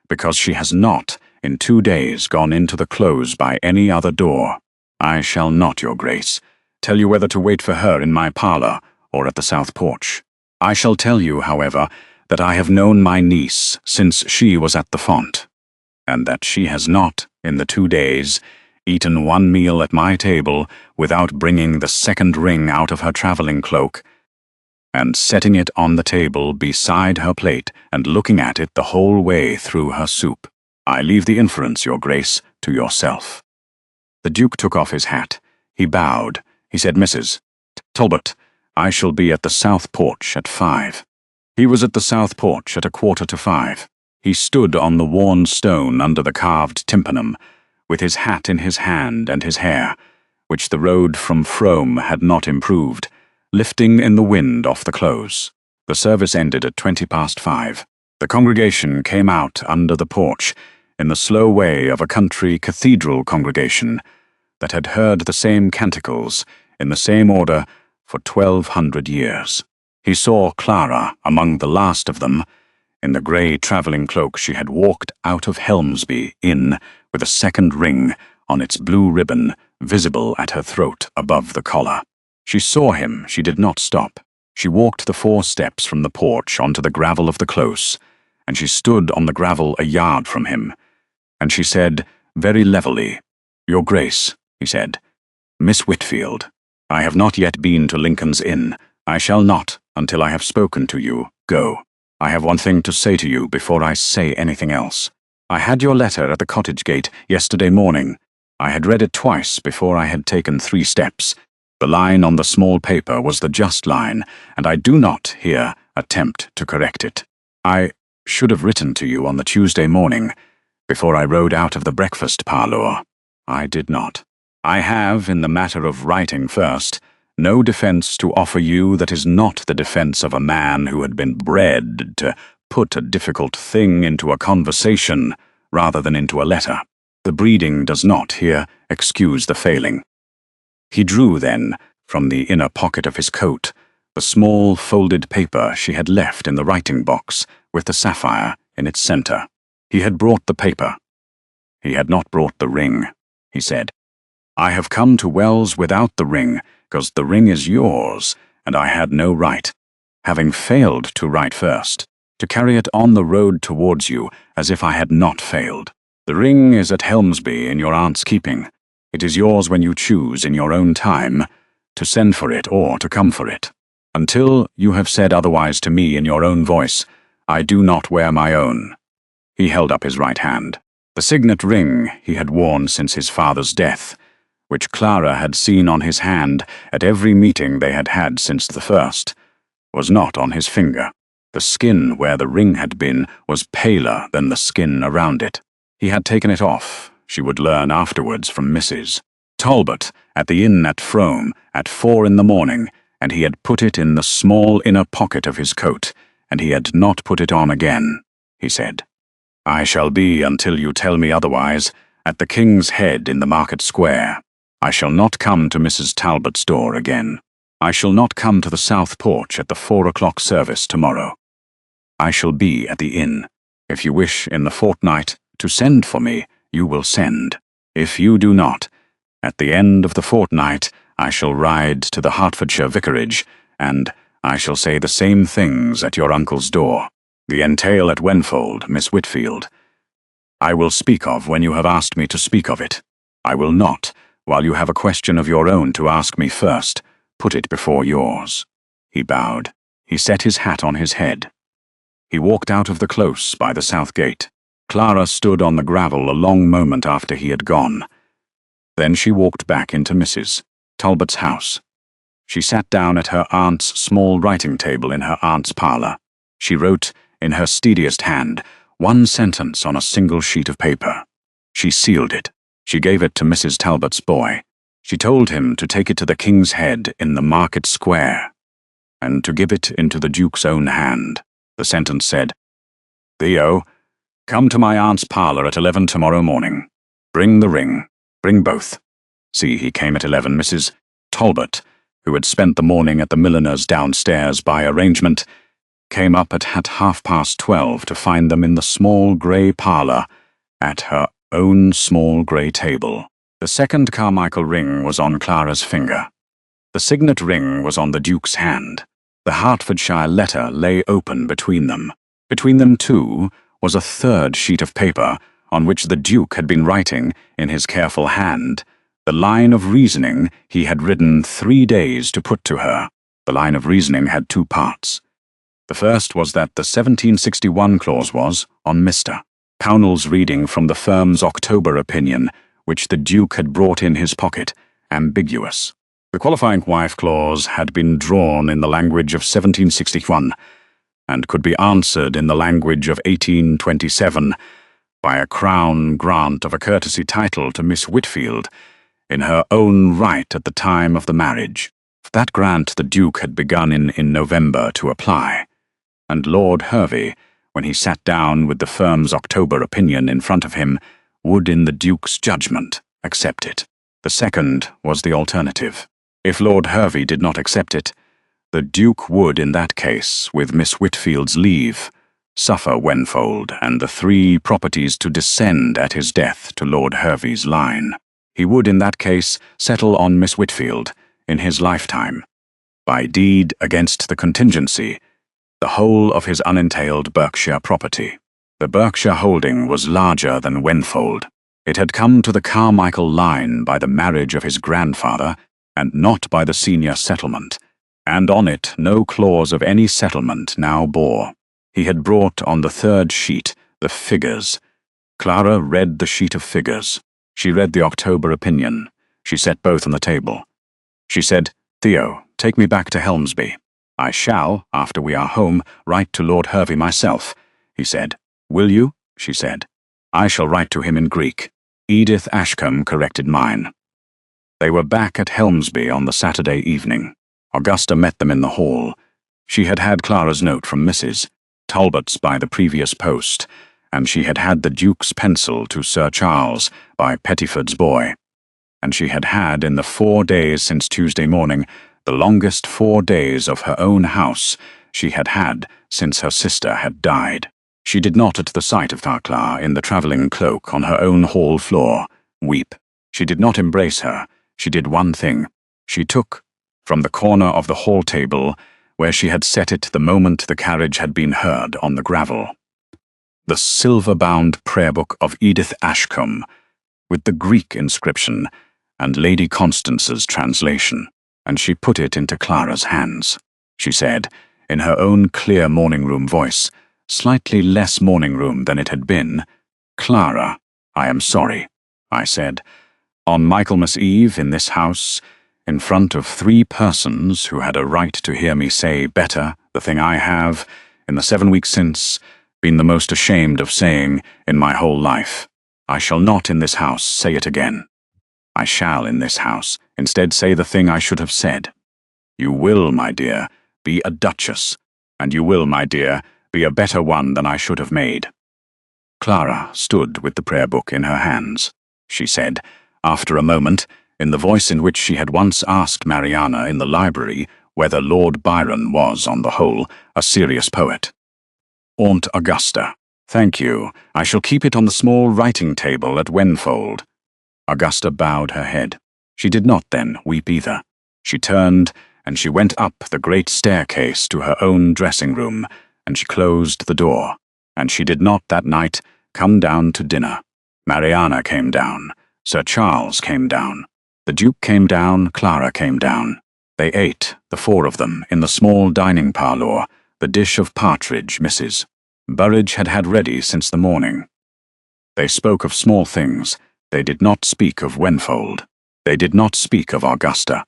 because she has not, in 2 days, gone into the Close by any other door. I shall not, Your Grace, tell you whether to wait for her in my parlour or at the south porch. I shall tell you, however, that I have known my niece since she was at the font, and that she has not, in the 2 days, eaten 1 meal at my table without bringing the 2nd ring out of her travelling cloak, and setting it on the table beside her plate and looking at it the whole way through her soup. I leave the inference, Your Grace, to yourself." The Duke took off his hat. He bowed. He said, "Mrs. Talbot, I shall be at the south porch at 5. He was at the south porch at 4:45. He stood on the worn stone under the carved tympanum, with his hat in his hand and his hair, which the road from Frome had not improved, lifting in the wind off the Close. The service ended at 5:20. The congregation came out under the porch in the slow way of a country cathedral congregation that had heard the same canticles in the same order for 1200 years. He saw Clara among the last of them, in the grey travelling cloak she had walked out of Helmsby Inn with a 2nd ring on its blue ribbon visible at her throat above the collar. She saw him. She did not stop. She walked the 4 steps from the porch onto the gravel of the Close, and she stood on the gravel a yard from him, and she said, very levelly, "Your Grace," he said, "Miss Whitfield, I have not yet been to Lincoln's Inn. I shall not, until I have spoken to you, go. I have one thing to say to you before I say anything else. I had your letter at the cottage gate yesterday morning. I had read it twice before I had taken 3 steps. The line on the small paper was the just line, and I do not here attempt to correct it. I should have written to you on the Tuesday morning, before I rode out of the breakfast parlour. I did not. I have, in the matter of writing first, no defence to offer you that is not the defence of a man who had been bred to put a difficult thing into a conversation rather than into a letter. The breeding does not here excuse the failing." He drew then, from the inner pocket of his coat, the small folded paper she had left in the writing box with the sapphire in its centre. He had brought the paper. He had not brought the ring, he said. I have come to Wells without the ring, because the ring is yours, and I had no right, having failed to write first, to carry it on the road towards you, as if I had not failed. The ring is at Helmsby in your aunt's keeping. It is yours when you choose, in your own time, to send for it or to come for it. Until you have said otherwise to me in your own voice, I do not wear my own. He held up his right hand. The signet ring he had worn since his father's death, which Clara had seen on his hand at every meeting they had had since the first, was not on his finger. The skin where the ring had been was paler than the skin around it. He had taken it off, she would learn afterwards from Mrs. Talbot at the inn at Frome at 4 in the morning, and he had put it in the small inner pocket of his coat, and he had not put it on again, he said. I shall be, until you tell me otherwise, at the King's Head in the Market Square. I shall not come to Mrs. Talbot's door again. I shall not come to the South Porch at the 4 o'clock service tomorrow. I shall be at the inn. If you wish in the fortnight to send for me, you will send. If you do not, at the end of the fortnight, I shall ride to the Hertfordshire vicarage, and I shall say the same things at your uncle's door. The entail at Wenfold, Miss Whitfield, I will speak of when you have asked me to speak of it. I will not, while you have a question of your own to ask me first, put it before yours. He bowed. He set his hat on his head. He walked out of the close by the south gate. Clara stood on the gravel a long moment after he had gone. Then she walked back into Mrs. Talbot's house. She sat down at her aunt's small writing table in her aunt's parlour. She wrote, in her steadiest hand, one sentence on a single sheet of paper. She sealed it. She gave it to Mrs. Talbot's boy. She told him to take it to the King's Head in the Market Square, and to give it into the Duke's own hand. The sentence said, Theo, come to my aunt's parlour at 11 tomorrow morning. Bring the ring. Bring both. See, he came at 11. Mrs. Talbot, who had spent the morning at the milliner's downstairs by arrangement, came up at 12:30 to find them in the small grey parlour at her own small grey table. The second Carmichael ring was on Clara's finger. The signet ring was on the Duke's hand. The Hertfordshire letter lay open between them. Between them, too, was a third sheet of paper on which the Duke had been writing, in his careful hand, the line of reasoning he had ridden 3 days to put to her. The line of reasoning had 2 parts. The first was that the 1761 clause was, on Mr. Pownall's reading from the firm's October opinion, which the Duke had brought in his pocket, ambiguous. The qualifying wife clause had been drawn in the language of 1761, and could be answered in the language of 1827 by a Crown grant of a courtesy title to Miss Whitfield in her own right at the time of the marriage. That grant the Duke had begun in November to apply, and Lord Hervey, when he sat down with the firm's October opinion in front of him, would, in the Duke's judgment, accept it. The second was the alternative. If Lord Hervey did not accept it, the Duke would, in that case, with Miss Whitfield's leave, suffer Wenfold and the 3 properties to descend at his death to Lord Hervey's line. He would, in that case, settle on Miss Whitfield, in his lifetime, by deed against the contingency, the whole of his unentailed Berkshire property. The Berkshire holding was larger than Wenfold. It had come to the Carmichael line by the marriage of his grandfather, and not by the senior settlement, and on it no clause of any settlement now bore. He had brought on the third sheet the figures. Clara read the sheet of figures. She read the October opinion. She set both on the table. She said, Theo, take me back to Helmsby. I shall, after we are home, write to Lord Hervey myself, he said. Will you? She said. I shall write to him in Greek. Edith Ashcombe corrected mine. They were back at Helmsby on the Saturday evening. Augusta met them in the hall. She had had Clara's note from Mrs. Talbot's by the previous post, and she had had the Duke's pencil to Sir Charles by Pettiford's boy. And she had had, in the 4 days since Tuesday morning, the longest 4 days of her own house she had had since her sister had died. She did not, at the sight of Thakla in the travelling cloak on her own hall floor, weep. She did not embrace her. She did one thing. She took, from the corner of the hall table, where she had set it the moment the carriage had been heard on the gravel, the silver-bound prayer book of Edith Ashcombe, with the Greek inscription and Lady Constance's translation, and she put it into Clara's hands. She said, in her own clear morning-room voice, slightly less morning-room than it had been, "Clara, I am sorry," I said. On Michaelmas Eve, in this house, in front of 3 persons who had a right to hear me say better the thing I have, in the 7 weeks since, been the most ashamed of saying in my whole life. I shall not in this house say it again. I shall in this house instead say the thing I should have said. You will, my dear, be a duchess, and you will, my dear, be a better one than I should have made. Clara stood with the prayer book in her hands. She said, after a moment, in the voice in which she had once asked Mariana in the library whether Lord Byron was, on the whole, a serious poet. Aunt Augusta, thank you. I shall keep it on the small writing table at Wenfold. Augusta bowed her head. She did not then weep either. She turned, and she went up the great staircase to her own dressing-room, and she closed the door. And she did not that night come down to dinner. Mariana came down. Sir Charles came down. The Duke came down. Clara came down. They ate, the 4 of them, in the small dining parlour, the dish of partridge Mrs. Burridge had had ready since the morning. They spoke of small things. They did not speak of Wenfold. They did not speak of Augusta.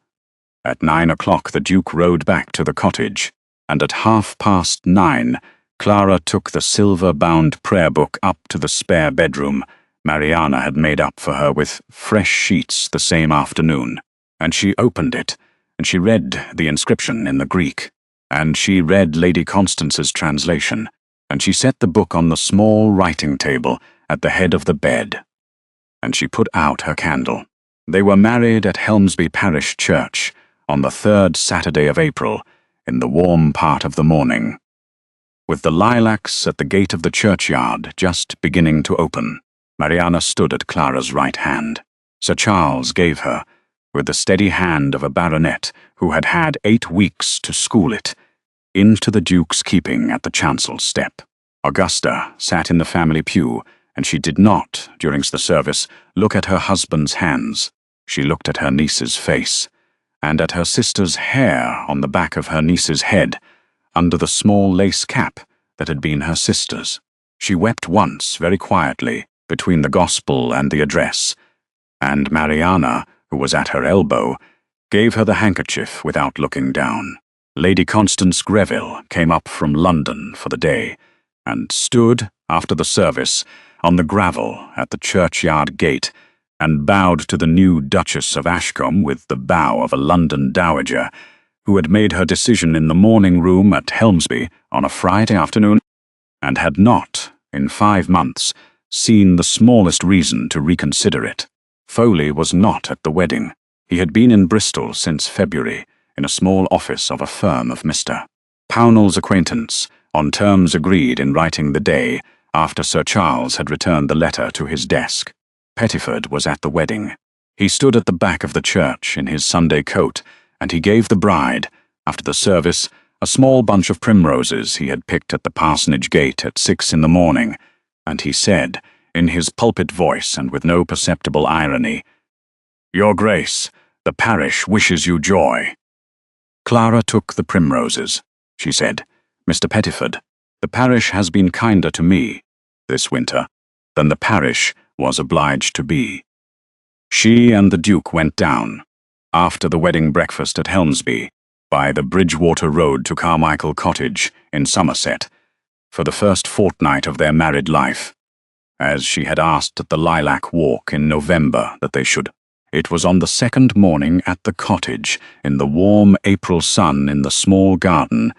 At 9 o'clock the Duke rode back to the cottage, and at 9:30, Clara took the silver-bound prayer book up to the spare bedroom Mariana had made up for her with fresh sheets the same afternoon, and she opened it, and she read the inscription in the Greek, and she read Lady Constance's translation, and she set the book on the small writing table at the head of the bed, and she put out her candle. They were married at Helmsby Parish Church on the 3rd Saturday of April, in the warm part of the morning, with the lilacs at the gate of the churchyard just beginning to open. Mariana stood at Clara's right hand. Sir Charles gave her, with the steady hand of a baronet who had had 8 weeks to school it, into the Duke's keeping at the chancel step. Augusta sat in the family pew, and she did not, during the service, look at her husband's hands. She looked at her niece's face, and at her sister's hair on the back of her niece's head, under the small lace cap that had been her sister's. She wept once, very quietly, between the gospel and the address, and Mariana, who was at her elbow, gave her the handkerchief without looking down. Lady Constance Greville came up from London for the day, and stood, after the service, on the gravel at the churchyard gate, and bowed to the new Duchess of Ashcombe with the bow of a London dowager, who had made her decision in the morning-room at Helmsby on a Friday afternoon, and had not, in 5 months, seen the smallest reason to reconsider it. Foley was not at the wedding. He had been in Bristol since February, in a small office of a firm of Mr. Pownall's acquaintance, on terms agreed in writing the day after Sir Charles had returned the letter to his desk. Pettiford was at the wedding. He stood at the back of the church in his Sunday coat, and he gave the bride, after the service, a small bunch of primroses he had picked at the parsonage gate at 6 in the morning, and he said, in his pulpit voice and with no perceptible irony, "Your Grace, the parish wishes you joy." Clara took the primroses. She said, "Mr. Pettiford, the parish has been kinder to me this winter than the parish was obliged to be." She and the Duke went down, after the wedding breakfast at Helmsby, by the Bridgewater Road to Carmichael Cottage in Somerset, for the first fortnight of their married life, as she had asked at the Lilac Walk in November that they should. It was on the 2nd morning at the cottage, in the warm April sun in the small garden,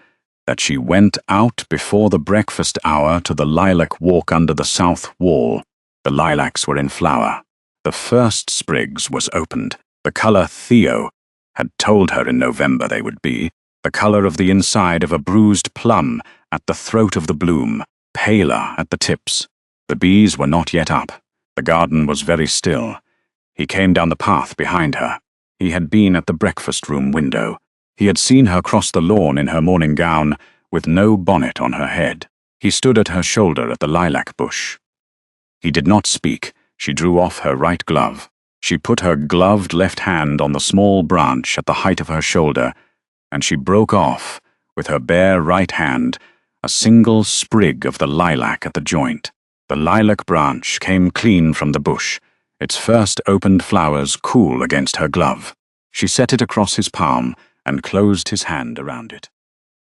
that she went out before the breakfast hour to the lilac walk under the south wall. The lilacs were in flower. The first sprigs was opened, the colour Theo had told her in November they would be, the colour of the inside of a bruised plum at the throat of the bloom, paler at the tips. The bees were not yet up. The garden was very still. He came down the path behind her. He had been at the breakfast room window. He had seen her cross the lawn in her morning gown, with no bonnet on her head. He stood at her shoulder at the lilac bush. He did not speak. She drew off her right glove. She put her gloved left hand on the small branch at the height of her shoulder, and she broke off, with her bare right hand, a single sprig of the lilac at the joint. The lilac branch came clean from the bush, its first opened flowers cool against her glove. She set it across his palm and closed his hand around it.